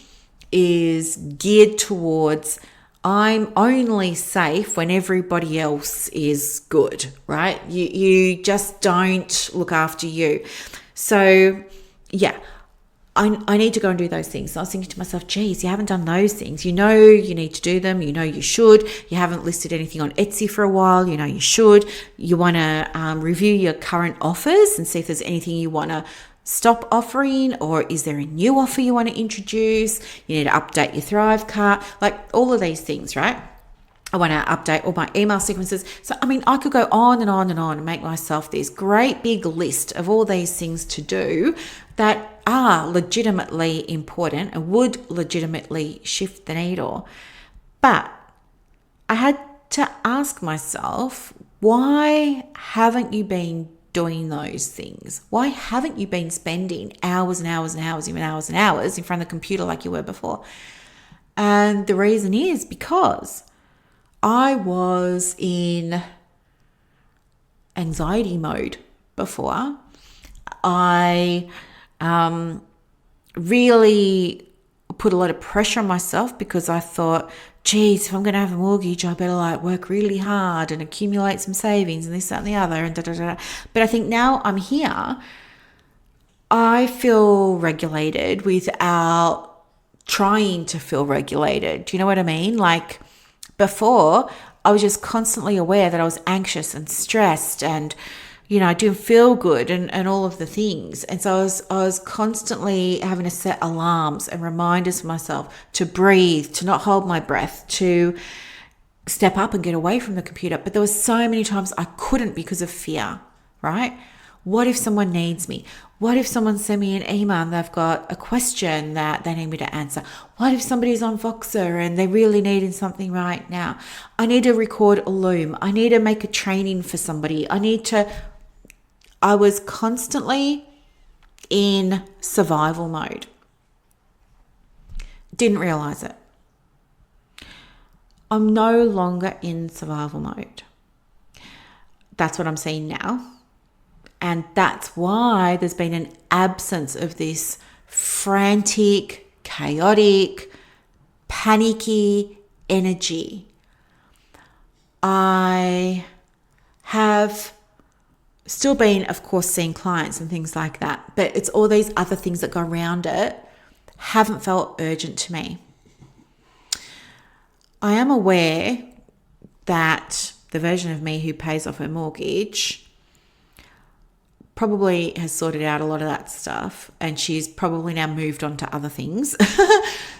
is geared towards I'm only safe when everybody else is good, right? You just don't look after you. So, I need to go and do those things. So I was thinking to myself, geez, you haven't done those things. You know you need to do them. You know you should. You haven't listed anything on Etsy for a while. You know you should. You want to review your current offers and see if there's anything you want to stop offering, or is there a new offer you want to introduce? You need to update your Thrive cart, like all of these things, right? I want to update all my email sequences. So, I mean, I could go on and on and on and make myself this great big list of all these things to do that are legitimately important and would legitimately shift the needle. But I had to ask myself, why haven't you been doing those things? Why haven't you been spending hours and hours and hours, even hours and hours in front of the computer like you were before? And the reason is because I was in anxiety mode before. I really put a lot of pressure on myself because I thought, geez, if I'm going to have a mortgage, I better like work really hard and accumulate some savings and this, that, and the other, and da, da, da. But I think now I'm here, I feel regulated without trying to feel regulated. Do you know what I mean? Like, before, I was just constantly aware that I was anxious and stressed and, you know, I didn't feel good and all of the things. And so I was constantly having to set alarms and reminders for myself to breathe, to not hold my breath, to step up and get away from the computer. But there were so many times I couldn't because of fear, right? What if someone needs me? What if someone sent me an email and they've got a question that they need me to answer? What if somebody's on Voxer and they're really needing something right now? I need to record a Loom. I need to make a training for somebody. I was constantly in survival mode. Didn't realize it. I'm no longer in survival mode. That's what I'm seeing now. And that's why there's been an absence of this frantic, chaotic, panicky energy. I have still been, of course, seeing clients and things like that, but it's all these other things that go around it haven't felt urgent to me. I am aware that the version of me who pays off her mortgage probably has sorted out a lot of that stuff, and she's probably now moved on to other things.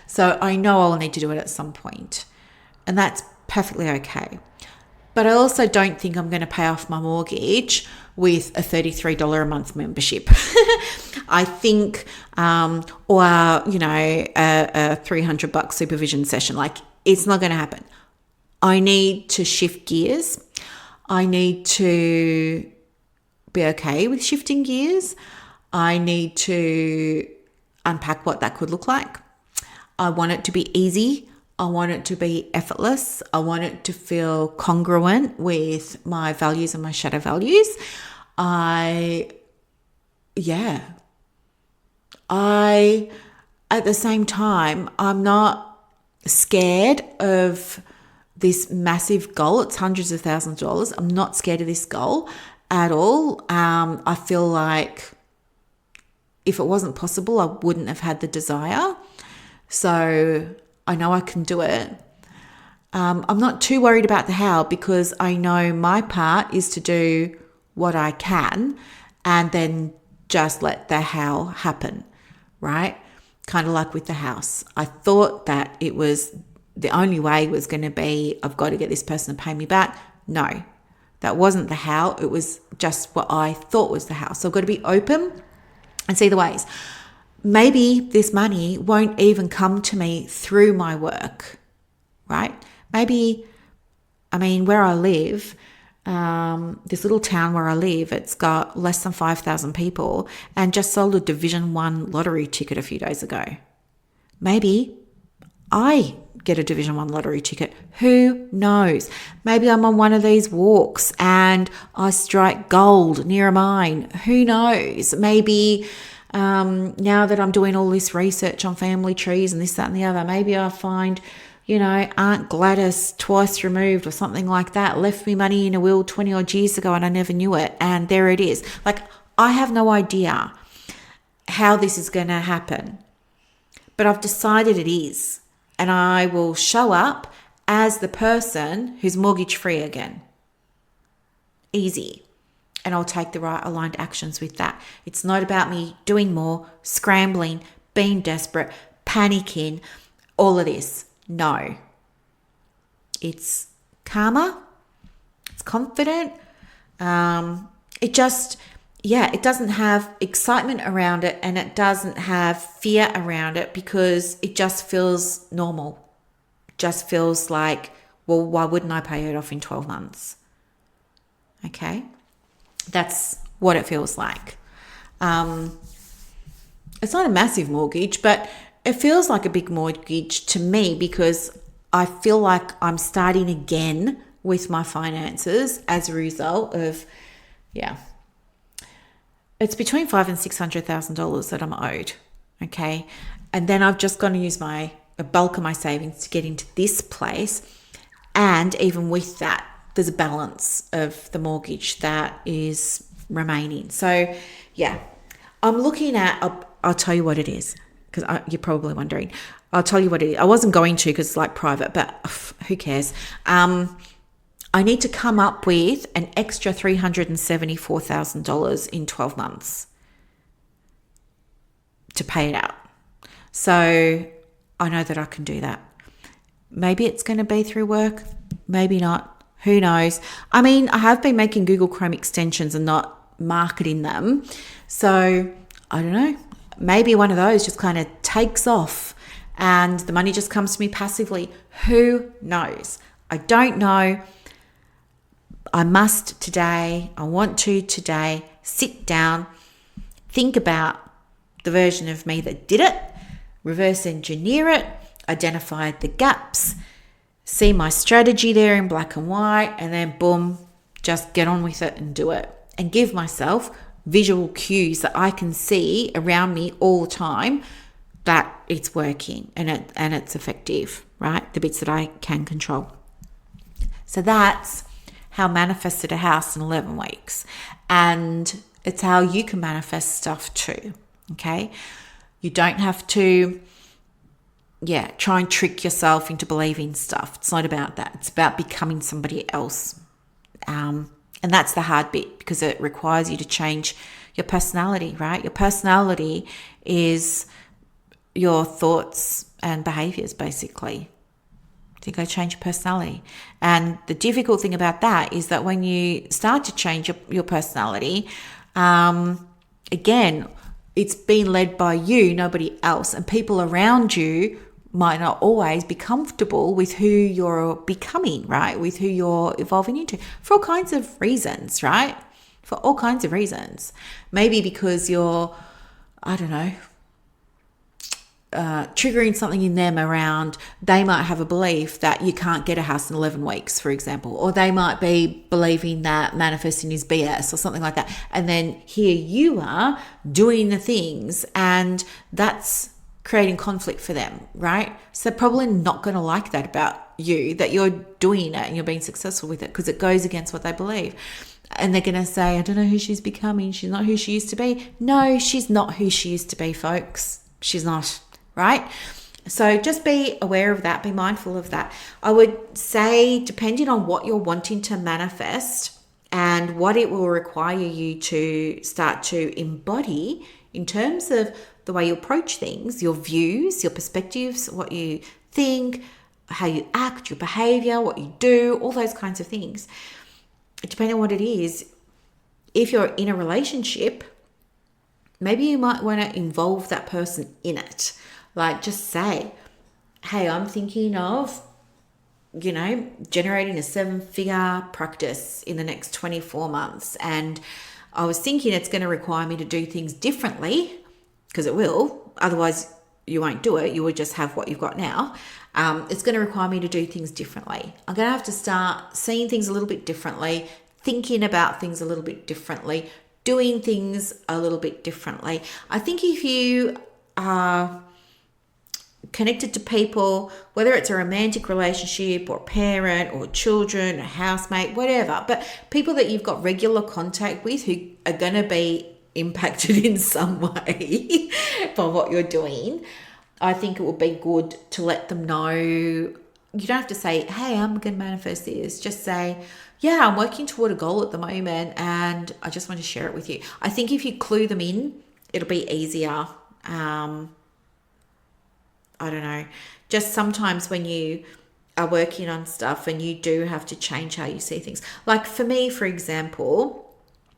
So I know I'll need to do it at some point, and that's perfectly okay. But I also don't think I'm going to pay off my mortgage with a $33 a month membership. I think, or, you know, a $300 supervision session. Like, it's not going to happen. I need to shift gears. I need to be okay with shifting gears. I need to unpack what that could look like. I want it to be easy. I want it to be effortless. I want it to feel congruent with my values and my shadow values. At the same time, I'm not scared of this massive goal. It's hundreds of thousands of dollars. I'm not scared of this goal at all. I feel like if it wasn't possible, I wouldn't have had the desire. So I know I can do it. I'm not too worried about the how, because I know my part is to do what I can and then just let the how happen, right? Kind of like with the house. I thought that it was the only way was going to be, I've got to get this person to pay me back. No, that wasn't the how. It was just what I thought was the how. So I've got to be open and see the ways. Maybe this money won't even come to me through my work, right? Maybe, where I live, this little town where I live, it's got less than 5,000 people and just sold a Division 1 lottery ticket a few days ago. Maybe I get a Division 1 lottery ticket. Who knows? Maybe I'm on one of these walks and I strike gold near a mine. Who knows? Maybe now that I'm doing all this research on family trees and this, that, and the other, maybe I find, Aunt Gladys, twice removed or something like that, left me money in a will 20 odd years ago and I never knew it. And there it is. Like, I have no idea. how this is going to happen, but I've decided it is. And I will show up as the person who's mortgage free again. Easy. And I'll take the right aligned actions with that. It's not about me doing more, scrambling, being desperate, panicking, all of this. No. It's calmer. It's confident. It doesn't have excitement around it, and it doesn't have fear around it, because it just feels normal. Just feels like, well, why wouldn't I pay it off in 12 months? Okay. That's what it feels like. It's not a massive mortgage, but it feels like a big mortgage to me, because I feel like I'm starting again with my finances as a result of, it's between $500,000 and $600,000 that I'm owed. Okay. And then I've just got to use a bulk of my savings to get into this place. And even with that, there's a balance of the mortgage that is remaining. So I'm looking at, I'll tell you what it is, because you're probably wondering. I'll tell you what it is. I wasn't going to, because it's like private, but who cares? I need to come up with an extra $374,000 in 12 months to pay it out. So I know that I can do that. Maybe it's going to be through work, maybe not. Who knows? I mean, I have been making Google Chrome extensions and not marketing them. So I don't know. Maybe one of those just kind of takes off and the money just comes to me passively. Who knows? I don't know. I want to today sit down, think about the version of me that did it, reverse engineer it, identify the gaps, see my strategy there in black and white, and then boom, just get on with it and do it. And give myself visual cues that I can see around me all the time that it's working and it's effective, right? The bits that I can control. So that's how I manifested a house in 11 weeks. And it's how you can manifest stuff too, okay? You don't have to, try and trick yourself into believing stuff. It's not about that. It's about becoming somebody else. And that's the hard bit, because it requires you to change your personality, right? Your personality is your thoughts and behaviors, basically. To go change your personality. And the difficult thing about that is that when you start to change your personality, again, it's being led by you, nobody else. And people around you might not always be comfortable with who you're becoming, right? With who you're evolving into, for all kinds of reasons, right? For all kinds of reasons. Maybe because you're, triggering something in them around, they might have a belief that you can't get a house in 11 weeks, for example, or they might be believing that manifesting is BS or something like that. And then here you are doing the things, and that's creating conflict for them, right? So they're probably not going to like that about you, that you're doing it and you're being successful with it, because it goes against what they believe. And they're going to say, I don't know who she's becoming. She's not who she used to be. No, she's not who she used to be, folks. She's not. Right? So just be aware of that. Be mindful of that. I would say, depending on what you're wanting to manifest and what it will require you to start to embody in terms of the way you approach things, your views, your perspectives, what you think, how you act, your behavior, what you do, all those kinds of things. Depending on what it is, if you're in a relationship, maybe you might want to involve that person in it. Like, just say, hey, I'm thinking of, generating a 7-figure practice in the next 24 months. And I was thinking it's going to require me to do things differently, because it will. Otherwise, you won't do it. You will just have what you've got now. It's going to require me to do things differently. I'm going to have to start seeing things a little bit differently, thinking about things a little bit differently, doing things a little bit differently. I think if you are connected to people, whether it's a romantic relationship or a parent or children, a housemate, whatever, but people that you've got regular contact with who are going to be impacted in some way by what you're doing, I think it would be good to let them know. You don't have to say, hey, I'm going to manifest this. Just say, yeah, I'm working toward a goal at the moment and I just want to share it with you. I think if you clue them in, it'll be easier. I don't know. Just sometimes when you are working on stuff and you do have to change how you see things. Like for me, for example,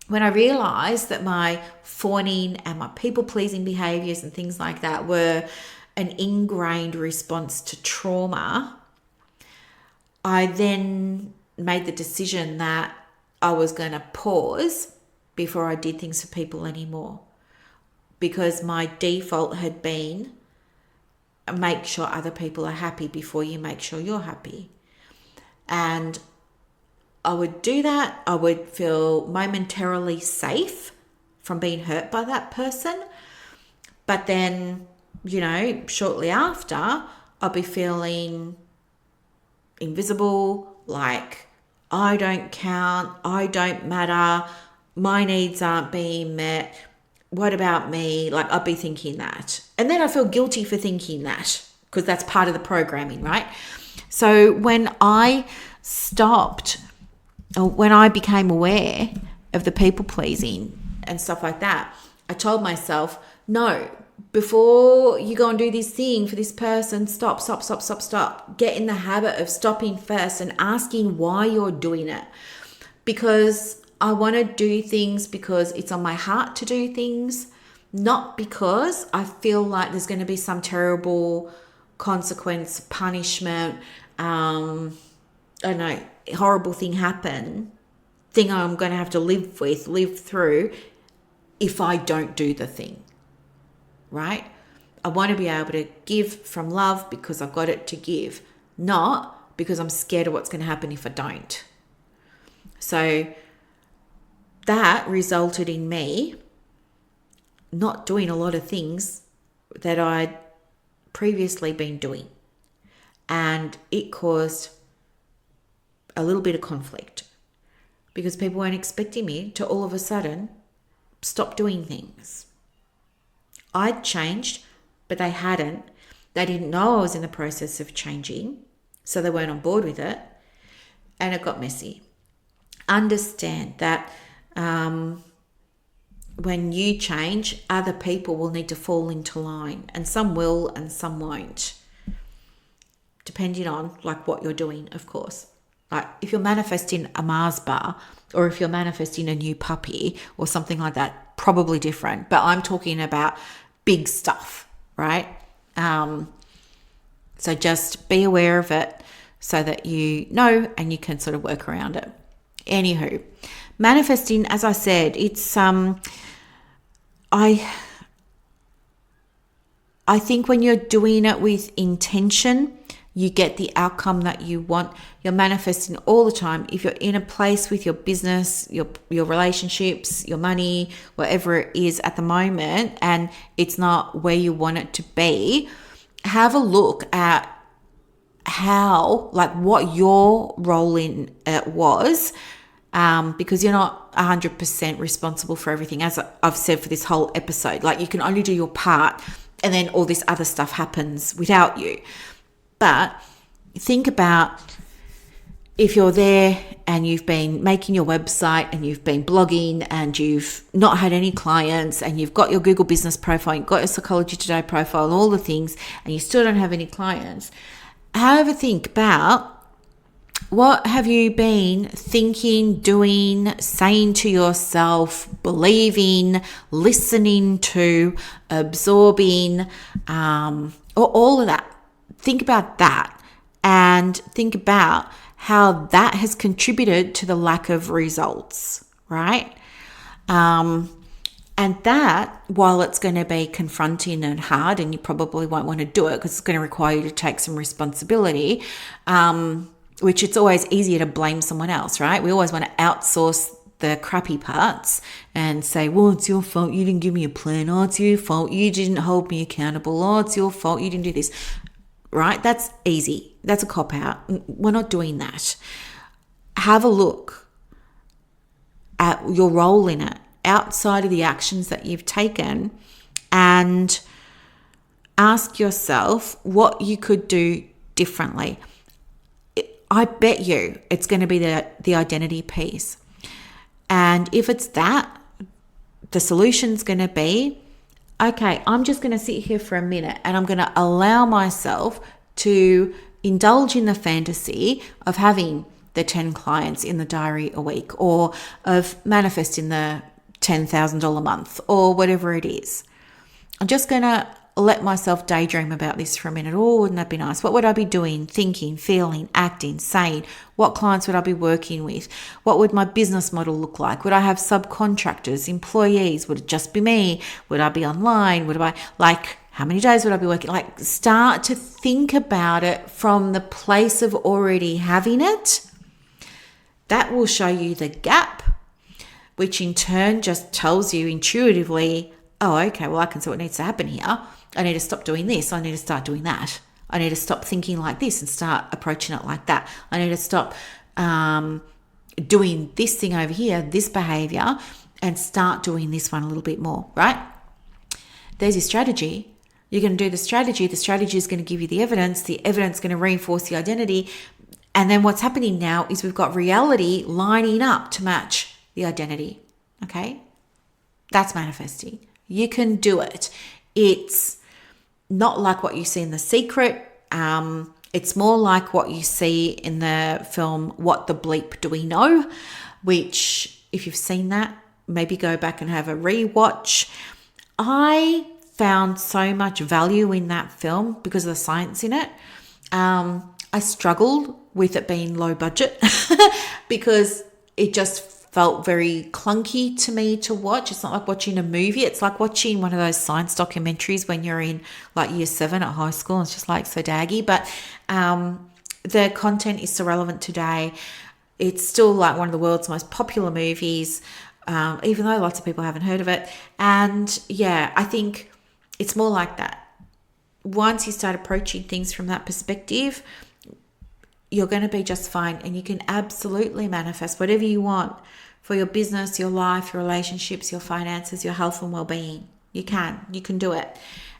when I realized that my fawning and my people-pleasing behaviors and things like that were an ingrained response to trauma, I then made the decision that I was going to pause before I did things for people anymore, because my default had been make sure other people are happy before you make sure you're happy. And I would do that. I would feel momentarily safe from being hurt by that person. But then, shortly after, I'll be feeling invisible, like I don't count, I don't matter, my needs aren't being met. What about me? Like I'll be thinking that. And then I feel guilty for thinking that because that's part of the programming, right? So when I stopped, or when I became aware of the people pleasing and stuff like that, I told myself, no, before you go and do this thing for this person, stop. Get in the habit of stopping first and asking why you're doing it. Because I want to do things because it's on my heart to do things, not because I feel like there's going to be some terrible consequence, punishment, I don't know, horrible thing I'm going to have to live through if I don't do the thing, right? I want to be able to give from love because I've got it to give, not because I'm scared of what's going to happen if I don't. So that resulted in me not doing a lot of things that I'd previously been doing. And it caused a little bit of conflict because people weren't expecting me to all of a sudden stop doing things. I'd changed, but they hadn't. They didn't know I was in the process of changing, so they weren't on board with it, and it got messy. Understand that when you change, other people will need to fall into line, and some will and some won't, depending on like what you're doing, of course. Like if you're manifesting a Mars bar or if you're manifesting a new puppy or something like that, probably different. But I'm talking about big stuff, right? So just be aware of it so that you know and you can sort of work around it. Anywho, manifesting, as I said, it's I think when you're doing it with intention, you get the outcome that you want. You're manifesting all the time. If you're in a place with your business, your relationships, your money, whatever it is at the moment, and it's not where you want it to be, have a look at how, like what your role in it was, because you're not 100% responsible for everything. As I've said for this whole episode, like you can only do your part and then all this other stuff happens without you. But think about if you're there and you've been making your website and you've been blogging and you've not had any clients and you've got your Google business profile, you've got your Psychology Today profile and all the things, and you still don't have any clients. Have a think about what have you been thinking, doing, saying to yourself, believing, listening to, absorbing, or all of that. Think about that and think about how that has contributed to the lack of results, right? And that, while it's going to be confronting and hard and you probably won't want to do it because it's going to require you to take some responsibility, which it's always easier to blame someone else, right? We always want to outsource the crappy parts and say, well, it's your fault, you didn't give me a plan. Oh, it's your fault, you didn't hold me accountable. Oh, it's your fault, you didn't do this. Right? That's easy. That's a cop-out. We're not doing that. Have a look at your role in it outside of the actions that you've taken and ask yourself what you could do differently. I bet you it's going to be the identity piece. And if it's that, the solution's going to be, okay, I'm just going to sit here for a minute and I'm going to allow myself to indulge in the fantasy of having the 10 clients in the diary a week, or of manifesting the $10,000 a month, or whatever it is. I'm just going to let myself daydream about this for a minute. Oh, wouldn't that be nice? What would I be doing, thinking, feeling, acting, saying? What clients would I be working with? What would my business model look like? Would I have subcontractors, employees? Would it just be me? Would I be online? How many days would I be working? Start to think about it from the place of already having it. That will show you the gap, which in turn just tells you intuitively, oh, okay, well, I can see what needs to happen here. I need to stop doing this. I need to start doing that. I need to stop thinking like this and start approaching it like that. I need to stop doing this thing over here, this behavior, and start doing this one a little bit more, right? There's your strategy. You're going to do the strategy. The strategy is going to give you the evidence. The evidence is going to reinforce the identity. And then what's happening now is we've got reality lining up to match the identity, okay? That's manifesting. You can do it. It's not like what you see in The Secret. It's more like what you see in the film What the Bleep Do We Know, which, if you've seen that, maybe go back and have a rewatch. I found so much value in that film because of the science in it. I struggled with it being low budget because it just felt very clunky to me to watch. It's not like watching a movie. It's like watching one of those science documentaries when you're in year 7 at high school. It's just so daggy. But the content is so relevant today. It's still one of the world's most popular movies, even though lots of people haven't heard of it. And yeah, I think it's more like that. Once you start approaching things from that perspective, you're going to be just fine, and you can absolutely manifest whatever you want for your business, your life, your relationships, your finances, your health and well-being. You can do it.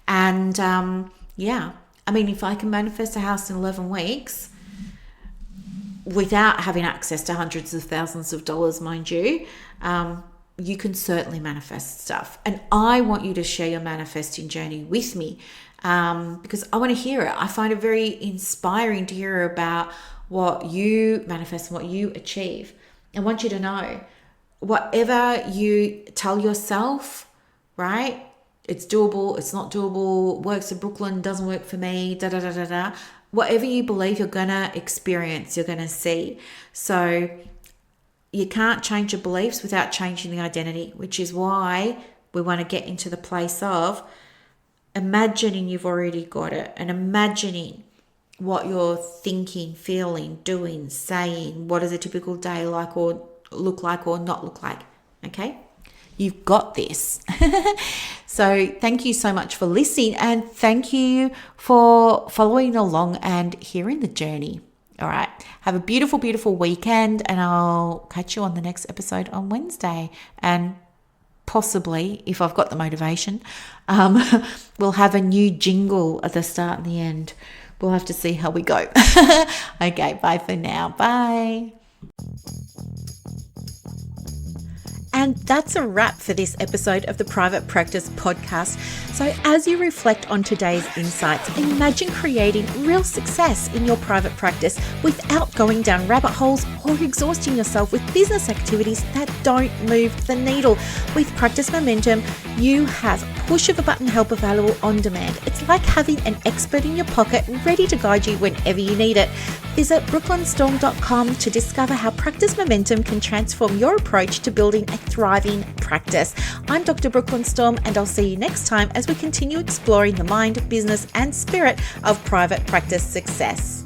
And if I can manifest a house in 11 weeks without having access to hundreds of thousands of dollars, mind you, you can certainly manifest stuff. And I want you to share your manifesting journey with me. Because I want to hear it. I find it very inspiring to hear about what you manifest and what you achieve. I want you to know, whatever you tell yourself, right? It's doable, it's not doable, works in Brooklyn, doesn't work for me, whatever you believe, you're going to experience, you're going to see. So you can't change your beliefs without changing the identity, which is why we want to get into the place of imagining you've already got it, and imagining what you're thinking, feeling, doing, saying. What is a typical day like, or look like, or not look like? Okay, you've got this. So thank you so much for listening, and thank you for following along and hearing the journey. All right, have a beautiful, beautiful weekend, and I'll catch you on the next episode on Wednesday. And possibly, if I've got the motivation, we'll have a new jingle at the start and the end. We'll have to see how we go. Okay, bye for now. Bye. And that's a wrap for this episode of the Private Practice Podcast. So as you reflect on today's insights, imagine creating real success in your private practice without going down rabbit holes or exhausting yourself with business activities that don't move the needle. With Practice Momentum, you have push of a button help available on demand. It's like having an expert in your pocket ready to guide you whenever you need it. Visit brooklynstorm.com to discover how Practice Momentum can transform your approach to building a thriving practice. I'm Dr. Brooklyn Storm, and I'll see you next time as we continue exploring the mind, business, and spirit of private practice success.